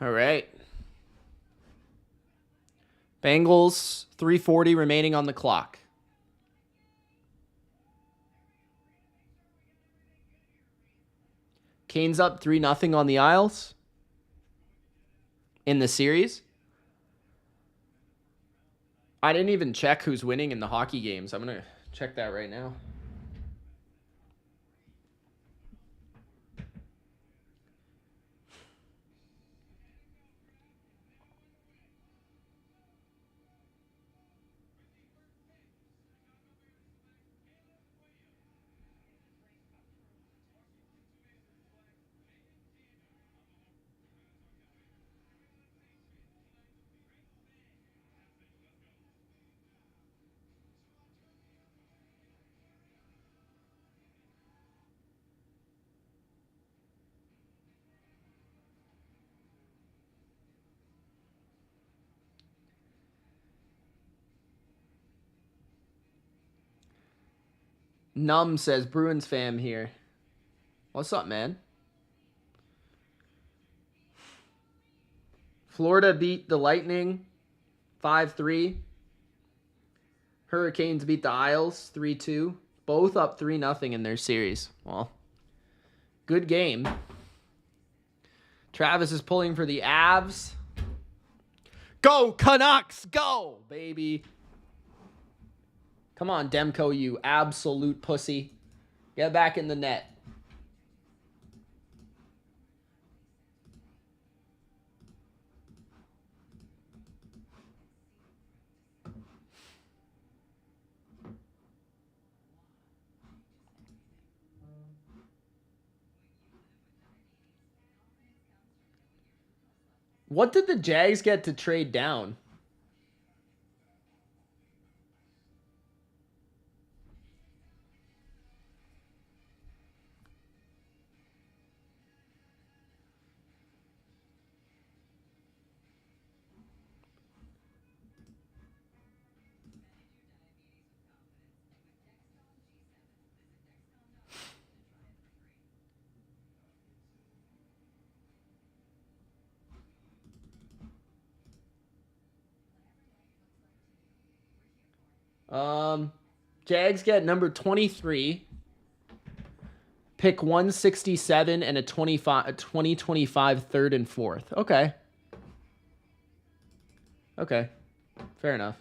All right. Bengals, 3:40 remaining on the clock. Canes up 3-0 on the Isles in the series. I didn't even check who's winning in the hockey games. I'm going to check that right now. Num says, Bruins fam here. What's up, man? Florida beat the Lightning 5-3. Hurricanes beat the Isles 3-2. Both up 3-0 in their series. Well, good game. Travis is pulling for the Avs. Go, Canucks! Go, baby! Come on, Demko, you absolute pussy. Get back in the net. What did the Jags get to trade down? Jags get number 23, pick 167, and a 2025 third and fourth. Okay. Okay. Fair enough.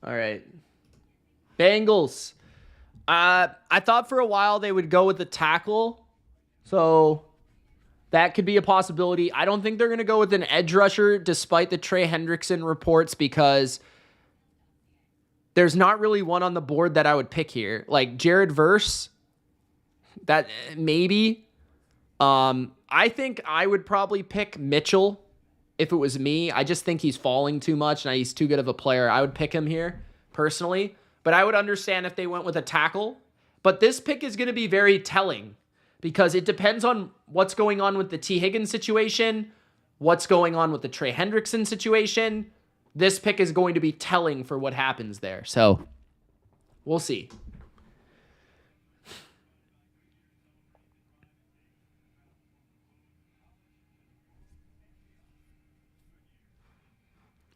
All right. Bengals. I thought for a while they would go with the tackle. So that could be a possibility. I don't think they're going to go with an edge rusher despite the Trey Hendrickson reports because there's not really one on the board that I would pick here. Like Jared Verse, that maybe. I think I would probably pick Mitchell if it was me. I just think he's falling too much and he's too good of a player. I would pick him here personally, but I would understand if they went with a tackle. But this pick is going to be very telling because it depends on what's going on with the T. Higgins situation, what's going on with the Trey Hendrickson situation. This pick is going to be telling for what happens there. So we'll see.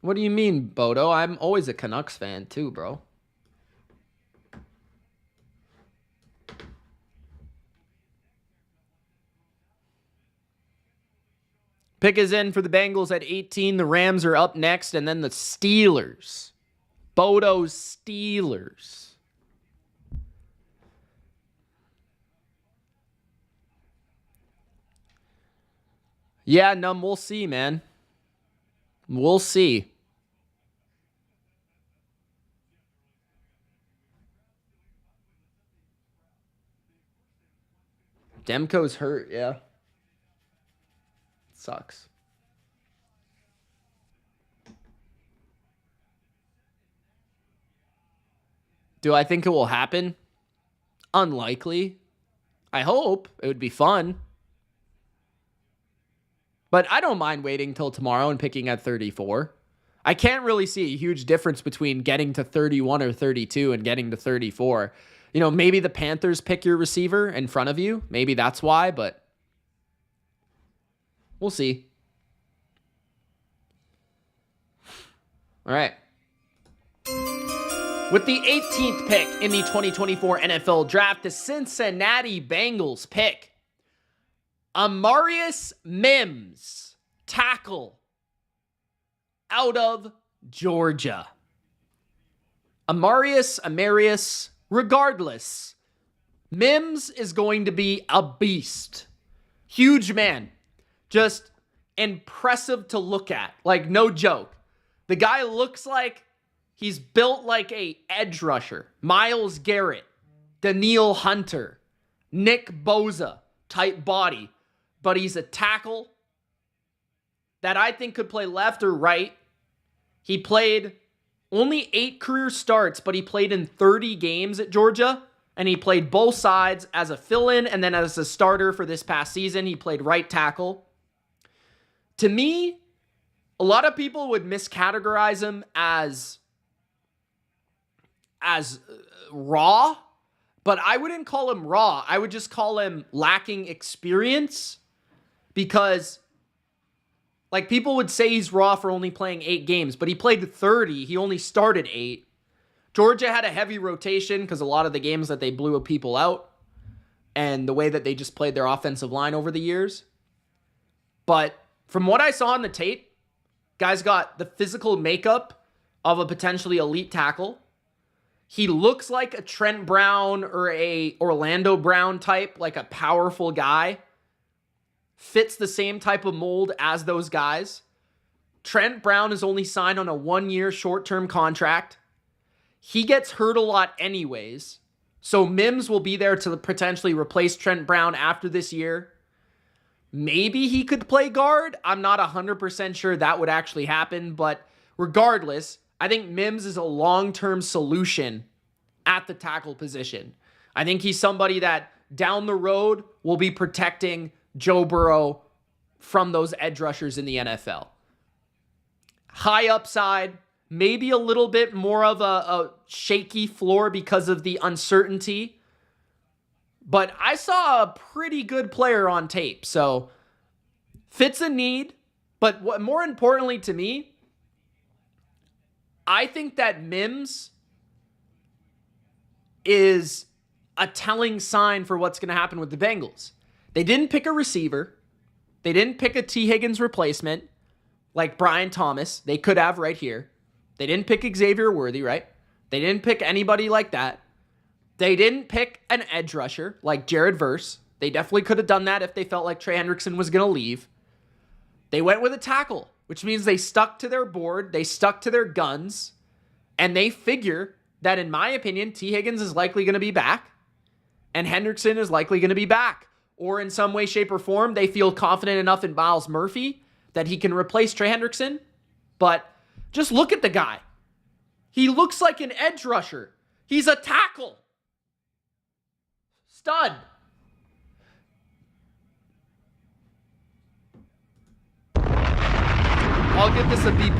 What do you mean, Bodo? I'm always a Canucks fan too, bro. Pick is in for the Bengals at 18. The Rams are up next, and then the Steelers. Bodo's Steelers. Yeah, Num, we'll see, man. We'll see. Demko's hurt, yeah. Sucks. Do I think it will happen? Unlikely. I hope. It would be fun. But I don't mind waiting till tomorrow and picking at 34. I can't really see a huge difference between getting to 31 or 32 and getting to 34. You know, maybe the Panthers pick your receiver in front of you. Maybe that's why, but we'll see. All right. With the 18th pick in the 2024 NFL Draft, the Cincinnati Bengals pick Amarius Mims, tackle, out of Georgia. Amarius, regardless, Mims is going to be a beast. Huge man. Just impressive to look at. Like, no joke. The guy looks like he's built like a edge rusher. Myles Garrett, Danielle Hunter, Nick Bosa type body. But he's a tackle that I think could play left or right. He played only 8 career starts, but he played in 30 games at Georgia. And he played both sides as a fill-in and then as a starter for this past season. He played right tackle. To me, a lot of people would miscategorize him as raw, but I wouldn't call him raw. I would just call him lacking experience because, like, people would say he's raw for only playing 8 games, but he played 30. He only started 8. Georgia had a heavy rotation because a lot of the games that they blew people out and the way that they just played their offensive line over the years. But from what I saw on the tape, guy's got the physical makeup of a potentially elite tackle. He looks like a Trent Brown or a Orlando Brown type, like a powerful guy. Fits the same type of mold as those guys. Trent Brown is only signed on a 1-year short-term contract. He gets hurt a lot anyways. So Mims will be there to potentially replace Trent Brown after this year. Maybe he could play guard. I'm not 100% sure that would actually happen. But regardless, I think Mims is a long-term solution at the tackle position. I think he's somebody that down the road will be protecting Joe Burrow from those edge rushers in the NFL. High upside, maybe a little bit more of a shaky floor because of the uncertainty. But I saw a pretty good player on tape. So fits a need. But what more importantly to me, I think that Mims is a telling sign for what's going to happen with the Bengals. They didn't pick a receiver. They didn't pick a T. Higgins replacement like Brian Thomas. They could have right here. They didn't pick Xavier Worthy, right? They didn't pick anybody like that. They didn't pick an edge rusher like Jared Verse. They definitely could have done that if they felt like Trey Hendrickson was going to leave. They went with a tackle, which means they stuck to their board, they stuck to their guns, and they figure that, in my opinion, T. Higgins is likely going to be back, and Hendrickson is likely going to be back. Or in some way, shape, or form, they feel confident enough in Miles Murphy that he can replace Trey Hendrickson. But just look at the guy. He looks like an edge rusher. He's a tackle. Stud. I'll give this a B+.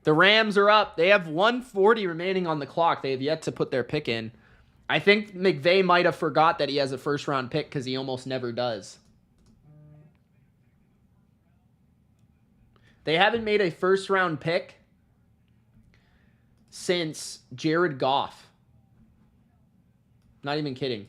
The Rams are up. They have 140 remaining on the clock. They have yet to put their pick in. I think McVay might have forgot that he has a first-round pick because he almost never does. They haven't made a first-round pick since Jared Goff. Not even kidding.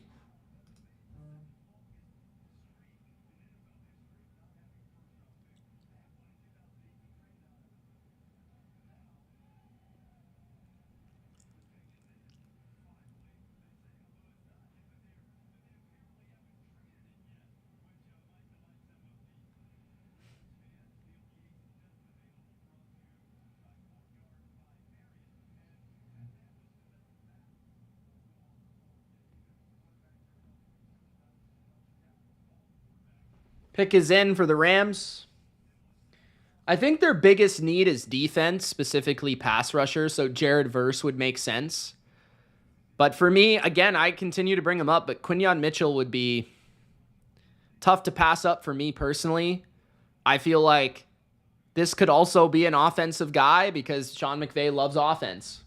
Pick is in for the Rams. I think their biggest need is defense, specifically pass rusher, so Jared Verse would make sense. But for me, again, I continue to bring him up, but Quinyon Mitchell would be tough to pass up for me personally. I feel like this could also be an offensive guy because Sean McVay loves offense.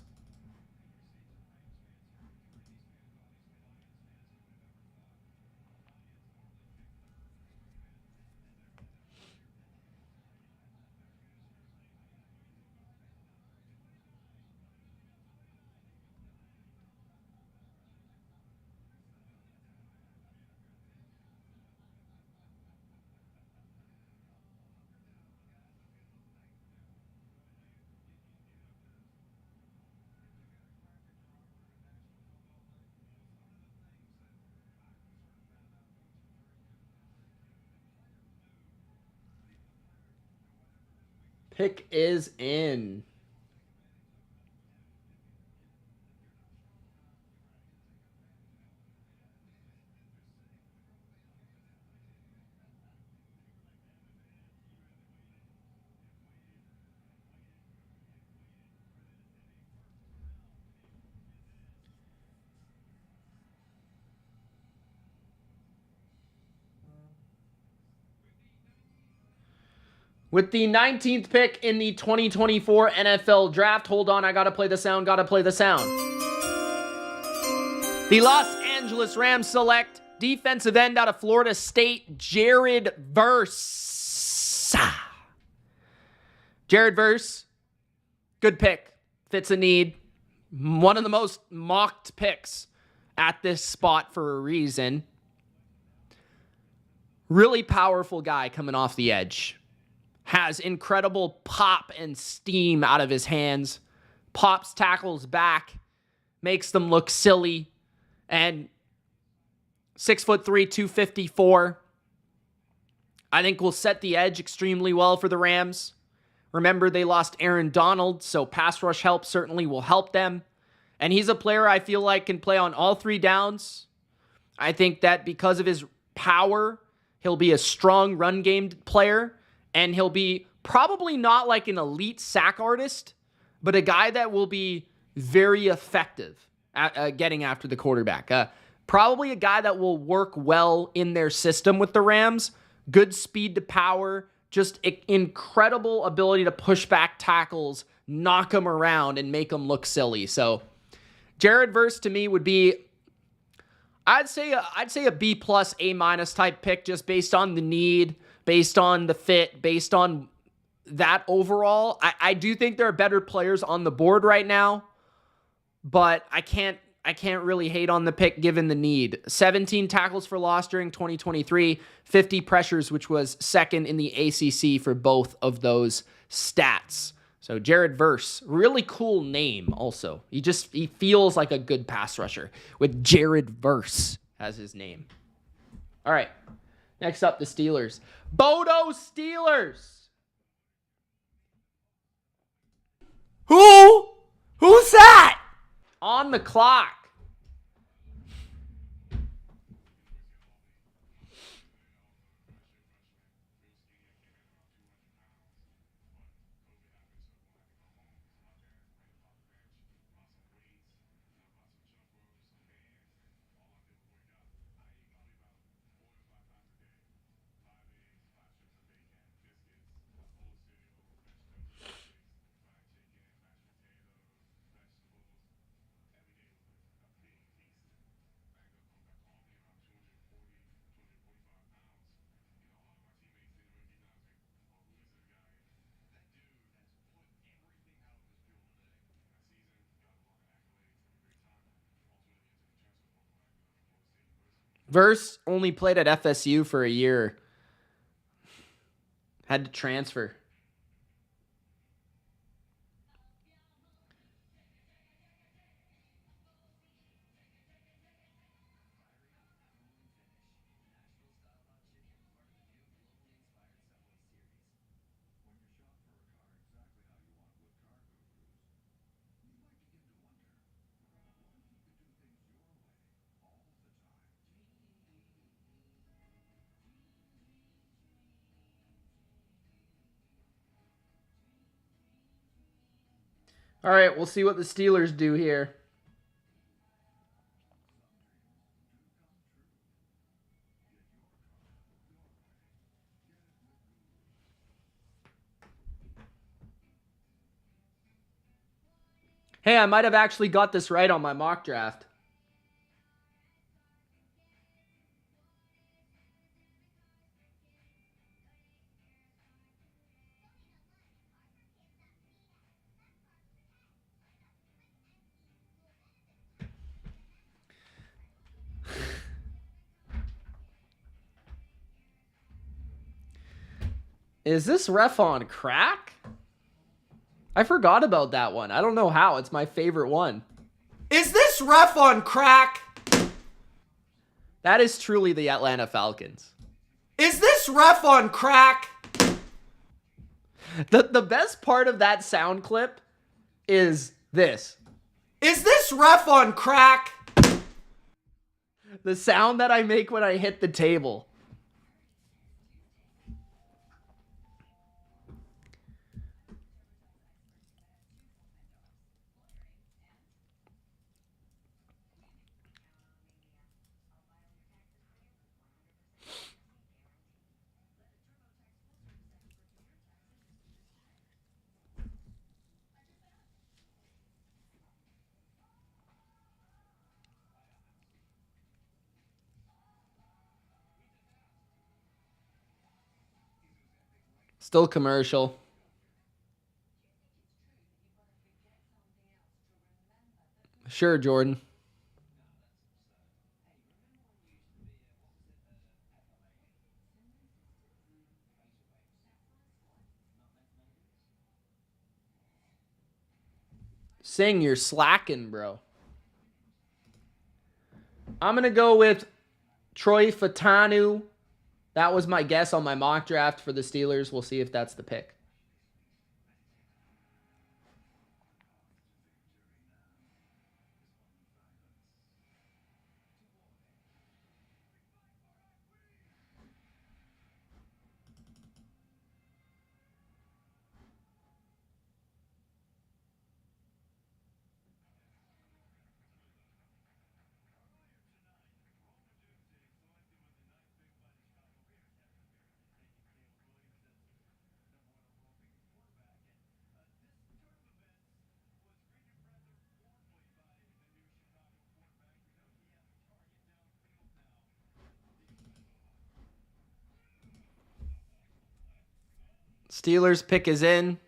Pick is in. With the 19th pick in the 2024 NFL Draft. Hold on, I gotta play the sound, The Los Angeles Rams select defensive end out of Florida State, Jared Verse. Jared Verse, good pick. Fits a need. One of the most mocked picks at this spot for a reason. Really powerful guy coming off the edge. Has incredible pop and steam out of his hands. Pops tackles back. Makes them look silly. And 6'3", 254. I think will set the edge extremely well for the Rams. Remember, they lost Aaron Donald, so pass rush help certainly will help them. And he's a player I feel like can play on all three downs. I think that because of his power, he'll be a strong run game player. And he'll be probably not like an elite sack artist, but a guy that will be very effective at getting after the quarterback. Probably a guy that will work well in their system with the Rams. Good speed to power, just incredible ability to push back tackles, knock them around, and make them look silly. So Jared Verse to me would be, I'd say a B plus, A minus type pick just based on the need, based on the fit, based on that overall. I do think there are better players on the board right now, but I can't really hate on the pick given the need. 17 tackles for loss during 2023, 50 pressures, which was second in the ACC for both of those stats. So Jared Verse, really cool name also. He feels like a good pass rusher with Jared Verse as his name. All right, next up, the Steelers. Bodo Steelers. Who's that? On the clock. Verse only played at FSU for a year. Had to transfer. All right, we'll see what the Steelers do here. Hey, I might have actually got this right on my mock draft. Is this ref on crack? I forgot about that one. I don't know how. It's my favorite one. Is this ref on crack? That is truly the Atlanta Falcons. Is this ref on crack? The best part of that sound clip is this. Is this ref on crack? The sound that I make when I hit the table. Still commercial. Sure, Jordan. Sing, you're slacking, bro. I'm going to go with Troy Fatanu. That was my guess on my mock draft for the Steelers. We'll see if that's the pick. Steelers pick is in.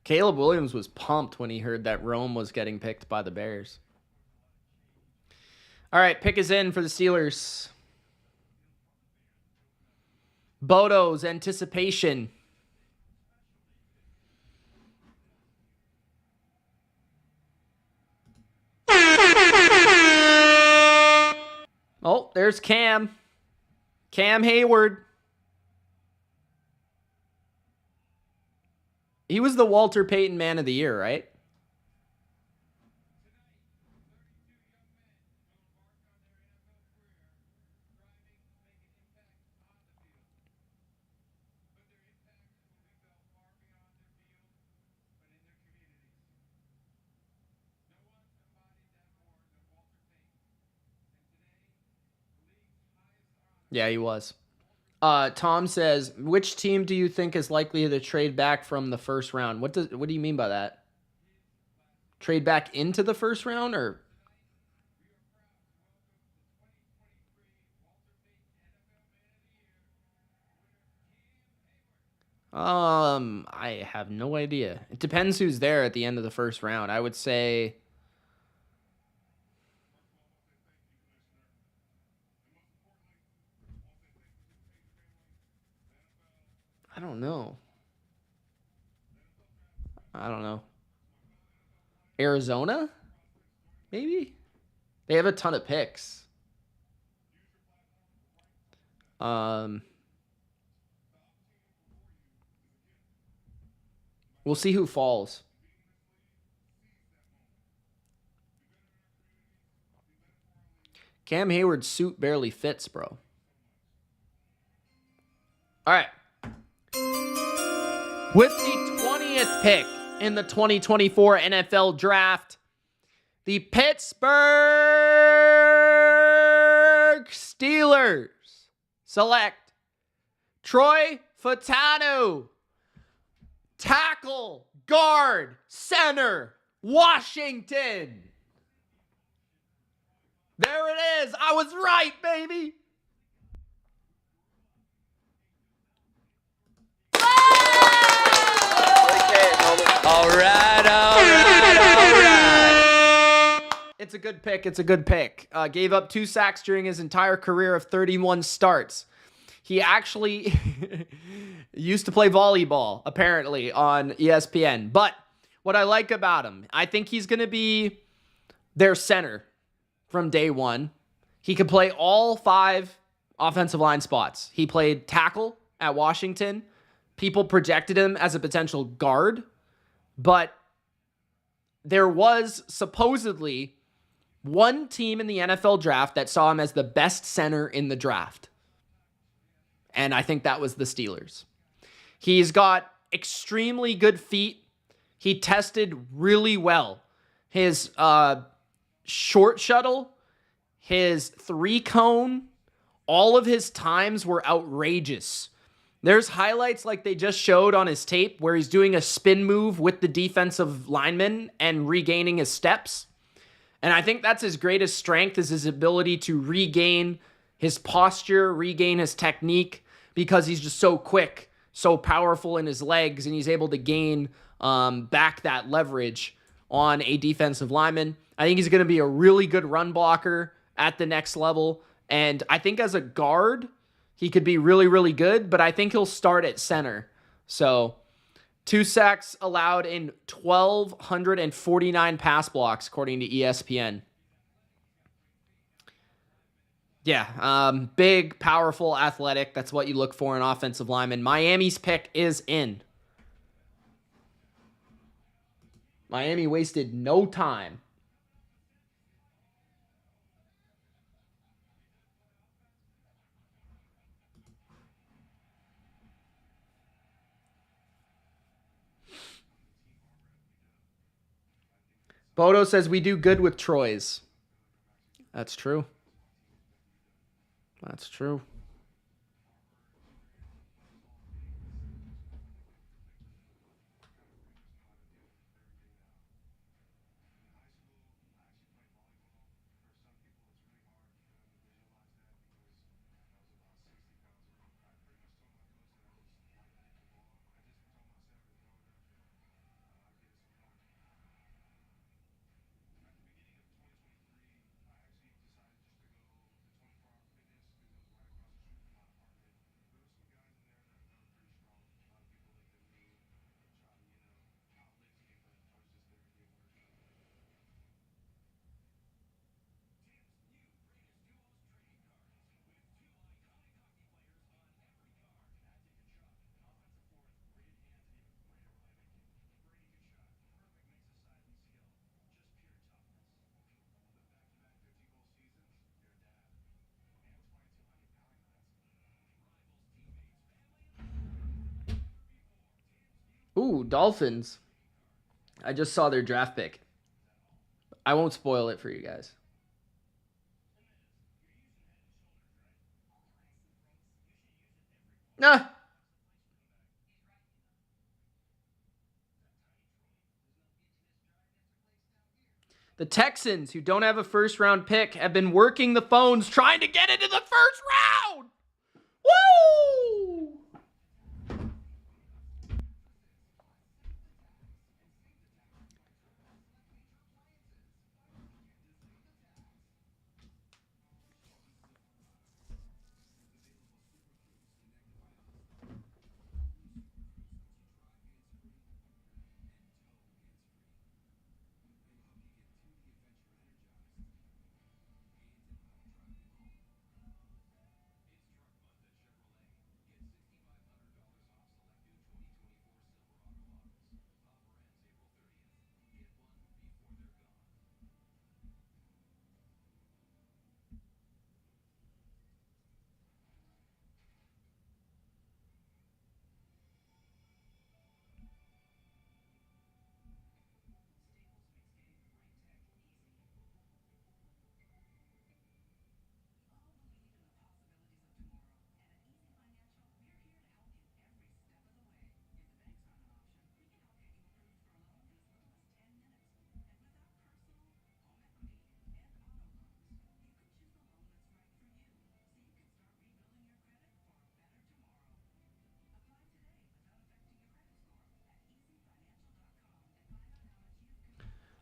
Caleb Williams was pumped when he heard that Rome was getting picked by the Bears. All right, pick is in for the Steelers. Bodo's anticipation. Oh, there's Cam. Cam Hayward. He was the Walter Payton Man of the Year, right? Yeah, he was. Tom says, which team do you think is likely to trade back from the first round? What do you mean by that? Trade back into the first round, or? I have no idea. It depends who's there at the end of the first round. I would say I don't know. Arizona? Maybe? They have a ton of picks. We'll see who falls. Cam Hayward's suit barely fits, bro. All right. With the 20th pick in the 2024 NFL Draft, the Pittsburgh Steelers select Troy Fautanu, tackle, guard, center, Washington. There it is. I was right, baby. All right. It's a good pick. Gave up 2 sacks during his entire career of 31 starts. He actually used to play volleyball, apparently, on ESPN. But what I like about him, I think he's going to be their center from day one. He could play all 5 offensive line spots. He played tackle at Washington. People projected him as a potential guard, but there was supposedly one team in the NFL draft that saw him as the best center in the draft. And I think that was the Steelers. He's got extremely good feet. He tested really well. His short shuttle, his 3-cone, all of his times were outrageous. There's highlights like they just showed on his tape where he's doing a spin move with the defensive lineman and regaining his steps. And I think that's his greatest strength, is his ability to regain his posture, regain his technique, because he's just so quick, so powerful in his legs, and he's able to gain back that leverage on a defensive lineman. I think he's going to be a really good run blocker at the next level. And I think as a guard, he could be really, really good, but I think he'll start at center. So 2 sacks allowed in 1,249 pass blocks, according to ESPN. Yeah, big, powerful, athletic. That's what you look for in offensive linemen. Miami's pick is in. Miami wasted no time. Bodo says we do good with Troy's. That's true. That's true. Ooh, Dolphins. I just saw their draft pick. I won't spoil it for you guys. Nah. The Texans, who don't have a first-round pick, have been working the phones trying to get into the first round. Woo!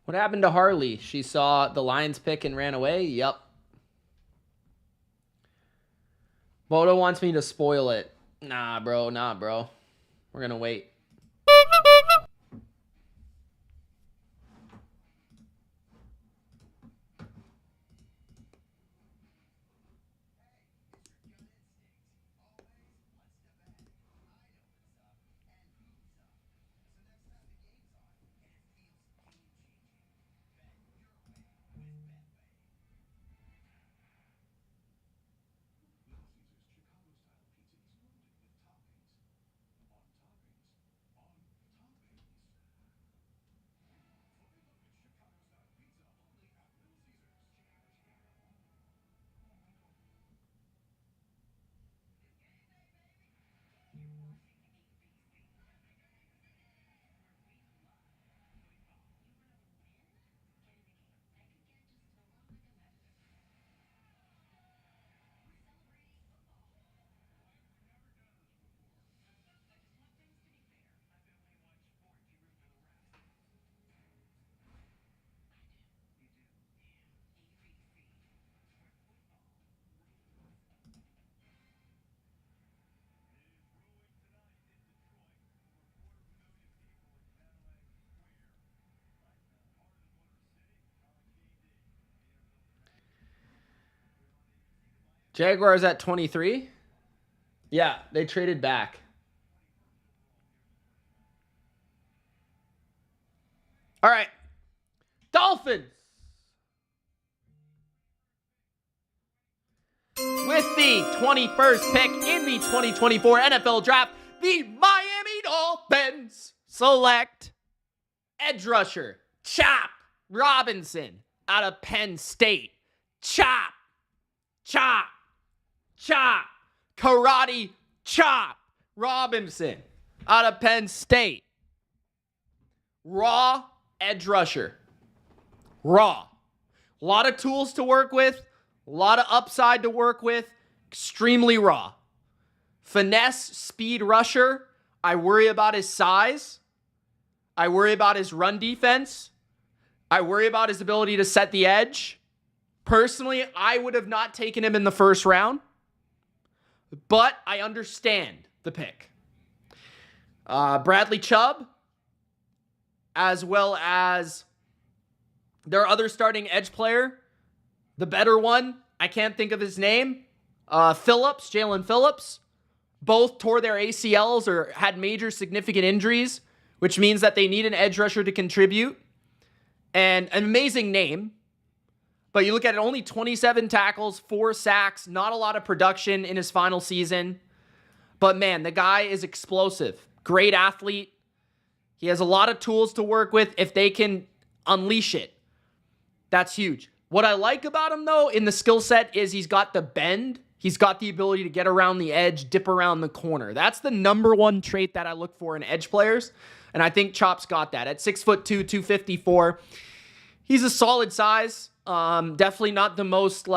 What happened to Harley? She saw the Lions pick and ran away? Yep. Bodo wants me to spoil it. Nah, bro. Nah, bro. We're going to wait. Jaguars at 23? Yeah, they traded back. All right. Dolphins. With the 21st pick in the 2024 NFL Draft, the Miami Dolphins select edge rusher Chop Robinson out of Penn State. Chop, chop, chop. Karate chop. Robinson out of Penn State. Raw edge rusher. Raw. A lot of tools to work with. A lot of upside to work with. Extremely raw. Finesse speed rusher. I worry about his size. I worry about his run defense. I worry about his ability to set the edge. Personally, I would have not taken him in the first round. But I understand the pick. Bradley Chubb, as well as their other starting edge player, the better one, I can't think of his name, Jalen Phillips, both tore their ACLs or had major significant injuries, which means that they need an edge rusher to contribute. And an amazing name. But you look at it, only 27 tackles, 4 sacks, not a lot of production in his final season. But man, the guy is explosive. Great athlete. He has a lot of tools to work with. If they can unleash it, that's huge. What I like about him, though, in the skill set is he's got the bend. He's got the ability to get around the edge, dip around the corner. That's the number one trait that I look for in edge players. And I think Chop's got that. At 6'2", 254, he's a solid size. Definitely not the most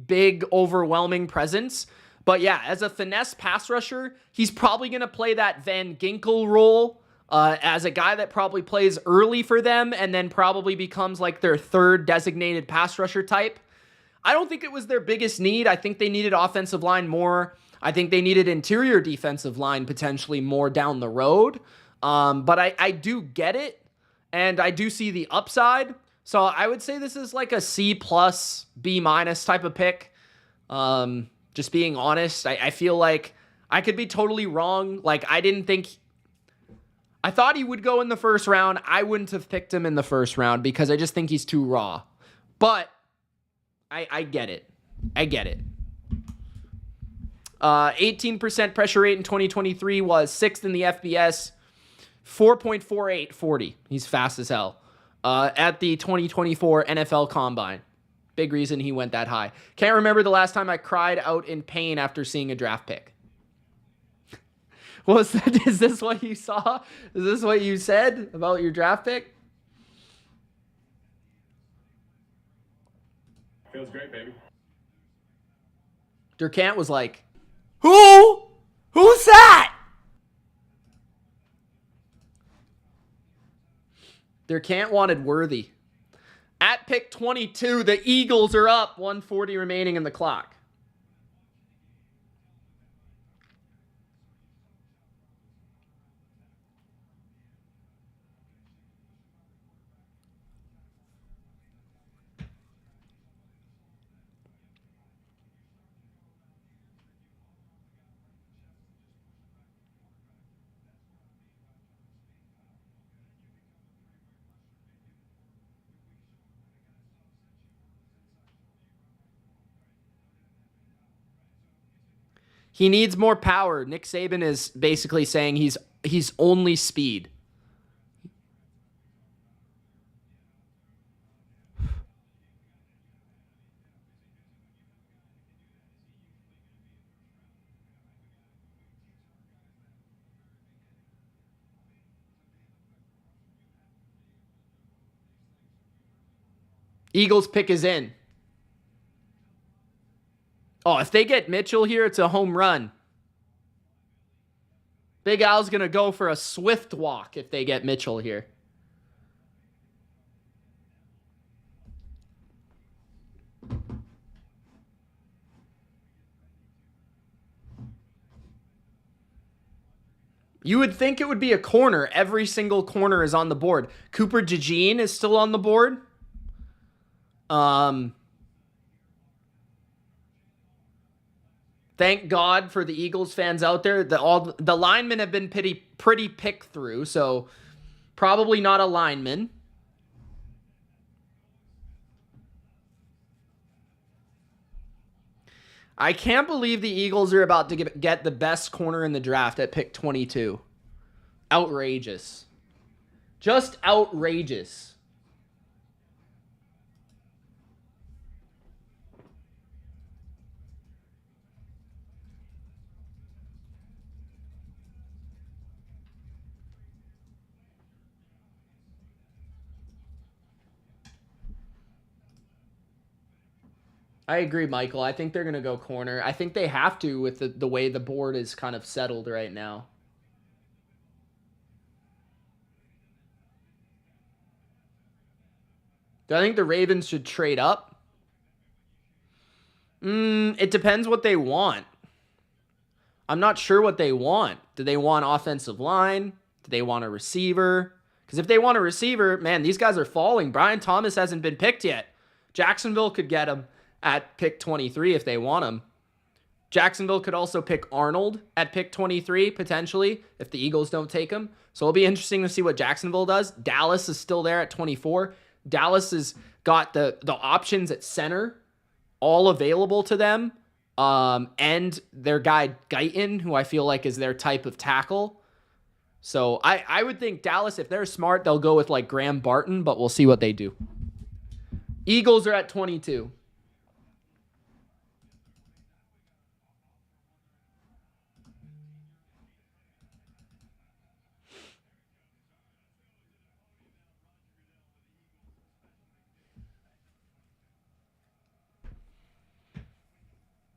big, overwhelming presence. But yeah, as a finesse pass rusher, he's probably going to play that Van Ginkel role as a guy that probably plays early for them and then probably becomes their third designated pass rusher type. I don't think it was their biggest need. I think they needed offensive line more. I think they needed interior defensive line potentially more down the road. But I do get it, and I do see the upside. So I would say this is a C+, B- type of pick. Just being honest, I feel like I could be totally wrong. I thought he would go in the first round. I wouldn't have picked him in the first round because I just think he's too raw. But I get it. I get it. 18% pressure rate in 2023 was 6th in the FBS. 4.48 40. He's fast as hell. At the 2024 NFL Combine. Big reason he went that high. Can't remember the last time I cried out in pain after seeing a draft pick. Is this what you saw? Is this what you said about your draft pick? Feels great, baby. Durkant was like, Who? Who's that? Durkant wanted Worthy. At pick 22, the Eagles are up. 1:40 remaining in the clock. He needs more power. Nick Saban is basically saying he's only speed. Eagles pick is in. Oh, if they get Mitchell here, it's a home run. Big Al's going to go for a swift walk if they get Mitchell here. You would think it would be a corner. Every single corner is on the board. Cooper DeJean is still on the board. Thank God for the Eagles fans out there. The linemen have been pretty picked through, so probably not a lineman. I can't believe the Eagles are about to get the best corner in the draft at pick 22. Outrageous. Just outrageous. I agree, Michael. I think they're going to go corner. I think they have to with the way the board is kind of settled right now. Do I think the Ravens should trade up? It depends what they want. I'm not sure what they want. Do they want offensive line? Do they want a receiver? Because if they want a receiver, man, these guys are falling. Brian Thomas hasn't been picked yet. Jacksonville could get him at pick 23 if they want him. Jacksonville could also pick Arnold at pick 23, potentially, if the Eagles don't take him. So it'll be interesting to see what Jacksonville does. Dallas is still there at 24. Dallas has got the options at center all available to them. And their guy Guyton, who I feel like is their type of tackle. So I would think Dallas, if they're smart, they'll go with like Graham Barton, but we'll see what they do. Eagles are at 22.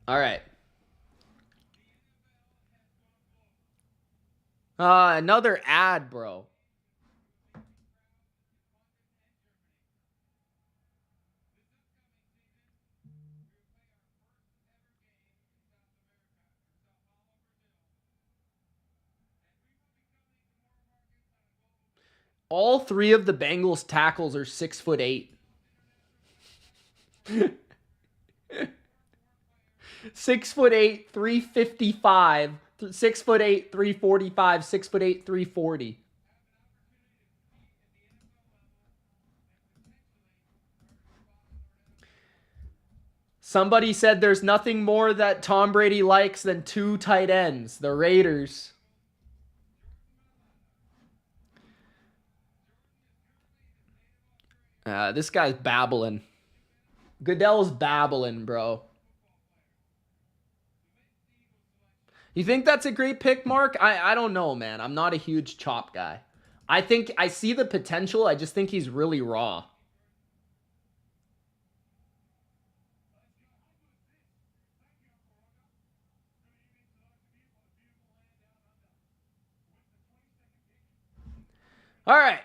All right. Another ad, bro. All three of the Bengals tackles are 6'8". 6'8", 355, 6'8", 345, 6'8", 340. Somebody said there's nothing more that Tom Brady likes than two tight ends. The Raiders. This guy's babbling. Goodell's babbling, bro. You think that's a great pick, Mark? I don't know, man. I'm not a huge chop guy. I think I see the potential. I just think he's really raw. All right.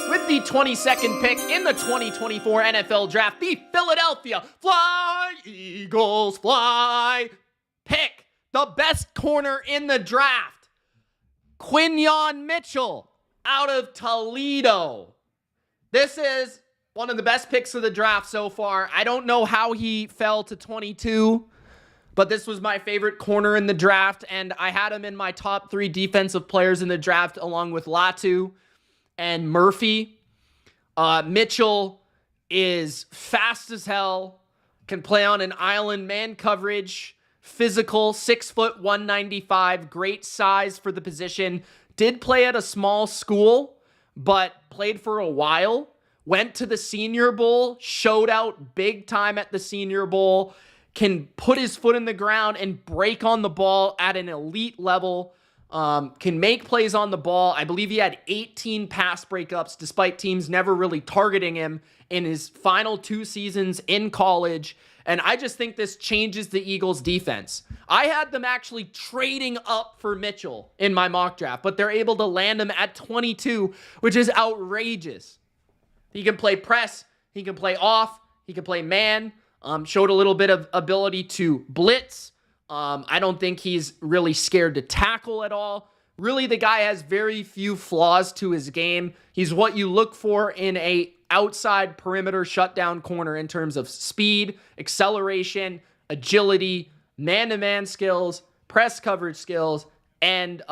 With the 22nd pick in the 2024 NFL Draft, the Philadelphia Fly Eagles Fly pick the best corner in the draft, Quinyon Mitchell out of Toledo. This is one of the best picks of the draft so far. I don't know how he fell to 22, but this was my favorite corner in the draft, and I had him in my top 3 defensive players in the draft along with Latu and Murphy. Mitchell is fast as hell, can play on an island, man coverage, physical, 6 foot, 195, great size for the position. Did play at a small school, but played for a while. Went to the Senior Bowl, showed out big time at the Senior Bowl, can put his foot in the ground and break on the ball at an elite level. Can make plays on the ball. I believe he had 18 pass breakups despite teams never really targeting him in his final 2 seasons in college. And I just think this changes the Eagles defense. I had them actually trading up for Mitchell in my mock draft, but they're able to land him at 22, which is outrageous. He can play press. He can play off. He can play man. Showed a little bit of ability to blitz. I don't think he's really scared to tackle at all. Really, the guy has very few flaws to his game. He's what you look for in a outside perimeter shutdown corner in terms of speed, acceleration, agility, man-to-man skills, press coverage skills, and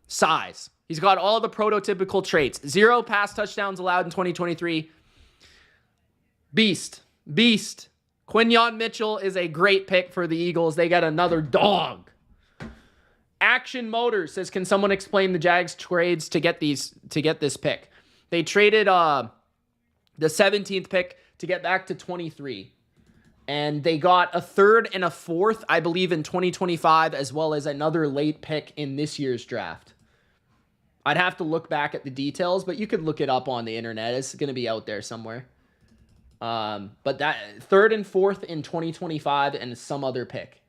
size. He's got all the prototypical traits. 0 pass touchdowns allowed in 2023. Beast. Quinyon Mitchell is a great pick for the Eagles. They got another dog. Action Motors says, can someone explain the Jags trades to get this pick? They traded the 17th pick to get back to 23. And they got a 3rd and a 4th, I believe, in 2025, as well as another late pick in this year's draft. I'd have to look back at the details, but you could look it up on the internet. It's going to be out there somewhere. But that third and fourth in 2025 and some other pick.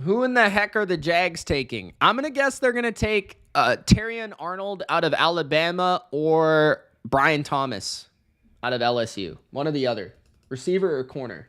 Who in the heck are the Jags taking? I'm going to guess they're going to take Terrion Arnold out of Alabama or Brian Thomas out of LSU. One or the other. Receiver or corner.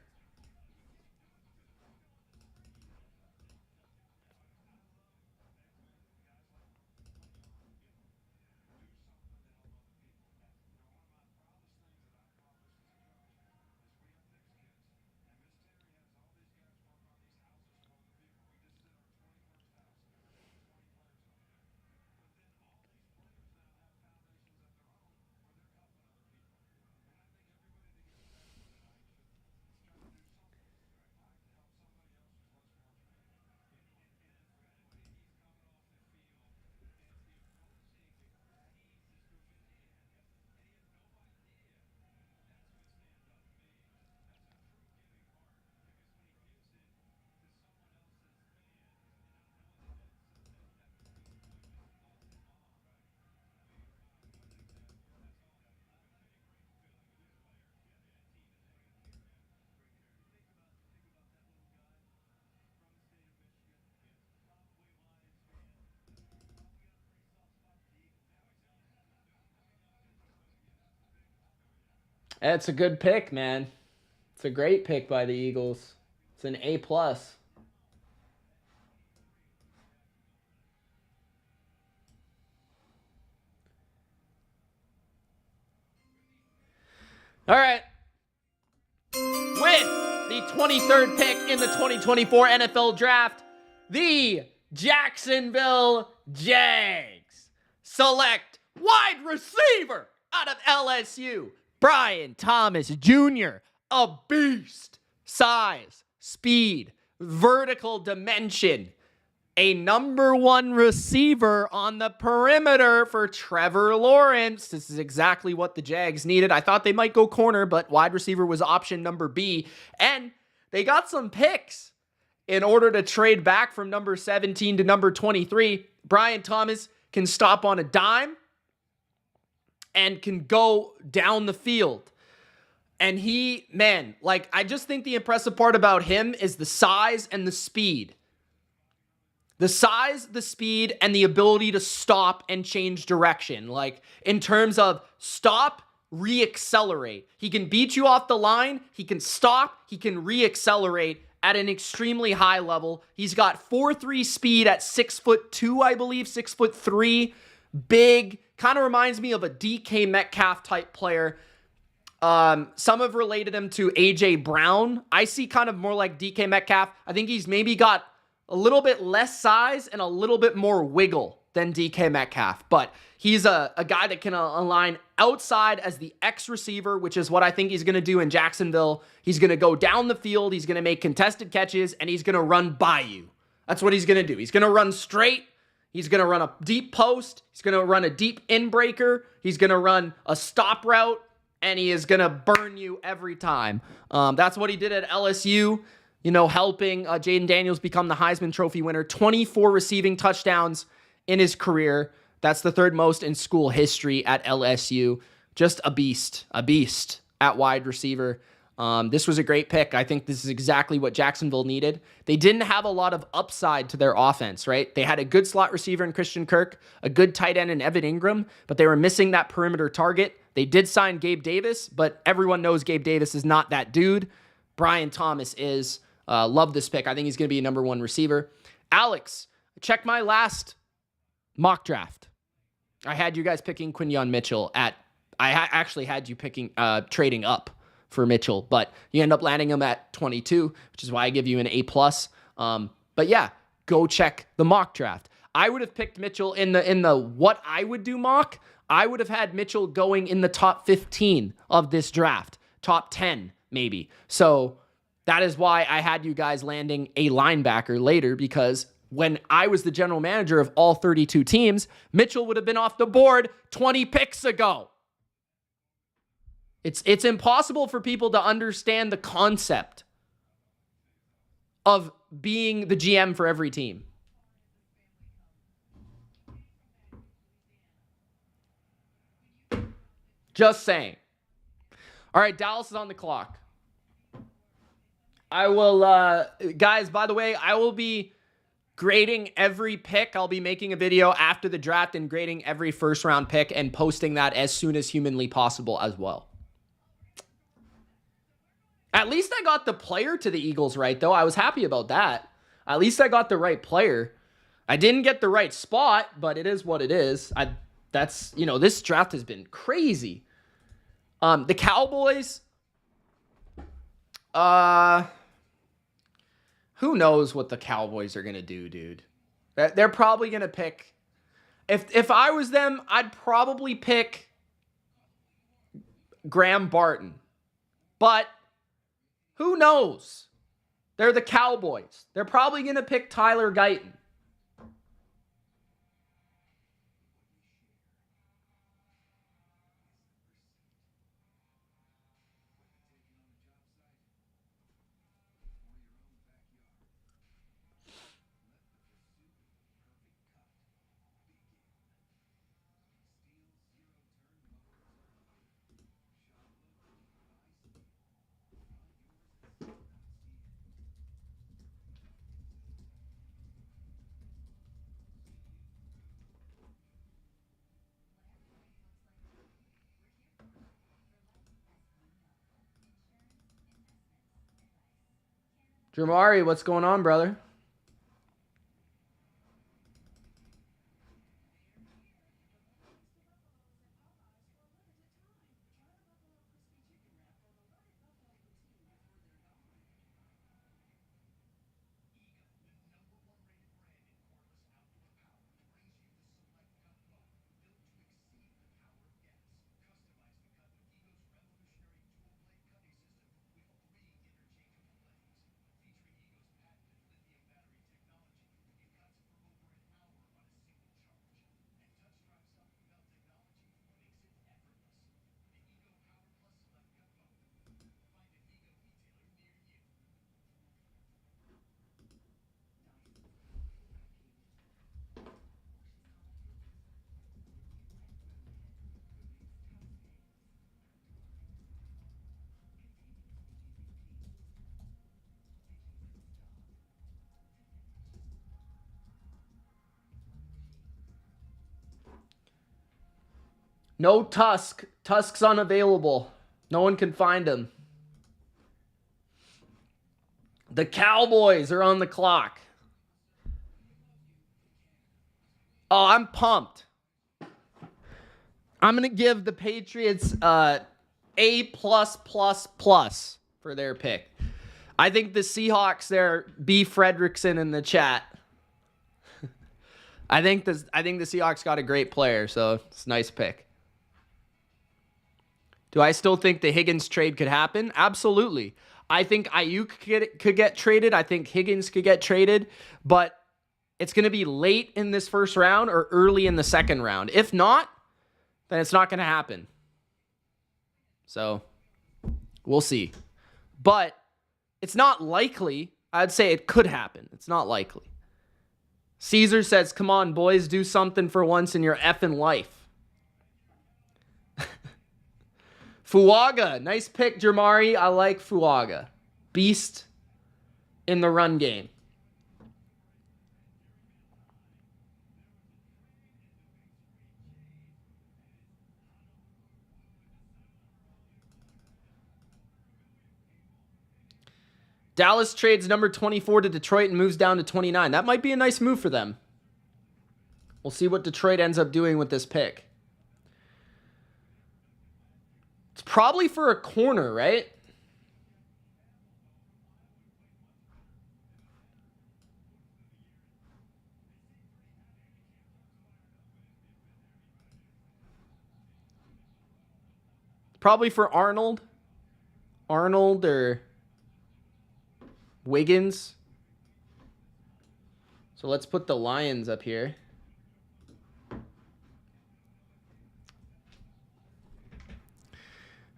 It's a good pick, man. It's a great pick by the Eagles. It's an A+. All right. With the 23rd pick in the 2024 NFL Draft, the Jacksonville Jags select wide receiver out of LSU, Brian Thomas Jr., a beast. Size, speed, vertical dimension. A number one receiver on the perimeter for Trevor Lawrence. This is exactly what the Jags needed. I thought they might go corner, but wide receiver was option number B. And they got some picks in order to trade back from number 17 to number 23. Brian Thomas can stop on a dime and can go down the field. And I just think the impressive part about him is the size and the speed. The size, the speed, and the ability to stop and change direction. Like, in terms of stop, re-accelerate. He can beat you off the line. He can stop. He can re-accelerate at an extremely high level. He's got 4.3 speed at 6'2", I believe, 6'3". Big. Kind of reminds me of a DK Metcalf type player. Some have related him to AJ Brown. I see kind of more like DK Metcalf. I think he's maybe got a little bit less size and a little bit more wiggle than DK Metcalf, but he's a guy that can align outside as the X receiver, which is what I think he's going to do in Jacksonville. He's going to go down the field. He's going to make contested catches, and he's going to run by you. That's what he's going to do. He's going to run straight. He's going to run a deep post. He's going to run a deep in-breaker. He's going to run a stop route, and he is going to burn you every time. That's what he did at LSU, helping Jaden Daniels become the Heisman Trophy winner. 24 receiving touchdowns in his career. That's the third most in school history at LSU. Just a beast at wide receiver. This was a great pick. I think this is exactly what Jacksonville needed. They didn't have a lot of upside to their offense, right? They had a good slot receiver in Christian Kirk, a good tight end in Evan Ingram, but they were missing that perimeter target. They did sign Gabe Davis, but everyone knows Gabe Davis is not that dude. Brian Thomas is. Love this pick. I think he's going to be a number 1 receiver. Alex, check my last mock draft. I had you guys picking Quinyon Mitchell I actually had you picking, trading up for Mitchell, but you end up landing him at 22, which is why I give you an A+. But yeah, go check the mock draft. I would have picked Mitchell in the what I would do mock. I would have had Mitchell going in the top 15 of this draft, top 10 maybe. So that is why I had you guys landing a linebacker later, because when I was the general manager of all 32 teams, Mitchell would have been off the board 20 picks ago. It's impossible for people to understand the concept of being the GM for every team. Just saying. All right, Dallas is on the clock. I will, guys, by the way, I will be grading every pick. I'll be making a video after the draft and grading every first round pick and posting that as soon as humanly possible as well. At least I got the player to the Eagles right, though. I was happy about that. At least I got the right player. I didn't get the right spot, but it is what it is. This draft has been crazy. The Cowboys, who knows what the Cowboys are going to do, dude? They're probably going to pick. If I was them, I'd probably pick Graham Barton. But who knows? They're the Cowboys. They're probably going to pick Tyler Guyton. Jamari, what's going on, brother? No Tusk. Tusk's unavailable. No one can find him. The Cowboys are on the clock. Oh, I'm pumped. I'm going to give the Patriots A+++ for their pick. I think the Seahawks, they're B. Fredrickson in the chat. I think the Seahawks got a great player, so it's a nice pick. Do I still think the Higgins trade could happen? Absolutely. I think Ayuk could get traded. I think Higgins could get traded, but it's going to be late in this first round or early in the second round. If not, then it's not going to happen. So we'll see. But it's not likely. I'd say it could happen. It's not likely. Caesar says, come on, boys, do something for once in your effing life. Fuaga, nice pick, Jamari. I like Fuaga. Beast in the run game. Dallas trades number 24 to Detroit and moves down to 29. That might be a nice move for them. We'll see what Detroit ends up doing with this pick. It's probably for a corner, right? Probably for Arnold. Arnold or Wiggins. So let's put the Lions up here.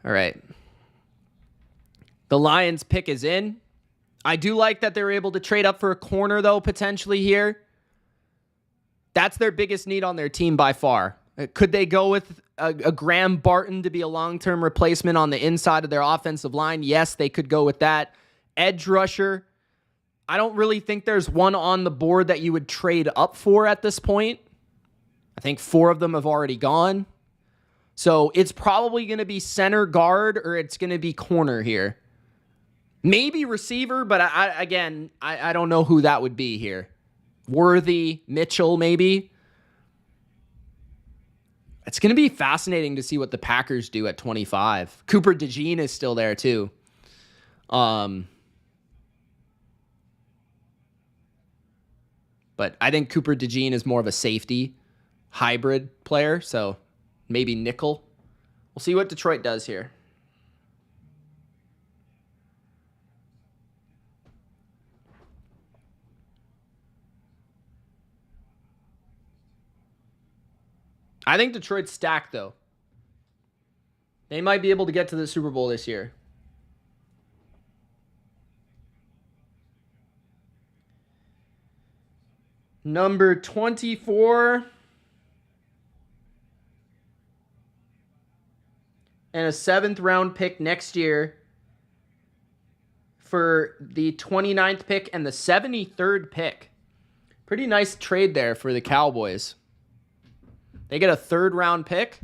All right. The Lions pick is in. I do like that they're able to trade up for a corner, though, potentially here. That's their biggest need on their team by far. Could they go with a Graham Barton to be a long-term replacement on the inside of their offensive line? Yes, they could go with that. Edge rusher. I don't really think there's one on the board that you would trade up for at this point. I think 4 of them have already gone. So it's probably going to be center guard or it's going to be corner here. Maybe receiver, but I don't know who that would be here. Worthy, Mitchell, maybe. It's going to be fascinating to see what the Packers do at 25. Cooper DeJean is still there too. But I think Cooper DeJean is more of a safety hybrid player, so maybe nickel. We'll see what Detroit does here. I think Detroit's stacked, though. They might be able to get to the Super Bowl this year. Number 24. And a 7th round pick next year for the 29th pick and the 73rd pick. Pretty nice trade there for the Cowboys. They get a 3rd round pick.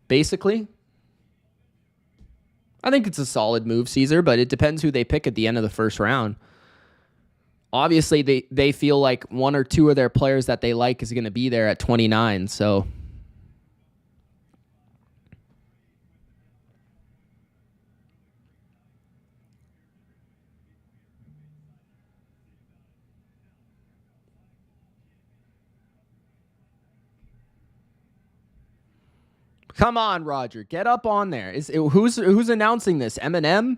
Basically. I think it's a solid move, Caesar, but it depends who they pick at the end of the first round. Obviously, they feel like 1 or 2 of their players that they like is going to be there at 29, so... Come on, Roger. Get up on there. Who's announcing this? Eminem?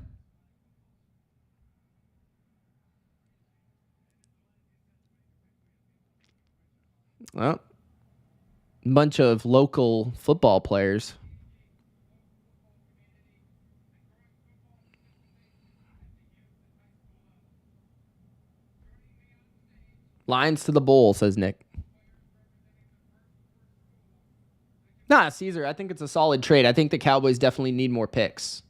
Well, a bunch of local football players. Lions to the bowl, says Nick. Nah, Caesar, I think it's a solid trade. I think the Cowboys definitely need more picks.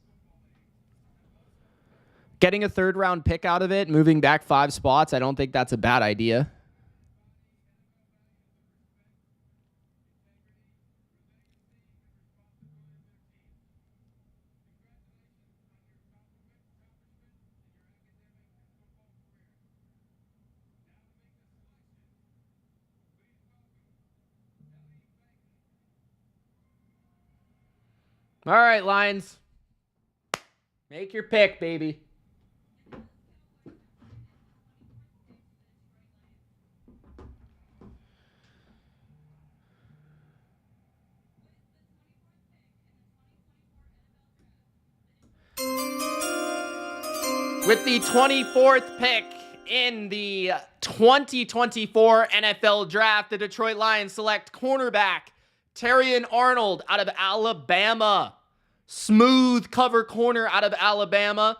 Getting a 3rd round pick out of it, moving back 5 spots, I don't think that's a bad idea. All right, Lions. Make your pick, baby. With the 24th pick in the 2024 NFL Draft, the Detroit Lions select cornerback Terrion Arnold out of Alabama. Smooth cover corner out of Alabama.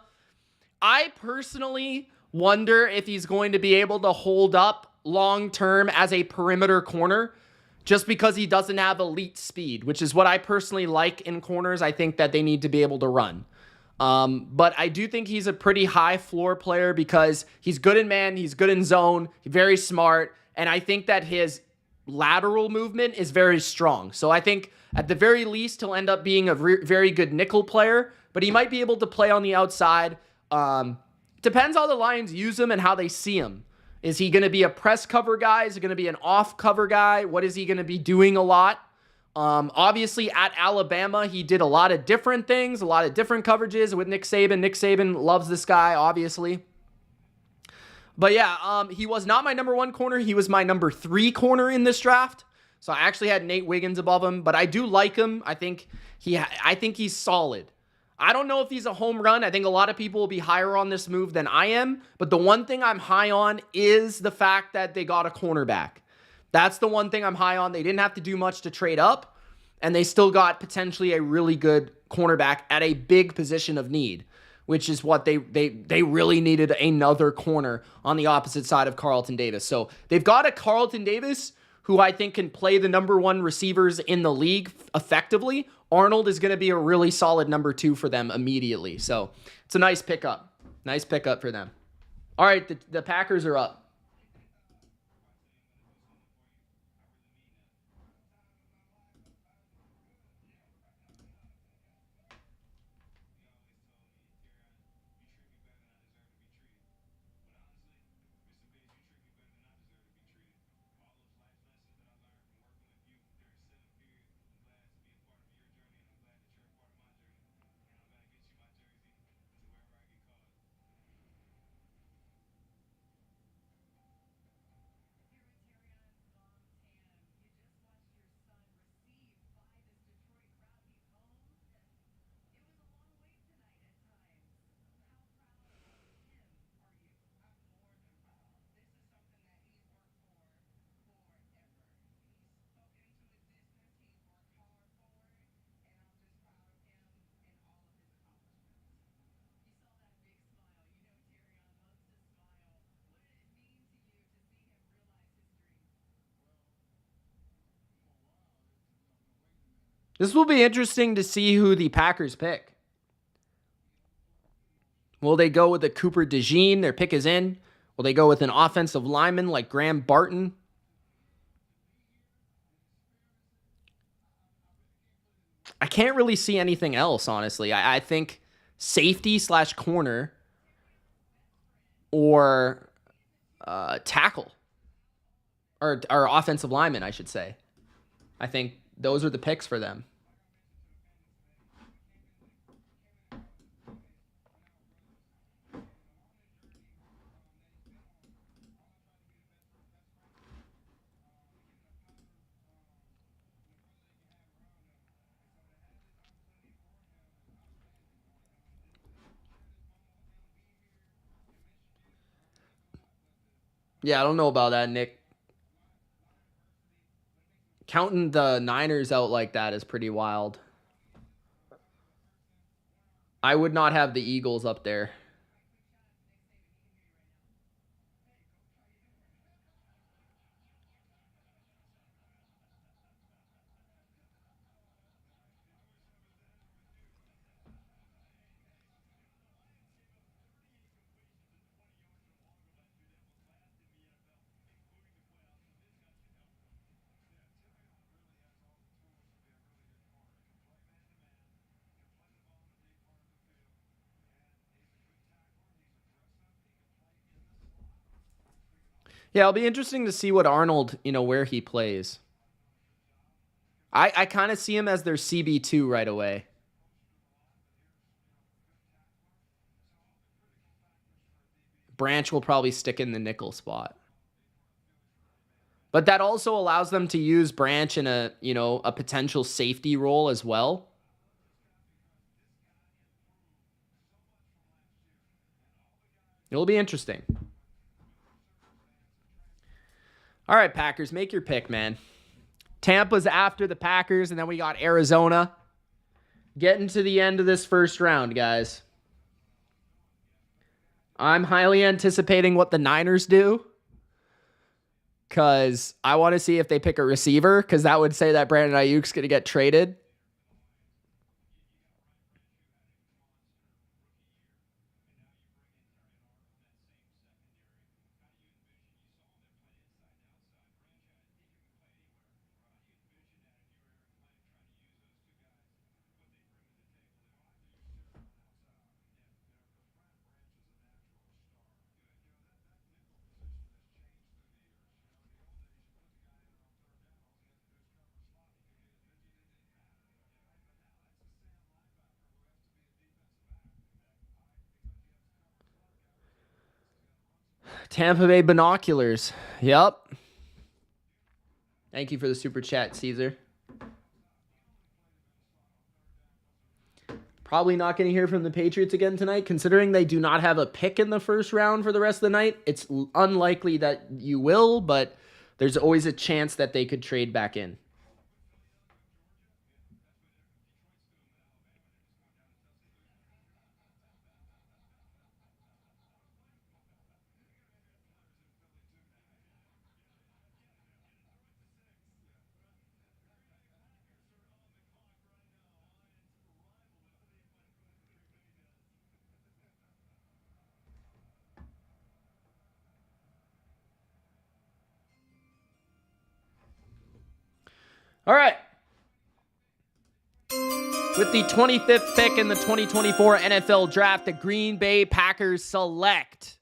I personally wonder if he's going to be able to hold up long-term as a perimeter corner just because he doesn't have elite speed, which is what I personally like in corners. I think that they need to be able to run. But I do think he's a pretty high floor player because he's good in man, he's good in zone, very smart, and I think that his lateral movement is very strong. So I think at the very least he'll end up being a very good nickel player, but he might be able to play on the outside. Depends how the Lions use him and how they see him. Is he going to be a press cover guy? Is he going to be an off cover guy? What is he going to be doing a lot? Obviously at Alabama, he did a lot of different things, a lot of different coverages with Nick Saban. Nick Saban loves this guy, obviously. But yeah, he was not my number 1 corner. He was my number 3 corner in this draft. So I actually had Nate Wiggins above him, but I do like him. I think he's solid. I don't know if he's a home run. I think a lot of people will be higher on this move than I am. But the one thing I'm high on is the fact that they got a cornerback. That's the one thing I'm high on. They didn't have to do much to trade up, and they still got potentially a really good cornerback at a big position of need, which is what they really needed, another corner on the opposite side of Carlton Davis. So they've got a Carlton Davis who I think can play the number 1 receivers in the league effectively. Arnold is going to be a really solid number 2 for them immediately. So it's a nice pickup. Nice pickup for them. All right, the Packers are up. This will be interesting to see who the Packers pick. Will they go with a Cooper DeJean? Their pick is in. Will they go with an offensive lineman like Graham Barton? I can't really see anything else, honestly. I think safety / corner or tackle or offensive lineman, I should say. I think those are the picks for them. Yeah, I don't know about that, Nick. Counting the Niners out like that is pretty wild. I would not have the Eagles up there. Yeah, it'll be interesting to see what Arnold, where he plays. I kind of see him as their CB2 right away. Branch will probably stick in the nickel spot. But that also allows them to use Branch in a potential safety role as well. It'll be interesting. All right, Packers, make your pick, man. Tampa's after the Packers, and then we got Arizona. Getting to the end of this first round, guys. I'm highly anticipating what the Niners do, because I want to see if they pick a receiver, because that would say that Brandon Ayuk's going to get traded. Tampa Bay Binoculars. Yep. Thank you for the super chat, Caesar. Probably not going to hear from the Patriots again tonight, considering they do not have a pick in the first round for the rest of the night. It's unlikely that you will, but there's always a chance that they could trade back in. All right. With the 25th pick in the 2024 NFL Draft, the Green Bay Packers select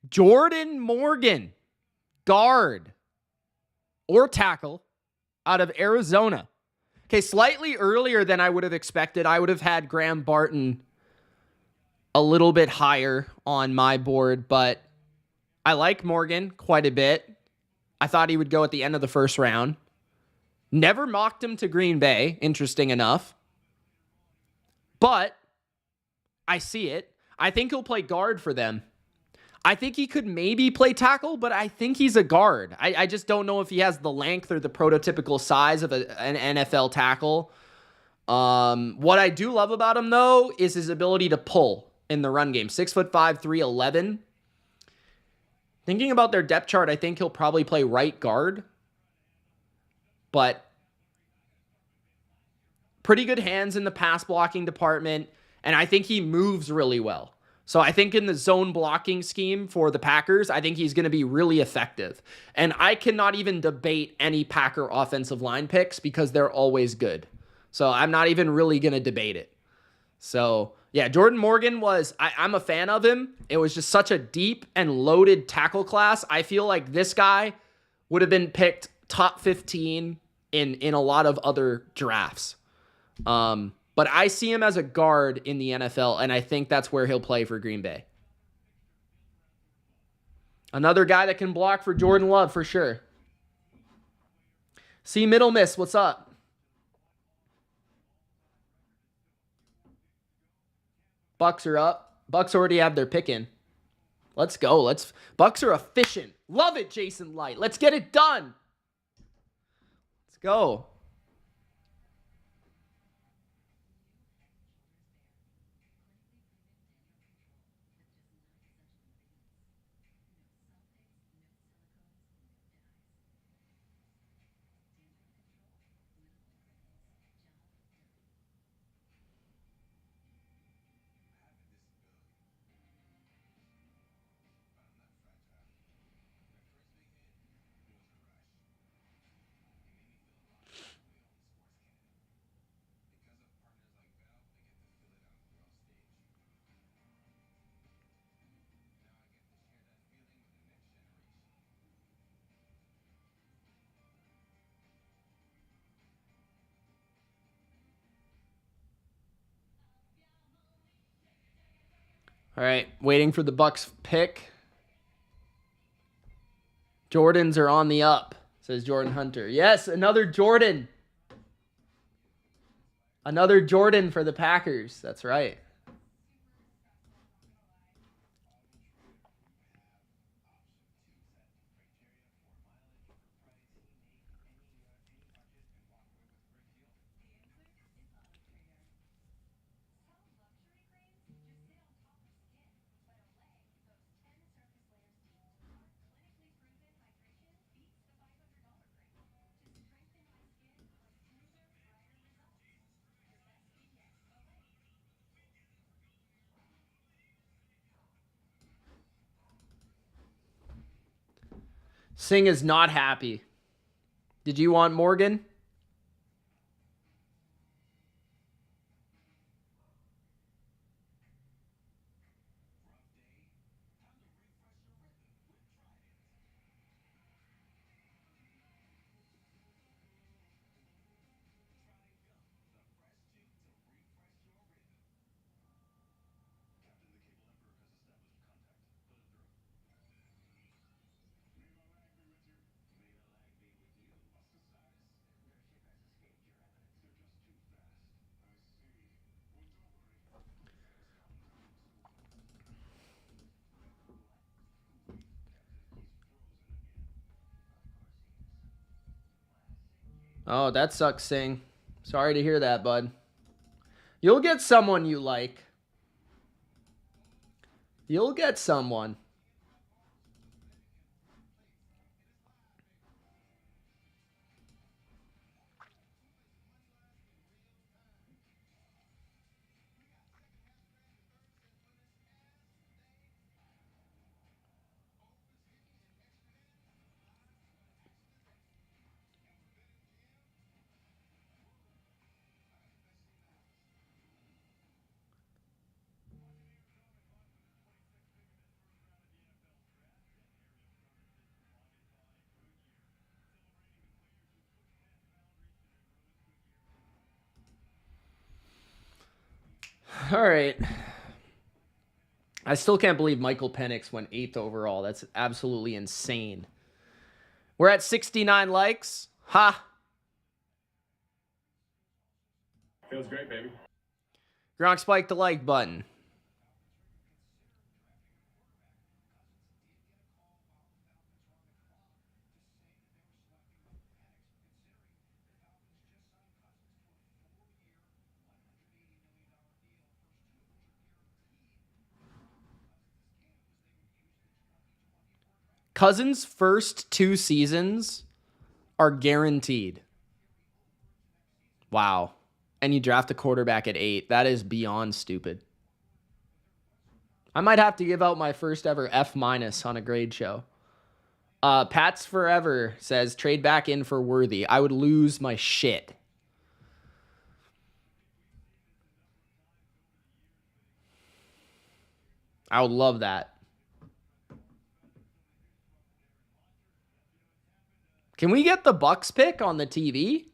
Jordan Morgan, guard or tackle out of Arizona. Okay, slightly earlier than I would have expected. I would have had Graham Barton a little bit higher on my board, but I like Morgan quite a bit. I thought he would go at the end of the first round. Never mocked him to Green Bay, interesting enough. But I see it. I think he'll play guard for them. I think he could maybe play tackle, but I think he's a guard. I just don't know if he has the length or the prototypical size of an NFL tackle. What I do love about him, though, is his ability to pull in the run game. 6'5", 311. Thinking about their depth chart, I think he'll probably play right guard. But pretty good hands in the pass blocking department, and I think he moves really well. So I think in the zone blocking scheme for the Packers, I think he's going to be really effective. And I cannot even debate any Packer offensive line picks because they're always good. So I'm not even really going to debate it. So yeah, Jordan Morgan I'm a fan of him. It was just such a deep and loaded tackle class. I feel like this guy would have been picked top 15 in a lot of other drafts. But I see him as a guard in the NFL, and I think that's where he'll play for Green Bay. Another guy that can block for Jordan Love for sure. See Middle Miss, what's up? Bucks are up. Bucks already have their pick in. Let's go. Bucks are efficient. Love it, Jason Light. Let's get it done. Let's go. All right, waiting for the Bucks pick. Jordans are on the up, says Jordan Hunter. Yes, another Jordan. Another Jordan for the Packers. That's right. Singh is not happy. Did you want Morgan? Oh, that sucks, Singh. Sorry to hear that, bud. You'll get someone you like. You'll get someone. All right. I still can't believe Michael Penix went 8th overall. That's absolutely insane. We're at 69 likes. Ha. Feels great, baby. Gronk spiked the like button. Cousins' first 2 seasons are guaranteed. Wow. And you draft a quarterback at 8. That is beyond stupid. I might have to give out my first ever F- on a grade show. Pats Forever says, trade back in for Worthy. I would lose my shit. I would love that. Can we get the Bucks pick on the TV?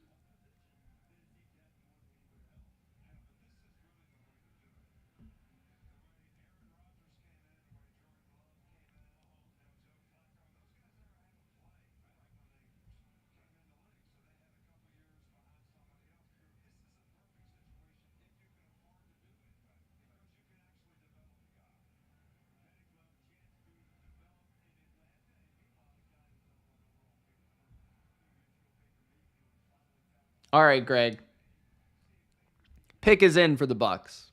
All right, Greg. Pick is in for the Bucks.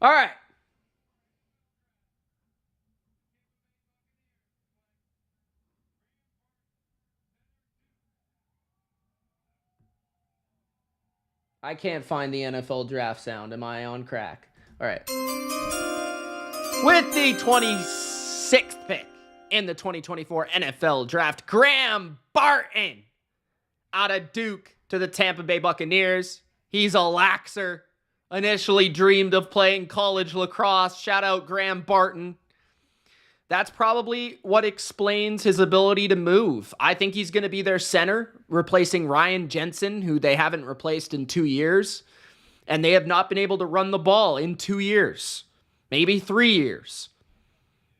All right. I can't find the NFL draft sound. Am I on crack? All right. With the 26th pick in the 2024 NFL Draft, Graham Barton out of Duke to the Tampa Bay Buccaneers. He's a laxer. Initially dreamed of playing college lacrosse. Shout out Graham Barton. That's probably what explains his ability to move. I think he's going to be their center, replacing Ryan Jensen, who they haven't replaced in 2 years. And they have not been able to run the ball in 2 years, maybe 3 years.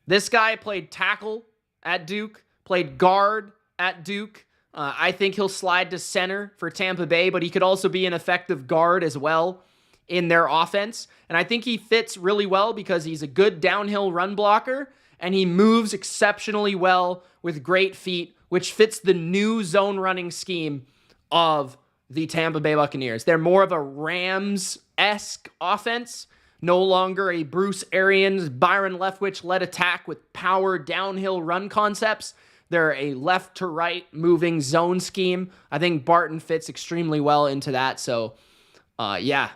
This guy played tackle at Duke, played guard at Duke, I think he'll slide to center for Tampa Bay, but he could also be an effective guard as well in their offense. And I think he fits really well because he's a good downhill run blocker and he moves exceptionally well with great feet, which fits the new zone running scheme of the Tampa Bay Buccaneers. They're more of a Rams-esque offense, no longer a Bruce Arians, Byron Leftwich-led attack with power downhill run concepts. They're a left-to-right moving zone scheme. I think Barton fits extremely well into that. So, yeah.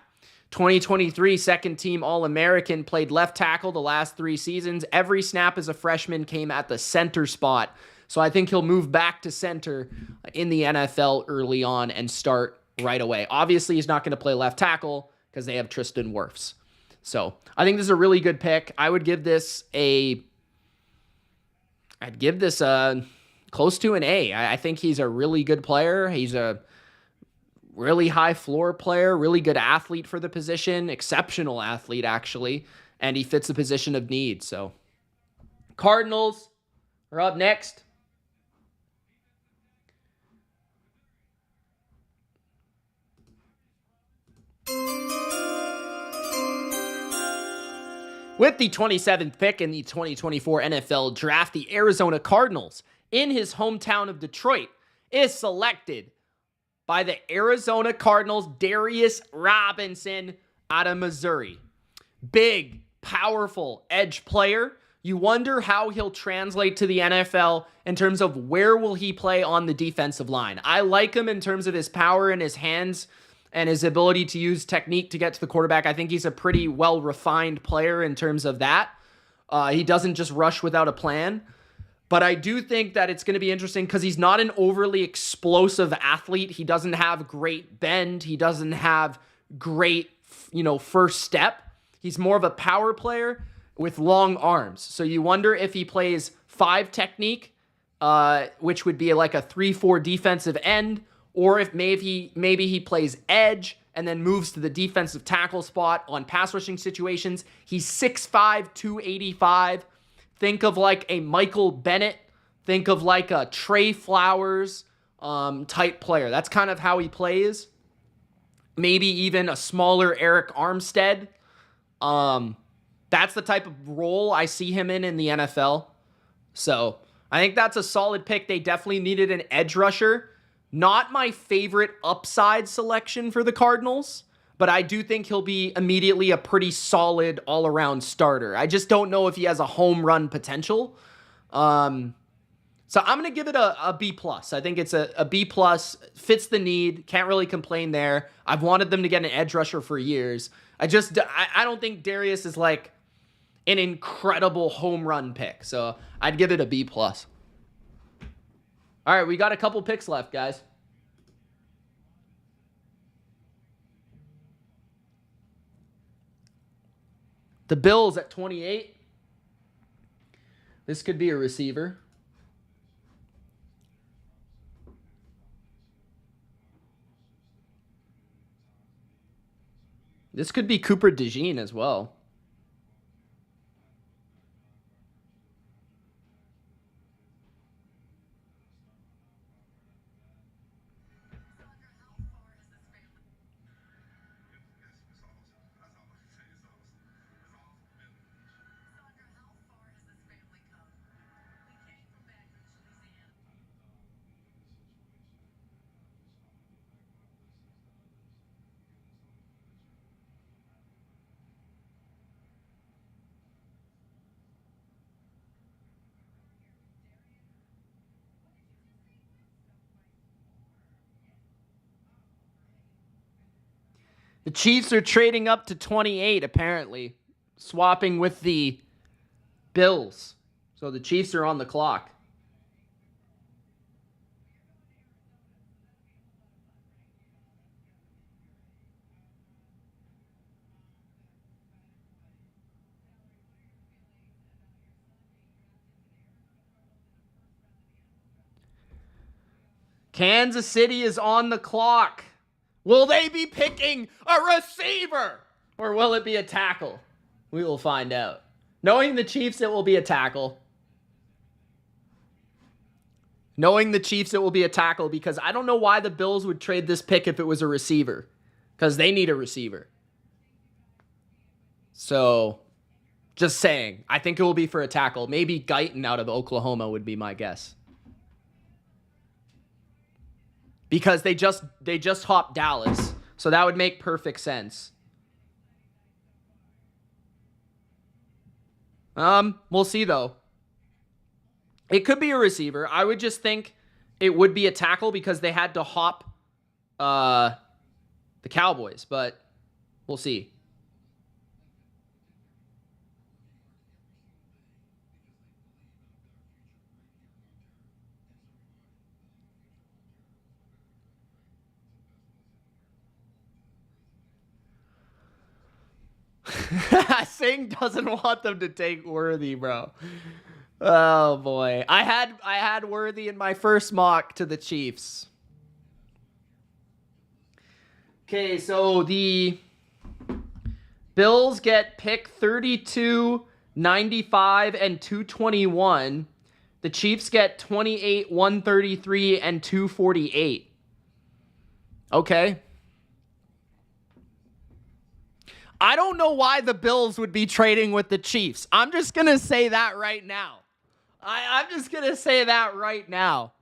2023 second-team All-American, played left tackle the last 3 seasons. Every snap as a freshman came at the center spot. So I think he'll move back to center in the NFL early on and start right away. Obviously, he's not going to play left tackle because they have Tristan Wirfs. So I think this is a really good pick. I would give this close to an A. I think he's a really good player. He's a really high floor player, really good athlete for the position, exceptional athlete actually, and he fits the position of need. So Cardinals are up next. With the 27th pick in the 2024 NFL Draft, the Arizona Cardinals, in his hometown of Detroit, is selected by the Arizona Cardinals, Darius Robinson out of Missouri. Big, powerful edge player. You wonder how he'll translate to the NFL in terms of where will he play on the defensive line. I like him in terms of his power in his hands and his ability to use technique to get to the quarterback. I think he's a pretty well-refined player in terms of that. He doesn't just rush without a plan. But I do think that it's going to be interesting because he's not an overly explosive athlete. He doesn't have great bend. He doesn't have great, first step. He's more of a power player with long arms. So you wonder if he plays 5 technique, which would be like a 3-4 defensive end, or if maybe he plays edge and then moves to the defensive tackle spot on pass rushing situations. He's 6'5", 285. Think of like a Michael Bennett. Think of like a Trey Flowers type player. That's kind of how he plays. Maybe even a smaller Eric Armstead. That's the type of role I see him in the NFL. So I think that's a solid pick. They definitely needed an edge rusher. Not my favorite upside selection for the Cardinals, but I do think he'll be immediately a pretty solid all-around starter. I just don't know if he has a home run potential. So I'm going to give it a B+. I think it's a B+, fits the need, can't really complain there. I've wanted them to get an edge rusher for years. I don't think Darius is like an incredible home run pick, so I'd give it a B+. All right, we got a couple picks left, guys. The Bills at 28. This could be a receiver. This could be Cooper DeJean as well. The Chiefs are trading up to 28, apparently. Swapping with the Bills. So the Chiefs are on the clock. Kansas City is on the clock. Will they be picking a receiver? Or will it be a tackle? We will find out. Knowing the Chiefs, it will be a tackle. Knowing the Chiefs, it will be a tackle because I don't know why the Bills would trade this pick if it was a receiver. Because they need a receiver. So, just saying. I think it will be for a tackle. Maybe Guyton out of Oklahoma would be my guess. Because they just hopped Dallas. So that would make perfect sense. We'll see though. It could be a receiver. I would just think it would be a tackle because they had to hop the Cowboys, but we'll see. Singh doesn't want them to take Worthy, bro. Oh boy. I had Worthy in my first mock to the Chiefs. Okay, so the Bills get pick 32, 95, and 221. The Chiefs get 28, 133, and 248. Okay. I don't know why the Bills would be trading with the Chiefs. I'm just going to say that right now. I'm just going to say that right now.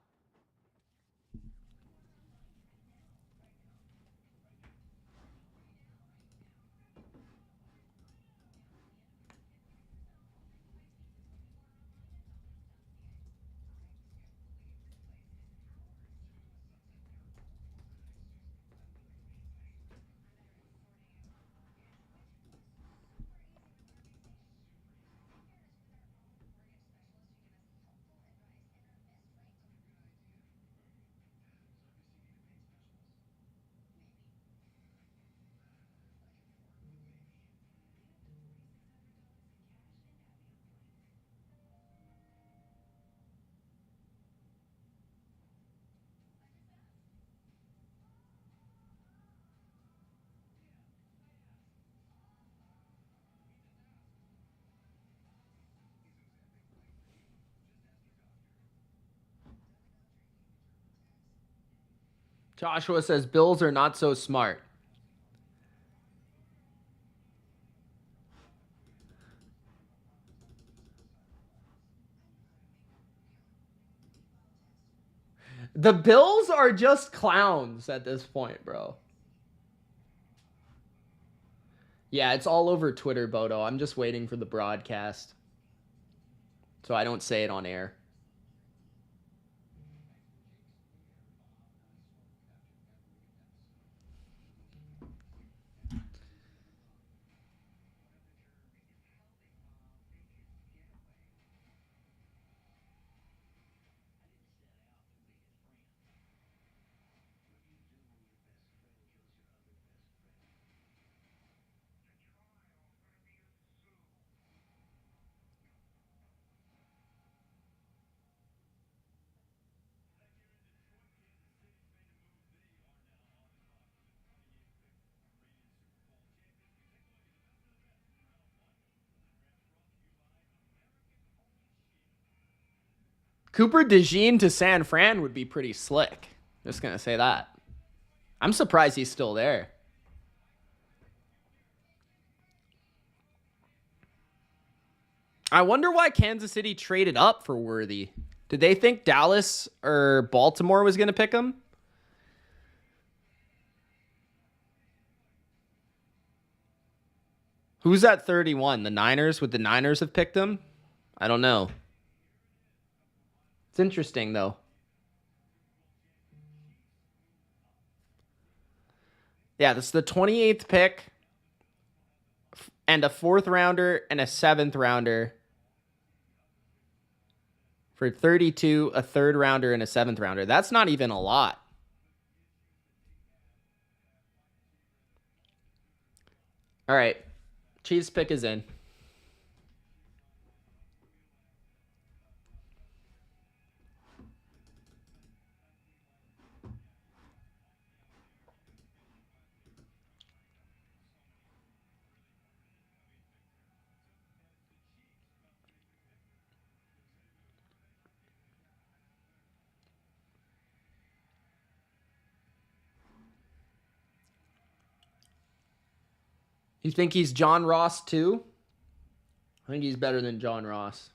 Joshua says Bills are not so smart. The Bills are just clowns at this point, bro. Yeah, it's all over Twitter, Bodo. I'm just waiting for the broadcast, so I don't say it on air. Cooper DeJean to San Fran would be pretty slick. Just going to say that. I'm surprised he's still there. I wonder why Kansas City traded up for Worthy. Did they think Dallas or Baltimore was going to pick him? Who's at 31? The Niners? Would the Niners have picked him? I don't know. It's interesting, though. Yeah, this is the 28th pick and a 4th rounder and a 7th rounder for 32, a 3rd rounder and a 7th rounder. That's not even a lot. All right. Chiefs pick is in. You think he's John Ross too? I think he's better than John Ross.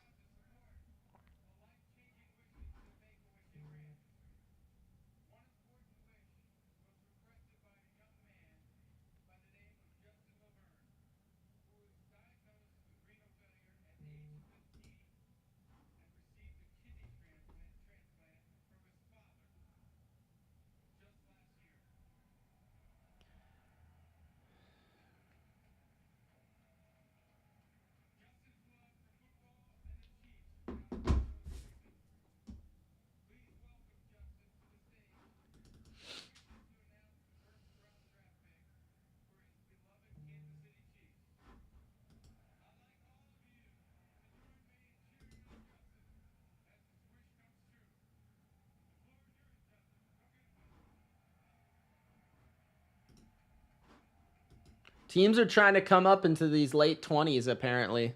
Teams are trying to come up into these late 20s, apparently.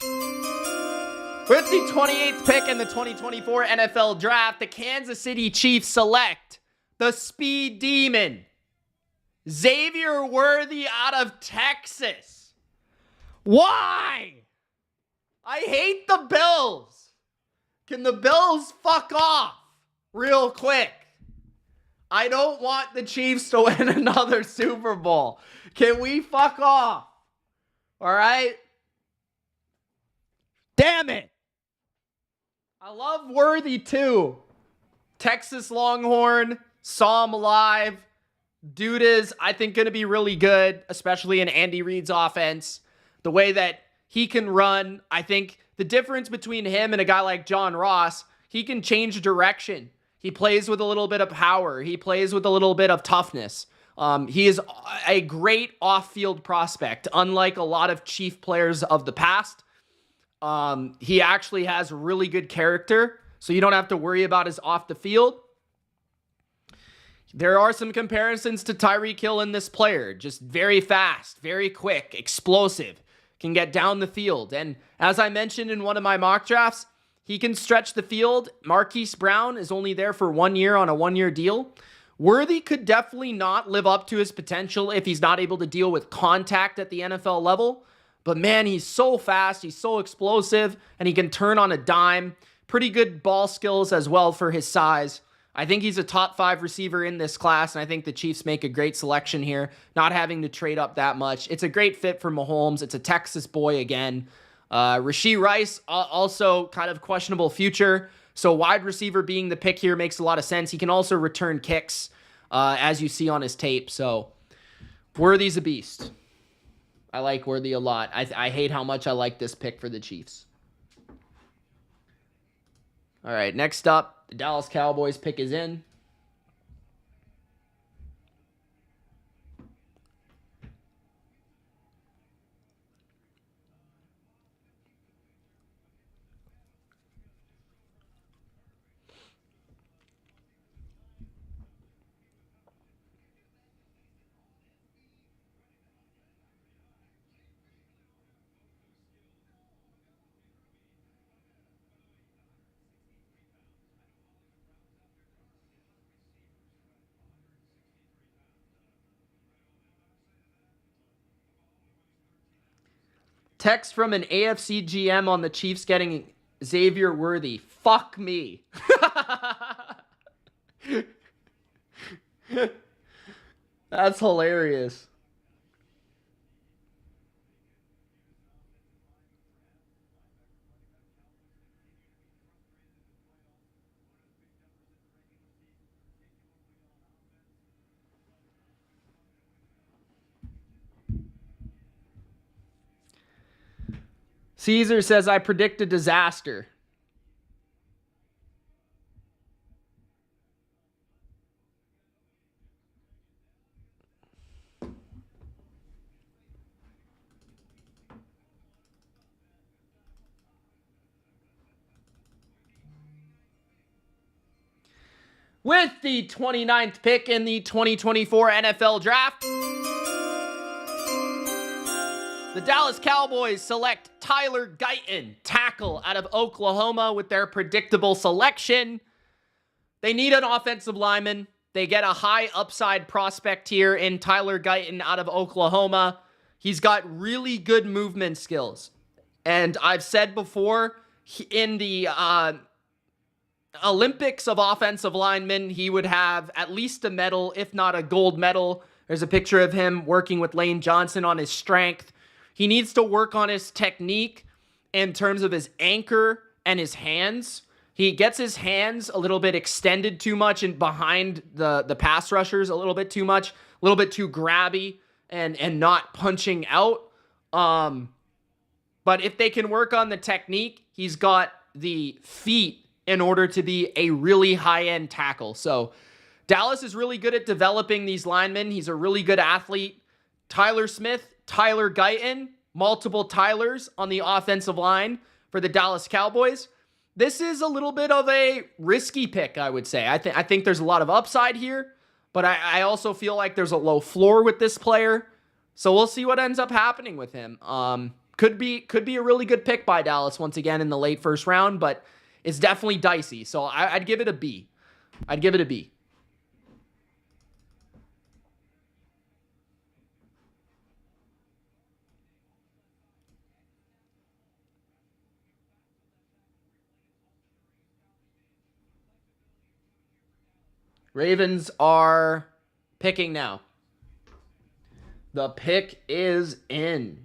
With the 28th pick in the 2024 NFL Draft, the Kansas City Chiefs select the Speed Demon, Xavier Worthy out of Texas. Why? I hate the Bills. Can the Bills fuck off real quick? I don't want the Chiefs to win another Super Bowl. Can we fuck off? All right? Damn it. I love Worthy too. Texas Longhorn, saw him live. Dude is, I think, going to be really good, especially in Andy Reid's offense. The way that he can run, I think the difference between him and a guy like John Ross, he can change direction. He plays with a little bit of power. He plays with a little bit of toughness. He is a great off-field prospect, unlike a lot of Chief players of the past. He actually has really good character, so you don't have to worry about his off the field. There are some comparisons to Tyreek Hill in this player. Just very fast, very quick, explosive, can get down the field. And as I mentioned in one of my mock drafts, he can stretch the field. Marquise Brown is only there for 1 year on a 1-year deal. Worthy could definitely not live up to his potential if he's not able to deal with contact at the NFL level. But man, he's so fast, he's so explosive, and he can turn on a dime. Pretty good ball skills as well for his size. I think he's a top 5 receiver in this class, and I think the Chiefs make a great selection here, not having to trade up that much. It's a great fit for Mahomes. It's a Texas boy again. Rashee Rice, also kind of questionable future. So wide receiver being the pick here makes a lot of sense. He can also return kicks, as you see on his tape. So Worthy's a beast. I like Worthy a lot. I hate how much I like this pick for the Chiefs. All right, next up, the Dallas Cowboys pick is in. Text from an AFC GM on the Chiefs getting Xavier Worthy. Fuck me. That's hilarious. Caesar says, I predict a disaster. With the 29th pick in the 2024 NFL Draft, the Dallas Cowboys select Tyler Guyton, tackle out of Oklahoma, with their predictable selection. They need an offensive lineman. They get a high upside prospect here in Tyler Guyton out of Oklahoma. He's got really good movement skills. And I've said before, in the Olympics of offensive linemen, he would have at least a medal, if not a gold medal. There's a picture of him working with Lane Johnson on his strength. He needs to work on his technique in terms of his anchor and his hands. He gets his hands a little bit extended too much and behind the pass rushers a little bit too much, a little bit too grabby and not punching out. But if they can work on the technique, he's got the feet in order to be a really high-end tackle. So Dallas is really good at developing these linemen. He's a really good athlete. Tyler Smith, Tyler Guyton, multiple Tylers on the offensive line for the Dallas Cowboys. This is a little bit of a risky pick, I would say. I think there's a lot of upside here, but I also feel like there's a low floor with this player. So we'll see what ends up happening with him. Could be a really good pick by Dallas once again in the late first round, but it's definitely dicey. So I'd give it a B. I'd give it a B. Ravens are picking now. The pick is in.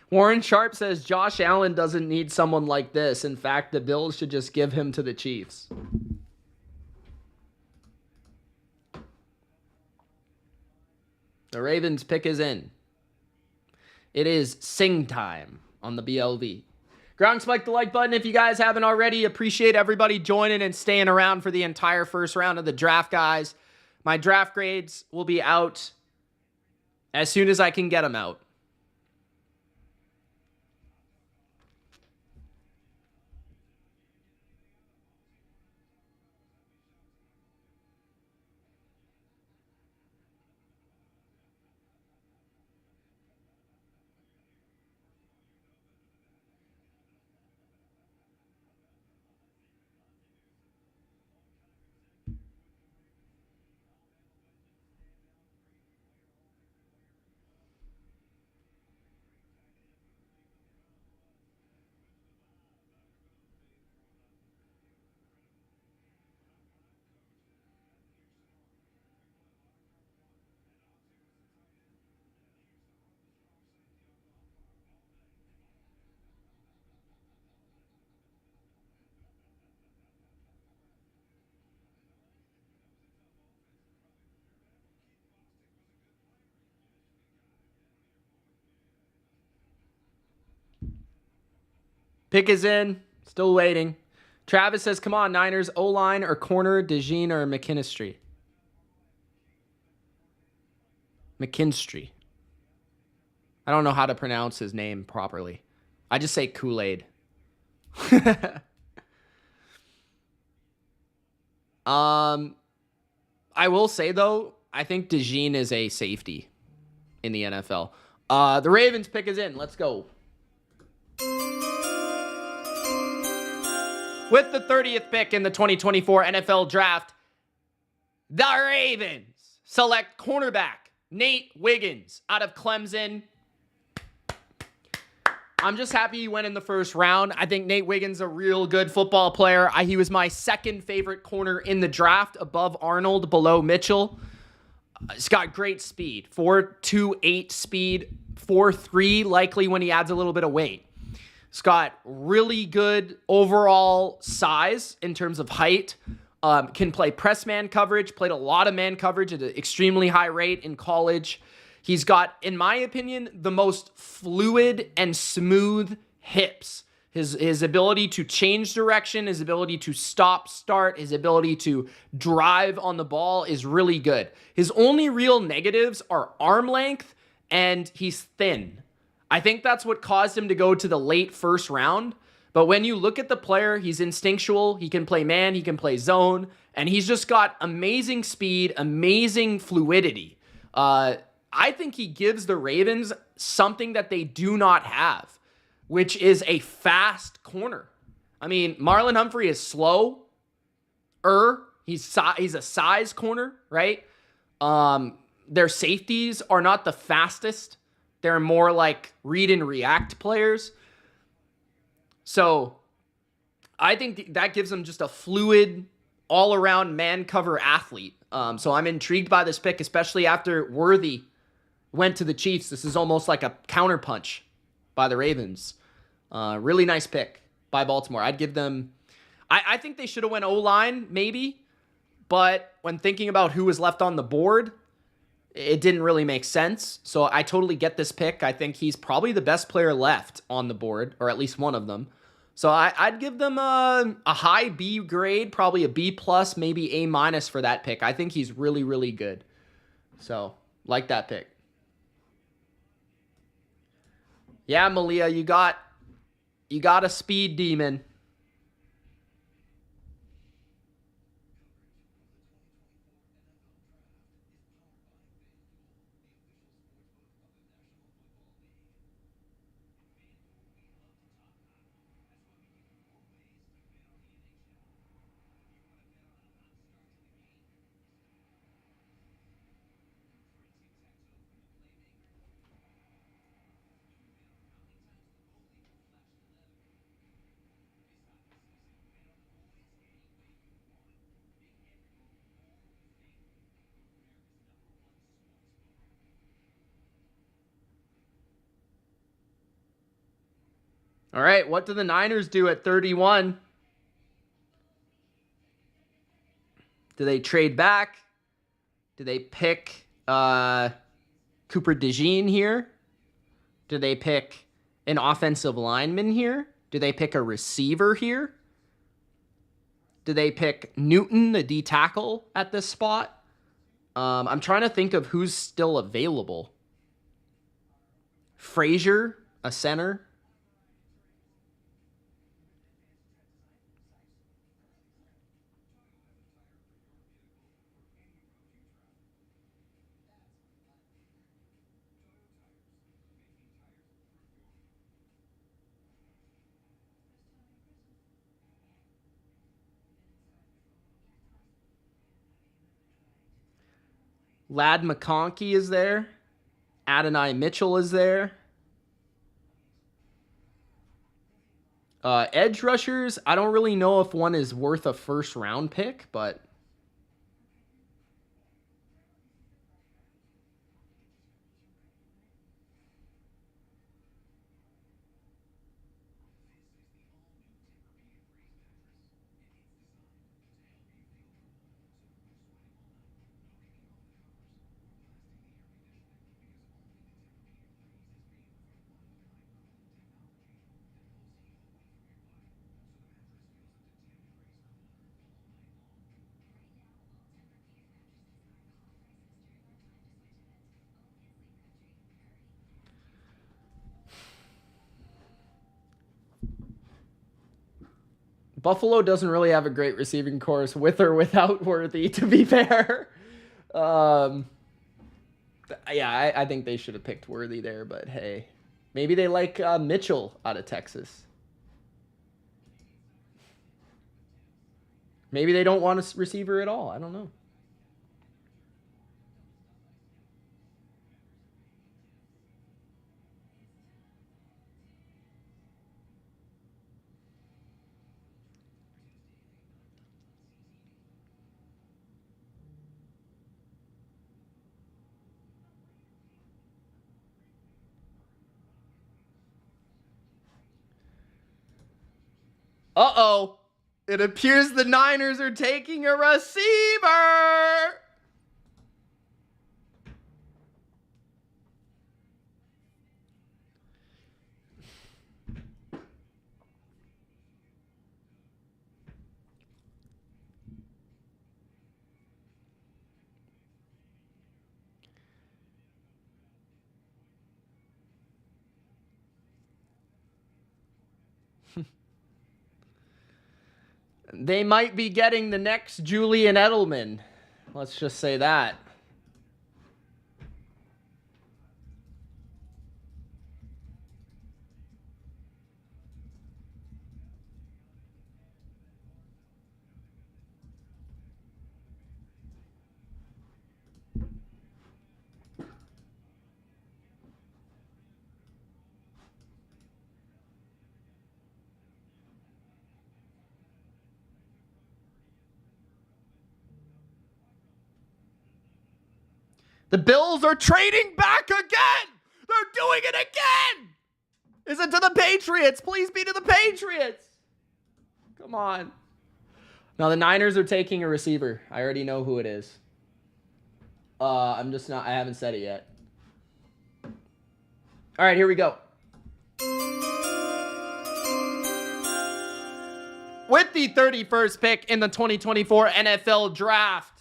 Warren Sharp says Josh Allen doesn't need someone like this. In fact, the Bills should just give him to the Chiefs. The Ravens pick is in. It is sing time on the BLV. Ground spike the like button if you guys haven't already. Appreciate everybody joining and staying around for the entire first round of the draft, guys. My draft grades will be out as soon as I can get them out. Pick is in. Still waiting. Travis says, come on, Niners, O-line or corner, DeJean or McKinstry. McKinstry. I don't know how to pronounce his name properly. I just say Kool-Aid. I will say, though, I think DeJean is a safety in the NFL. The Ravens pick is in. Let's go. With the 30th pick in the 2024 NFL Draft, the Ravens select cornerback Nate Wiggins out of Clemson. I'm just happy he went in the first round. I think Nate Wiggins a real good football player. He was my second favorite corner in the draft, above Arnold, below Mitchell. He's got great speed, 4.28 speed, 4.3 likely when he adds a little bit of weight. He's got really good overall size in terms of height. Can play press man coverage, played a lot of man coverage at an extremely high rate in college. He's got, in my opinion, the most fluid and smooth hips. His ability to change direction, his ability to stop, start, his ability to drive on the ball is really good. His only real negatives are arm length and he's thin. I think that's what caused him to go to the late first round. But when you look at the player, he's instinctual. He can play man, he can play zone, and he's just got amazing speed, amazing fluidity. I think he gives the Ravens something that they do not have, which is a fast corner. I mean, Marlon Humphrey is slow. He's a size corner, right? Their safeties are not the fastest. They're more like read and react players. So I think that gives them just a fluid, all-around man cover athlete. So I'm intrigued by this pick, especially after Worthy went to the Chiefs. This is almost like a counterpunch by the Ravens. Really nice pick by Baltimore. I'd give them... I think they should have went O-line, maybe. But when thinking about who was left on the board, it didn't really make sense. So I totally get this pick. I think he's probably the best player left on the board, or at least one of them. So I'd give them a high B grade, probably a B plus, maybe A minus for that pick. I think he's really, really good. So, like that pick. Yeah, Malia, you got a speed demon. All right, what do the Niners do at 31? Do they trade back? Do they pick Cooper DeJean here? Do they pick an offensive lineman here? Do they pick a receiver here? Do they pick Newton, the D tackle, at this spot? I'm trying to think of who's still available. Frazier, a center. Lad McConkey is there. Adonai Mitchell is there. Edge rushers, I don't really know if one is worth a first round pick, but... Buffalo doesn't really have a great receiving corps with or without Worthy, to be fair. Yeah, I think they should have picked Worthy there, but hey. Maybe they like Mitchell out of Texas. Maybe they don't want a receiver at all. I don't know. Uh-oh. It appears the Niners are taking a receiver. They might be getting the next Julian Edelman. Let's just say that. The Bills are trading back again. They're doing it again. Is it to the Patriots? Please be to the Patriots. Come on. Now the Niners are taking a receiver. I already know who it is. I haven't said it yet. All right, here we go. With the 31st pick in the 2024 NFL Draft,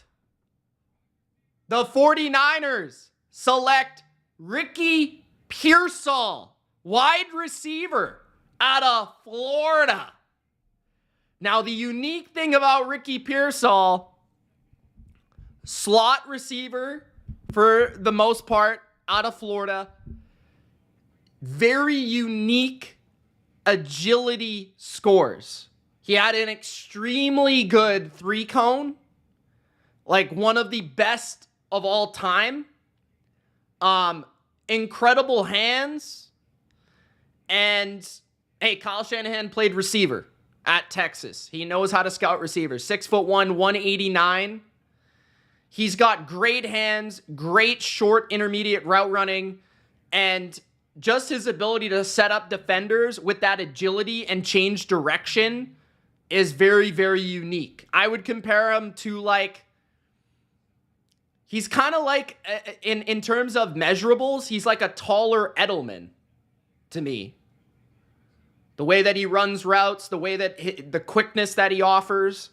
the 49ers select Ricky Pearsall, wide receiver out of Florida. Now, the unique thing about Ricky Pearsall, slot receiver for the most part out of Florida, very unique agility scores. He had an extremely good 3-cone, like one of the best of all time. Incredible hands. And, hey, Kyle Shanahan played receiver at Texas. He knows how to scout receivers. 6'1", 189. He's got great hands, great short intermediate route running, and just his ability to set up defenders with that agility and change direction is very, very unique. I would compare him to, like, he's kind of like, in terms of measurables, he's like a taller Edelman to me. The way that he runs routes, the way that the quickness that he offers.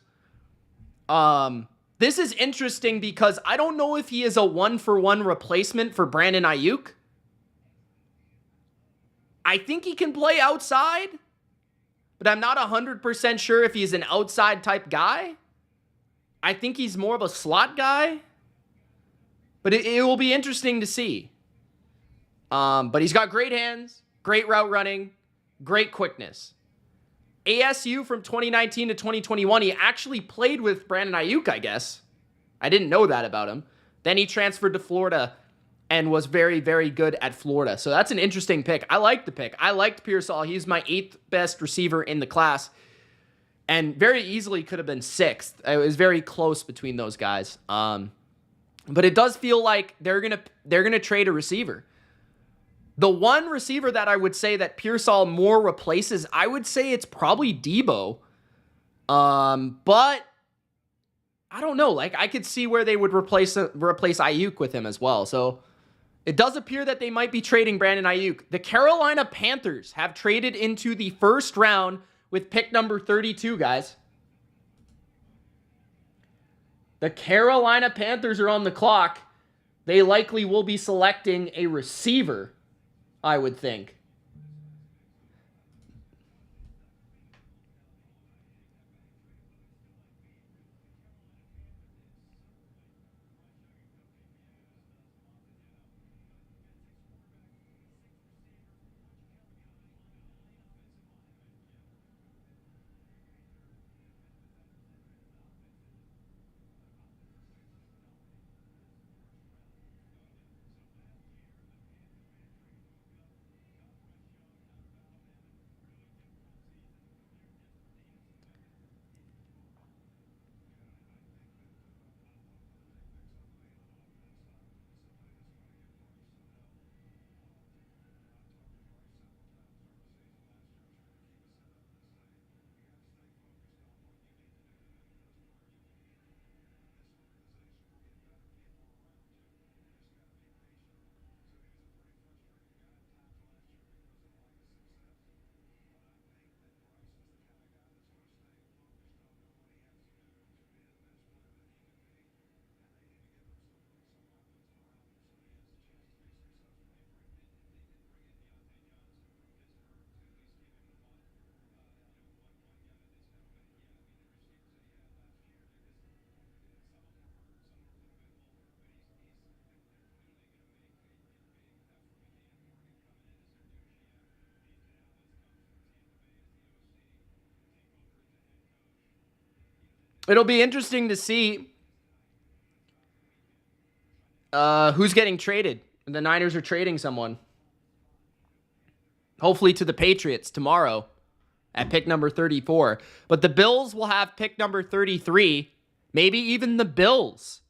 This is interesting because I don't know if he is a 1-for-1 replacement for Brandon Ayuk. I think he can play outside, but I'm not 100% sure if he's an outside type guy. I think he's more of a slot guy. But it will be interesting to see. But he's got great hands, great route running, great quickness. ASU from 2019 to 2021, he actually played with Brandon Ayuk, I guess. I didn't know that about him. Then he transferred to Florida and was very, very good at Florida. So that's an interesting pick. I like the pick. I liked Pearsall. He's my 8th best receiver in the class. And very easily could have been 6th. It was very close between those guys. But it does feel like they're gonna trade a receiver. The one receiver that I would say that Pearsall more replaces, I would say it's probably Debo. But I don't know. Like, I could see where they would replace Ayuk with him as well. So it does appear that they might be trading Brandon Ayuk. The Carolina Panthers have traded into the first round with pick number 32, guys. The Carolina Panthers are on the clock. They likely will be selecting a receiver, I would think. It'll be interesting to see who's getting traded. The Niners are trading someone. Hopefully to the Patriots tomorrow at pick number 34. But the Bills will have pick number 33. Maybe even the Bills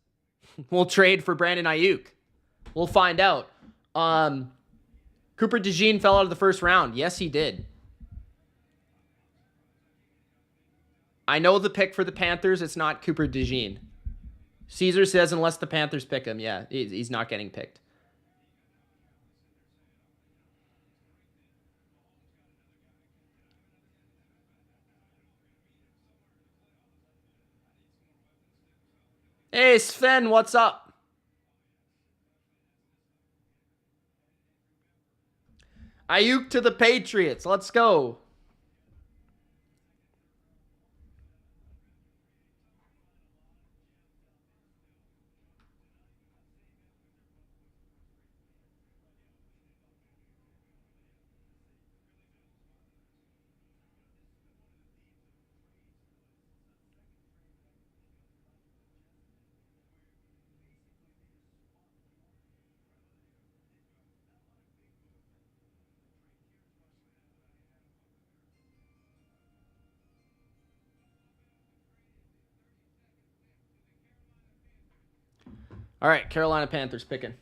will trade for Brandon Ayuk. We'll find out. Cooper DeJean fell out of the first round. Yes, he did. I know the pick for the Panthers. It's not Cooper DeJean. Caesar says unless the Panthers pick him. Yeah, he's not getting picked. Hey, Sven, what's up? Ayuk to the Patriots. Let's go. All right, Carolina Panthers picking.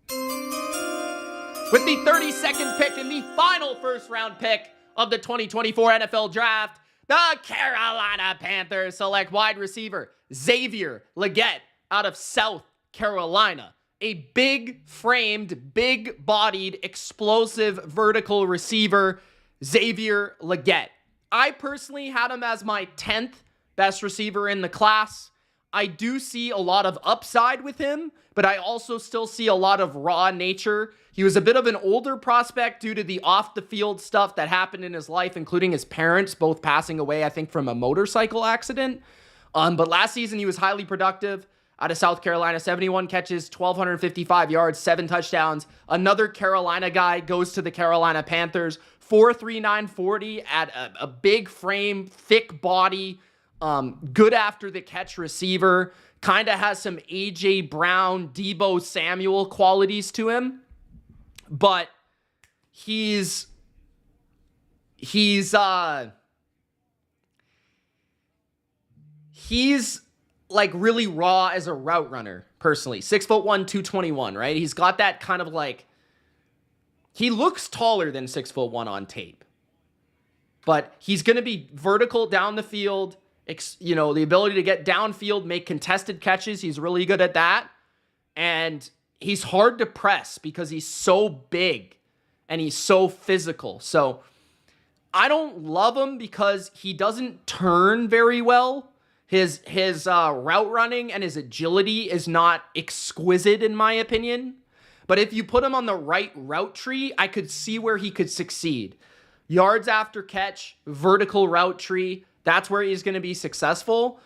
With the 32nd pick and the final first-round pick of the 2024 NFL Draft, the Carolina Panthers select wide receiver Xavier Legette out of South Carolina. A big-framed, big-bodied, explosive vertical receiver, Xavier Legette. I personally had him as my 10th best receiver in the class. I do see a lot of upside with him, but I also still see a lot of raw nature. He was a bit of an older prospect due to the off-the-field stuff that happened in his life, including his parents both passing away, I think, from a motorcycle accident. But last season, he was highly productive out of South Carolina. 71 catches, 1,255 yards, 7 touchdowns. Another Carolina guy goes to the Carolina Panthers. 4.39 40 at a big frame, thick body. Good after the catch receiver, kind of has some A.J. Brown, Deebo Samuel qualities to him, but he's like really raw as a route runner, personally. 6'1", 221, right? He's got that kind of like, he looks taller than 6'1" on tape, but he's going to be vertical down the field. You know, the ability to get downfield, make contested catches. He's really good at that. And he's hard to press because he's so big and he's so physical. So I don't love him because he doesn't turn very well. His route running and his agility is not exquisite in my opinion. But if you put him on the right route tree, I could see where he could succeed. Yards after catch, vertical route tree. That's where he's going to be successful.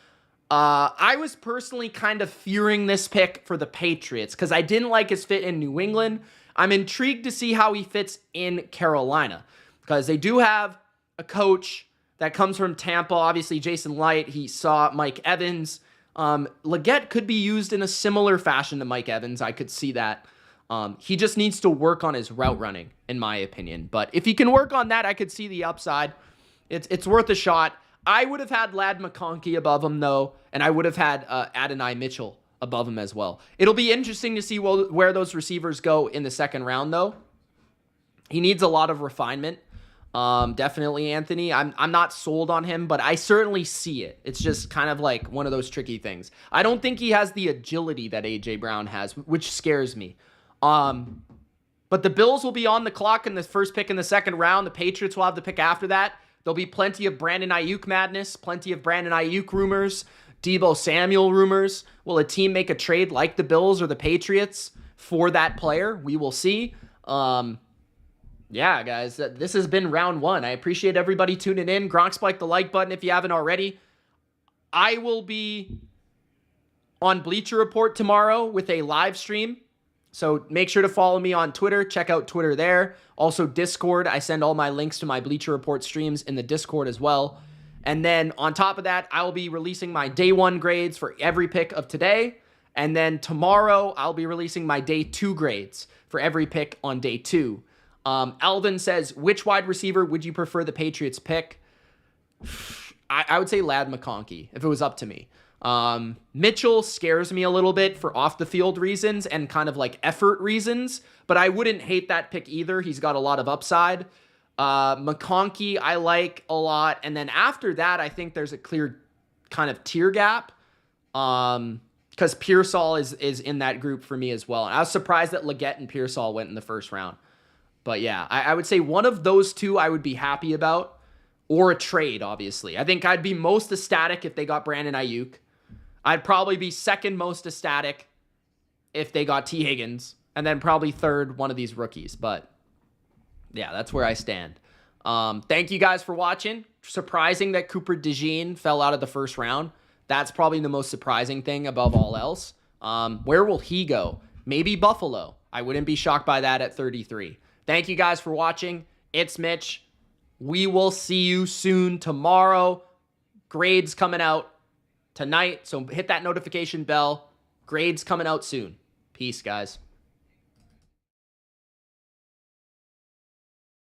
I was personally kind of fearing this pick for the Patriots because I didn't like his fit in New England. I'm intrigued to see how he fits in Carolina because they do have a coach that comes from Tampa. Obviously, Jason Light. He saw Mike Evans. Legette could be used in a similar fashion to Mike Evans. I could see that. He just needs to work on his route running, in my opinion. But if he can work on that, I could see the upside. It's worth a shot. I would have had Ladd McConkey above him, though, and I would have had Adonai Mitchell above him as well. It'll be interesting to see where those receivers go in the second round, though. He needs a lot of refinement. Definitely, Anthony. I'm not sold on him, but I certainly see it. It's just kind of like one of those tricky things. I don't think he has the agility that A.J. Brown has, which scares me. But the Bills will be on the clock in the first pick in the second round. The Patriots will have the pick after that. There'll be plenty of Brandon Ayuk madness, plenty of Brandon Ayuk rumors, Deebo Samuel rumors. Will a team make a trade like the Bills or the Patriots for that player? We will see. Yeah, guys, this has been round one. I appreciate everybody tuning in. Gronk, spike the like button if you haven't already. I will be on Bleacher Report tomorrow with a live stream. So make sure to follow me on Twitter. Check out Twitter there. Also Discord. I send all my links to my Bleacher Report streams in the Discord as well. And then on top of that, I will be releasing my day 1 grades for every pick of today. And then tomorrow, I'll be releasing my day 2 grades for every pick on day 2. Elvin says, which wide receiver would you prefer the Patriots pick? I would say Ladd McConkey, if it was up to me. Mitchell scares me a little bit for off-the-field reasons and kind of like effort reasons, but I wouldn't hate that pick either. He's got a lot of upside. McConkey I like a lot. And then after that, I think there's a clear kind of tier gap. Because Pearsall is in that group for me as well. And I was surprised that Leggett and Pearsall went in the first round. But yeah, I would say one of those two I would be happy about. Or a trade, obviously. I think I'd be most ecstatic if they got Brandon Ayuk. I'd probably be second most ecstatic if they got T. Higgins. And then probably third, one of these rookies. But yeah, that's where I stand. Thank you guys for watching. Surprising that Cooper DeJean fell out of the first round. That's probably the most surprising thing above all else. Where will he go? Maybe Buffalo. I wouldn't be shocked by that at 33. Thank you guys for watching. It's Mitch. We will see you soon tomorrow. Grades coming out tonight, so hit that notification bell. Grades coming out soon. Peace, guys.